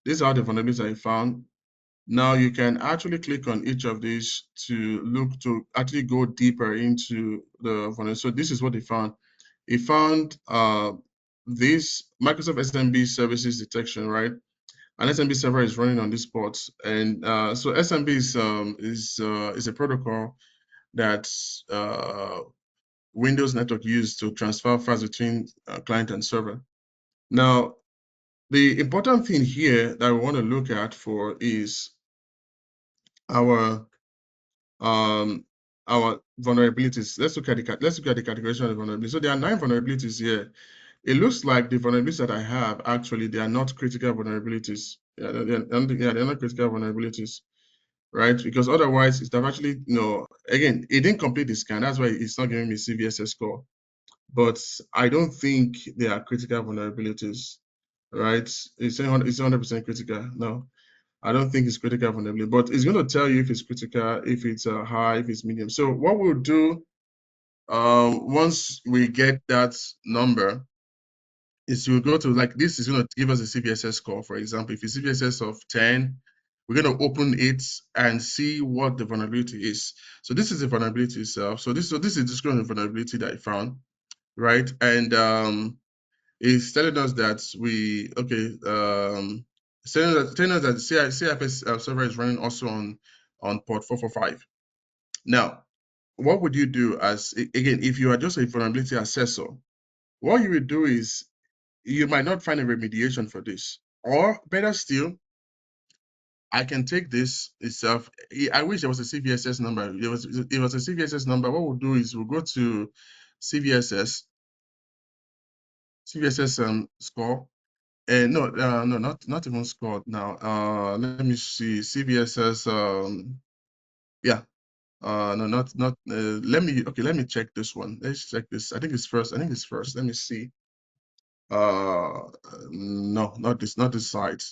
These are the vulnerabilities I found. Now you can actually click on each of these to look to actually go deeper into the vulnerability. So this is what they found. It found this Microsoft SMB services detection, right? An SMB server is running on this port, and so SMB is a protocol that Windows network used to transfer files between client and server. Now, the important thing here that we want to look at for is our um our vulnerabilities. Let's look at the categorization of the vulnerabilities. So there are 9 vulnerabilities here. It looks like the vulnerabilities that I have actually they are not critical vulnerabilities. Yeah, they're not critical vulnerabilities, right? Because otherwise, it's actually again, it didn't complete the scan. That's why it's not giving me CVSS score. But I don't think they are critical vulnerabilities, right? It's 100% critical. No, I don't think it's critical vulnerability, but it's going to tell you if it's critical, if it's high, if it's medium. So what we'll do once we get that number is we'll go to, like, this is going to give us a CVSS score. For example, if it's CVSS of 10, we're going to open it and see what the vulnerability is. So this is the vulnerability itself. So this is describing the vulnerability that I found, right? And it's telling us that telling us that the CIFS server is running also on port 445. Now, what would you do again, if you are just a vulnerability assessor? What you would do is you might not find a remediation for this, or better still, I can take this itself. I wish there was a CVSS number. It was a CVSS number. What we'll do is we'll go to CVSS score. No, no, not even scored now. Let me see. CVSS. Yeah. No, not. Let me check this one. Let's check this. I think it's first. Let me see. No, not this site.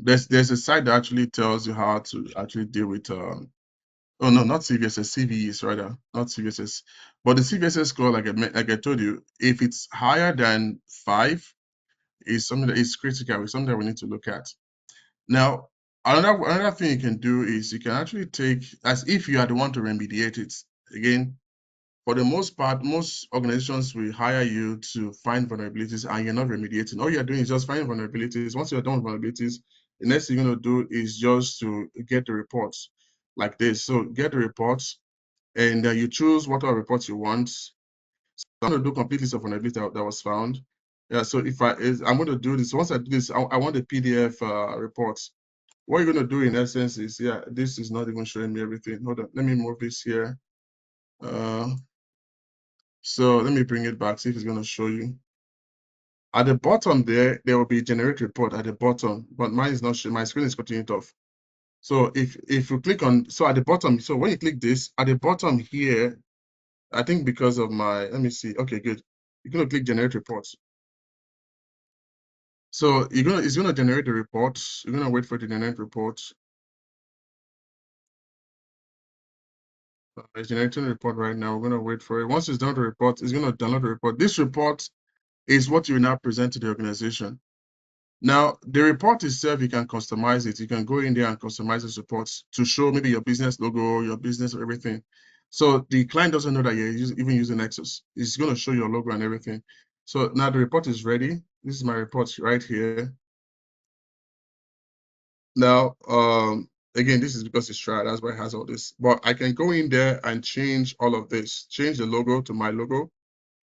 There's a site that actually tells you how to actually deal with. Oh no, not CVSS. CVEs rather, not CVSS. But the CVSS score, like I told you, if it's higher than 5, is something that is critical. It's something that we need to look at. Now, another thing you can do is you can actually take, as if you are the one to remediate it. Again, for the most part, most organizations will hire you to find vulnerabilities and you're not remediating. All you're doing is just finding vulnerabilities. Once you're done with vulnerabilities, the next thing you're going to do is just to get the reports like this. So get the reports and you choose what reports you want. So I'm going to do complete list of vulnerability that was found. Yeah, so I'm going to do this. Once I do this, I want the PDF reports. What you're going to do in essence is, yeah, this is not even showing me everything. Hold on, let me move this here. So let me bring it back, see if it's going to show you. At the bottom there will be generate report at the bottom, but mine is not showing. My screen is cutting it off. So if you click on, so at the bottom, so when you click this, at the bottom here, I think because of my, let me see. Okay, good. You're gonna click generate reports. So it's gonna generate the report. You're gonna wait for the generate report. It's generating a report right now. We're gonna wait for it. Once it's done the report, it's gonna download the report. This report is what you will now present to the organization. Now, the report itself, you can customize it. You can go in there and customize the reports to show maybe your business logo, your business, everything. So the client doesn't know that you're even using Nessus. It's going to show your logo and everything. So now the report is ready. This is my report right here. Now, again, this is because it's trial. That's why it has all this. But I can go in there and change all of this. Change the logo to my logo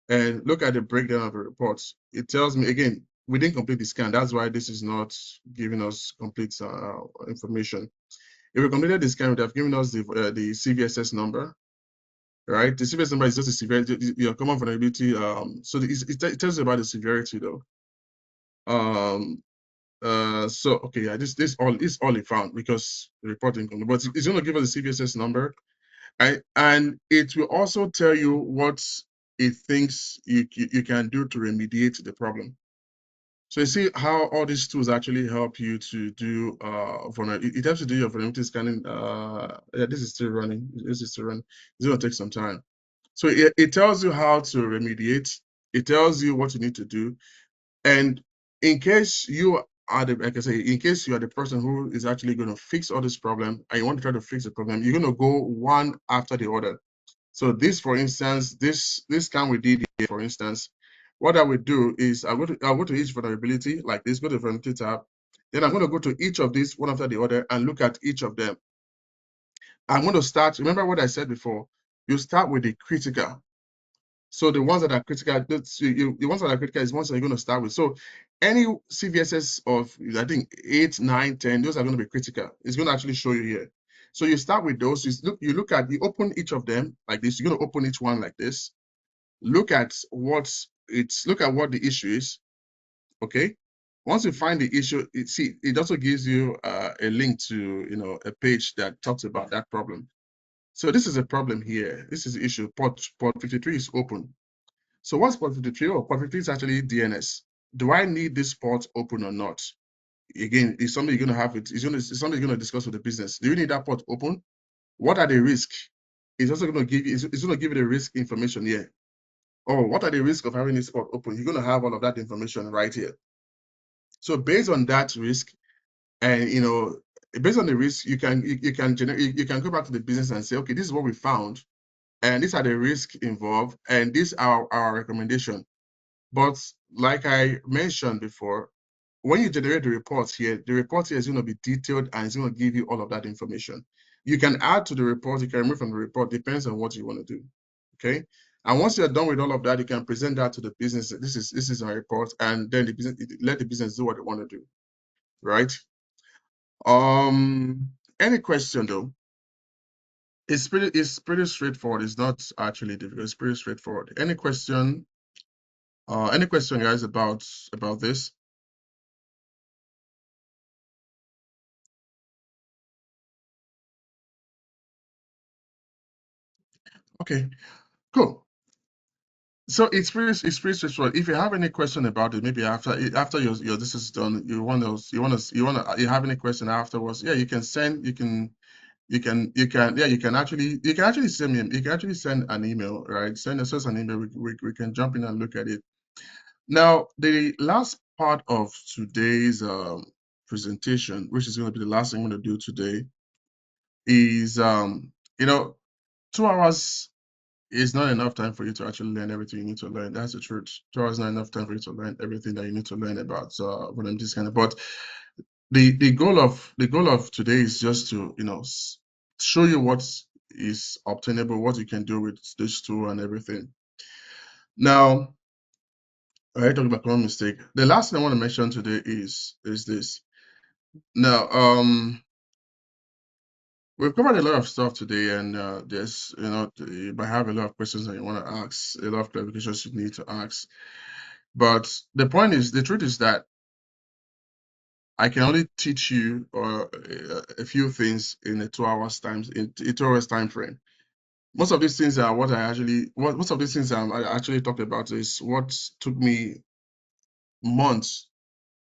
and look at the breakdown of the reports. It tells me, again, we didn't complete the scan. That's why this is not giving us complete information. If we completed the scan, it would have given us the CVSS number, right? The CVSS number is just the severity, your common vulnerability. So it tells you about the severity though. So okay, yeah, this all it found because the reporting, but it's going to give us the CVSS number, and it will also tell you what it thinks you can do to remediate the problem. So you see how all these tools actually help you to do vulnerability. It helps you do your vulnerability scanning. Yeah, this is still running. This is still running. It's going to take some time. So it tells you how to remediate. It tells you what you need to do. And in case you are the, like I say, in case you are the person who is actually going to fix all this problem and you want to try to fix the problem, you're going to go one after the other. So this, for instance, this scan we did here, for instance, what I would do is I'll go to each vulnerability, like this, go to the vulnerability tab. Then I'm going to go to each of these one after the other and look at each of them. I'm going to start, remember what I said before, you start with the critical. So the ones that are critical, the ones that are critical is ones that you're going to start with. So any CVSS of, I think, 8, 9, 10, those are going to be critical. It's going to actually show you here. So you start with those. You open each of them like this. You're going to open each one like this. Look at what the issue is. Okay. Once you find the issue, it also gives you a link to a page that talks about that problem. So this is a problem here. This is the issue. Port 53 is open. So what's port 53? Oh, port 53 is actually DNS. Do I need this port open or not? Again, is something you're going to have it. It's something you're going to discuss with the business. Do you need that port open? What are the risks? It's also going to give you. It's going to give you the risk information here. Oh, what are the risks of having this port open? You're going to have all of that information right here. So based on that risk, and based on the risk, you can go back to the business and say, okay, this is what we found, and these are the risks involved, and these are our recommendation. But like I mentioned before, when you generate the report here is going to be detailed and it's going to give you all of that information. You can add to the report, you can remove from the report, depends on what you want to do. Okay. And once you're done with all of that, you can present that to the business. This is our report, and then let the business do what they want to do. Right? Any question though? It's pretty straightforward. It's not actually difficult. It's pretty straightforward. Any question? Any question, guys, about this? Okay, cool. So it's pretty straightforward. If you have any question about it, maybe after your this is done, you have any question afterwards, yeah, you can actually send an email, right? Send us an email. We can jump in and look at it. Now, the last part of today's presentation, which is going to be the last thing I'm going to do today, is 2 hours is not enough time for you to actually learn everything you need to learn. That's the truth. 2 hours is not enough time for you to learn everything that you need to learn about what I'm just kind of. But the goal of today is just to show you what is obtainable, what you can do with this tool and everything. Now, I talked about common mistake. The last thing I want to mention today is this. Now, we've covered a lot of stuff today, and there's you might have a lot of questions that you want to ask, a lot of clarifications you need to ask. But the point is, the truth is that I can only teach you a few things in a 2 hours in a 2 hours time frame. Most of these things are what I actually what most of these things I actually talked about is what took me months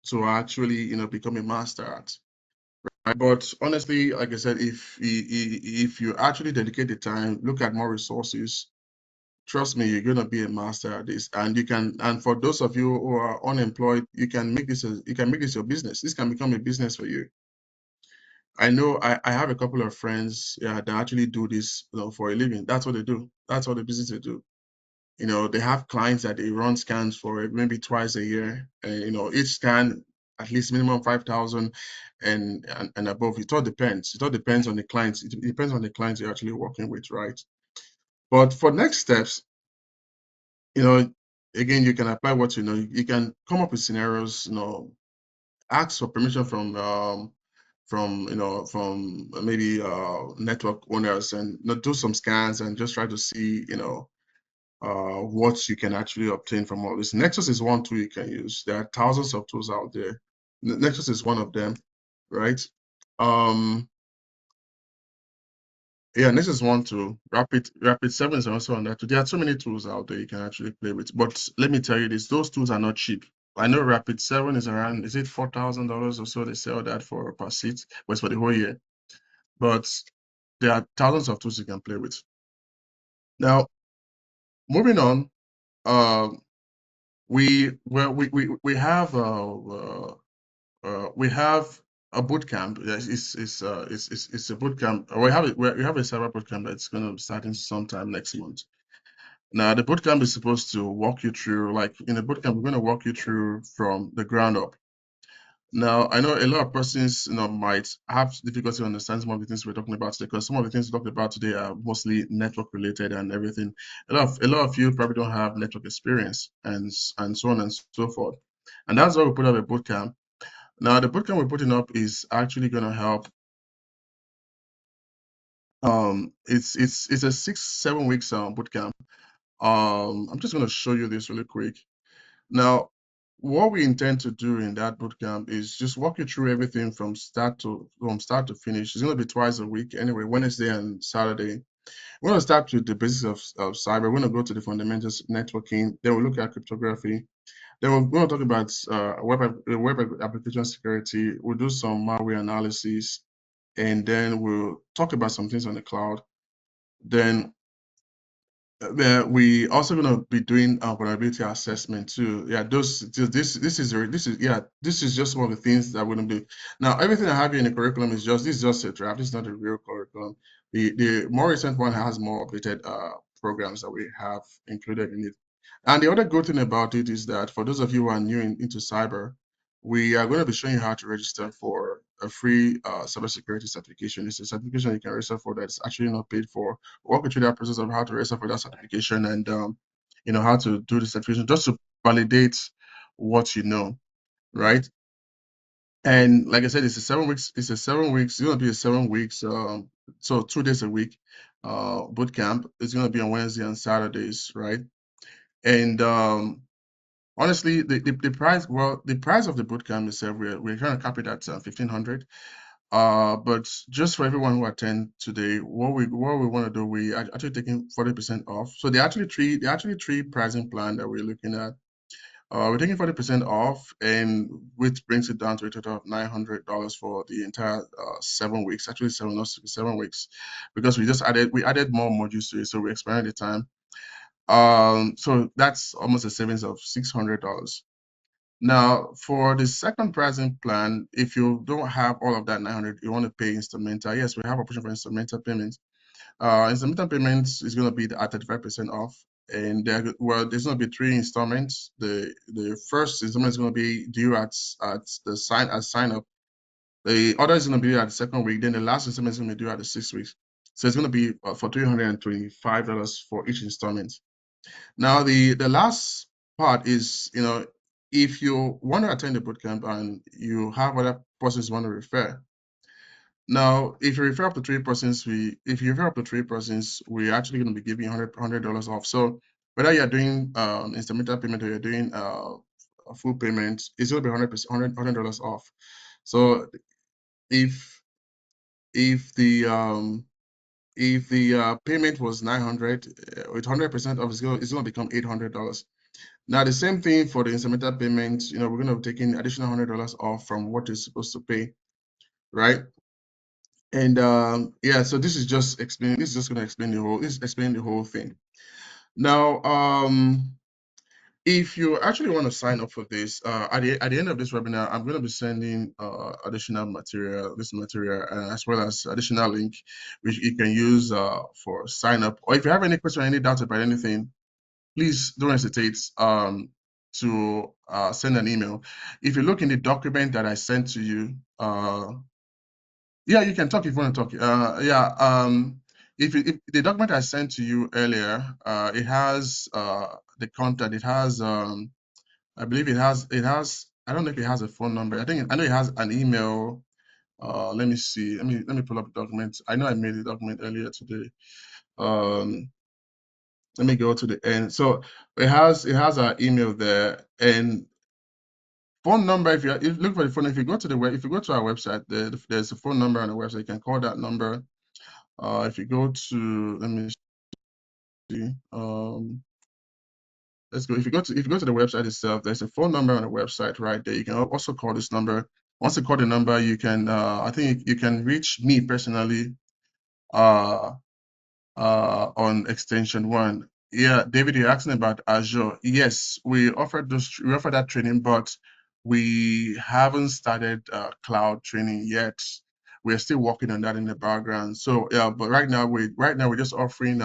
to actually become a master at. Right? But honestly, like I said, if you actually dedicate the time, look at more resources, trust me, you're gonna be a master at this. And you can, and for those of you who are unemployed, you can make this your business. This can become a business for you. I know I have a couple of friends that actually do this, for a living. That's what they do. That's what the business they do. They have clients that they run scans for maybe twice a year, and each scan at least minimum 5,000 and above. It all depends. It all depends on the clients. It depends on the clients you're actually working with, right? But for next steps, you know, again, you can apply what you know. You can come up with scenarios. Ask for permission from maybe network owners, and do some scans and just try to see what you can actually obtain from all this. Nexus is one tool you can use. There are thousands of tools out there. Nexus is one of them, right? Um, yeah, Nexus is one tool. Rapid 7 is also on that too. There are so many tools out there you can actually play with. But let me tell you this, those tools are not cheap. I know Rapid 7 is around, is it $4,000 or so? They sell that for per seat, but it's for the whole year. But there are thousands of tools you can play with. Now, moving on, um, we have a boot camp. Yes, it's a boot camp. We have a cyber boot camp that's going to be starting sometime next month. Now, the boot camp is supposed to walk you through, like in the boot camp, we're going to walk you through from the ground up. Now, I know a lot of persons, might have difficulty understanding some of the things we're talking about today, because some of the things we talked about today are mostly network related and everything. A lot of you probably don't have network experience and so on and so forth. And that's why we put up a boot camp. Now, the boot camp we're putting up is actually going to help. It's a 6-7 weeks boot camp. I'm just going to show you this really quick. Now, what we intend to do in that bootcamp is just walk you through everything from start to finish. It's going to be twice a week anyway, Wednesday and Saturday. We're going to start with the basics of cyber. We're going to go to the fundamentals of networking. Then we'll look at cryptography. Then we're going to talk about web application security. We'll do some malware analysis, and then we'll talk about some things on the cloud. Then we also going to be doing vulnerability assessment too. Yeah, this is just one of the things that we're going to do. Now, everything I have here in the curriculum is just a draft. This is not a real curriculum. The more recent one has more updated programs that we have included in it. And the other good thing about it is that for those of you who are new into cyber, we are going to be showing you how to register for a free cybersecurity certification. It's a certification you can register for that's actually not paid for. Walk you through that process of how to register for that certification and how to do the certification just to validate what you know, right? And like I said, it's a 7 weeks. It's a 7 weeks. It's going to be a 7 weeks. So 2 days a week boot camp. It's going to be on Wednesday and Saturdays, right? And honestly, the price, well, the price of the bootcamp is we're trying to cap it at 1,500. But just for everyone who attend today, what we want to do, we are actually taking 40% off. So the actually three pricing plan that we're looking at. We're taking 40% off, and which brings it down to a total of $900 for the entire 7 weeks. Actually, 7 weeks, because we added more modules to it, so we expanded the time. So that's almost a savings of $600. Now, for the second pricing plan, if you don't have all of that 900, you want to pay instrumental. Yes, we have a option for instrumental payments. Instrumental payments is going to be at 35% off, and there's going to be 3 installments. The first installment is going to be due at sign up. The other is going to be at the second week. Then the last installment is going to be due at the 6 weeks. So it's going to be for $325 for each installment. Now, the last part is, if you want to attend the bootcamp and you have other persons you want to refer. Now, if you refer up to 3 persons, we're actually going to be giving you $100 off. So whether you're doing instrumental payment or you're doing a full payment, it's going to be 100%, $100 off. So if if the payment was 900, with 100% off, it's going to become $800. Now the same thing for the instrumental payments. We're going to be taking additional $100 off from what you're supposed to pay, right? And yeah, so this is just explaining. This is just going to explain the whole. This is explaining the whole thing. Now, if you actually want to sign up for this, at the end of this webinar, I'm going to be sending additional material, as well as additional link, which you can use for sign up. Or if you have any question or any doubts about anything, please don't hesitate to send an email. If you look in the document that I sent to you, yeah, you can talk if you want to talk. If the document I sent to you earlier, it has the content. It has I believe it has. I don't know if it has a phone number. I know it has an email. Let me see. Let me pull up the document. I know I made the document earlier today. Um, let me go to the end. So it has our email there and phone number. If you look for the phone, if you go to our website, there's a phone number on the website. You can call that number. If you go to, let me see. Let's go. If you go to the website itself, there's a phone number on the website right there. You can also call this number. Once you call the number, you can I think you can reach me personally uh on extension 1. Yeah, David, you're asking about Azure. Yes, we offer that training, but we haven't started cloud training yet. We're still working on that in the background. So yeah, but right now we're just offering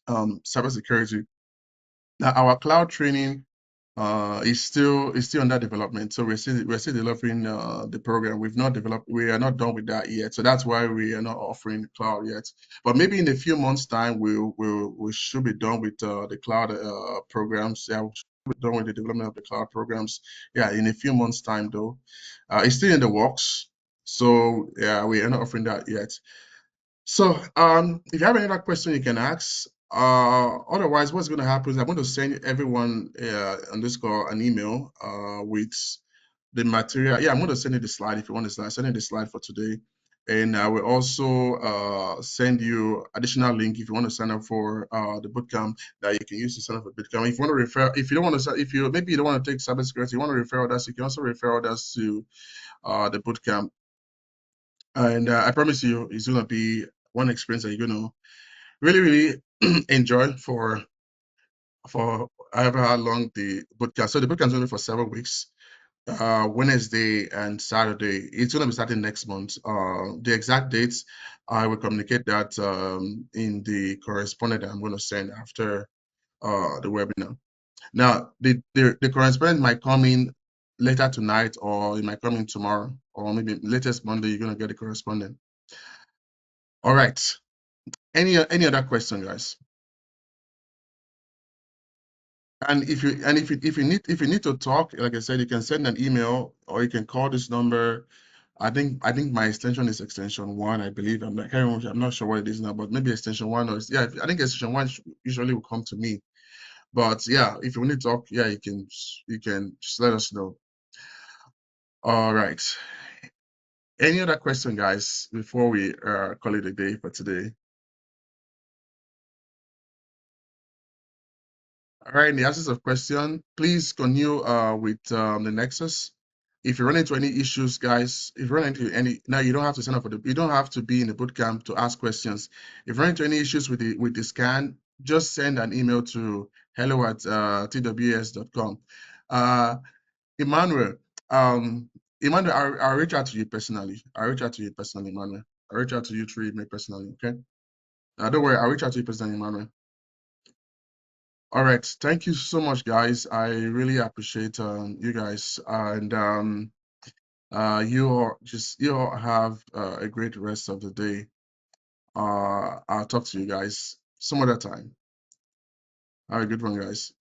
cybersecurity. Now our cloud training is still under development. So we're still developing the program. We are not done with that yet. So that's why we are not offering cloud yet. But maybe in a few months' time, we should be done with the cloud programs. Yeah, we should be done with the development of the cloud programs. Yeah, in a few months' time though. It's still in the works. So yeah, we are not offering that yet. So, if you have any other question, you can ask. Otherwise, what's going to happen is I'm going to send everyone on this call an email with the material. Yeah, I'm going to send you the slide if you want the slide. Send you the slide for today, and I will also send you additional link if you want to sign up for the bootcamp that you can use to sign up for bootcamp. If you want to refer, if you don't want to, if you maybe you don't want to take cybersecurity, you want to refer others, you can also refer others to the bootcamp. And I promise you, it's going to be one experience that you're going to really, really enjoy for however how long the bootcamp. So the bootcamp is only for 7 weeks. Wednesday and Saturday. It's going to be starting next month. The exact dates, I will communicate that in the correspondent that I'm going to send after the webinar. Now, the correspondent might come in later tonight, or it might come in tomorrow, or maybe latest Monday. You're going to get the correspondent. All right. Any other question, guys? And if you need to talk, like I said, you can send an email or you can call this number. I think my extension is extension 1. I believe I can't remember, I'm not sure what it is now, but maybe extension 1 or yeah. I think extension 1 usually will come to me. But yeah, if you want to talk, yeah, you can just let us know. All right. Any other question, guys, before we call it a day for today? All right, in the absence of question, please continue with the Nexus. If you run into any issues, guys, if you run into any, now you don't have to sign up you don't have to be in the bootcamp to ask questions. If you run into any issues with the scan, just send an email to hello@tws.com. Emmanuel, Emmanuel, I'll reach out to you personally. Emmanuel. I'll reach out to you through email personally, okay? Don't worry, I'll reach out to you personally, Emmanuel. All right. Thank you so much, guys. I really appreciate you guys. And you all have a great rest of the day. I'll talk to you guys some other time. Have a good one, guys.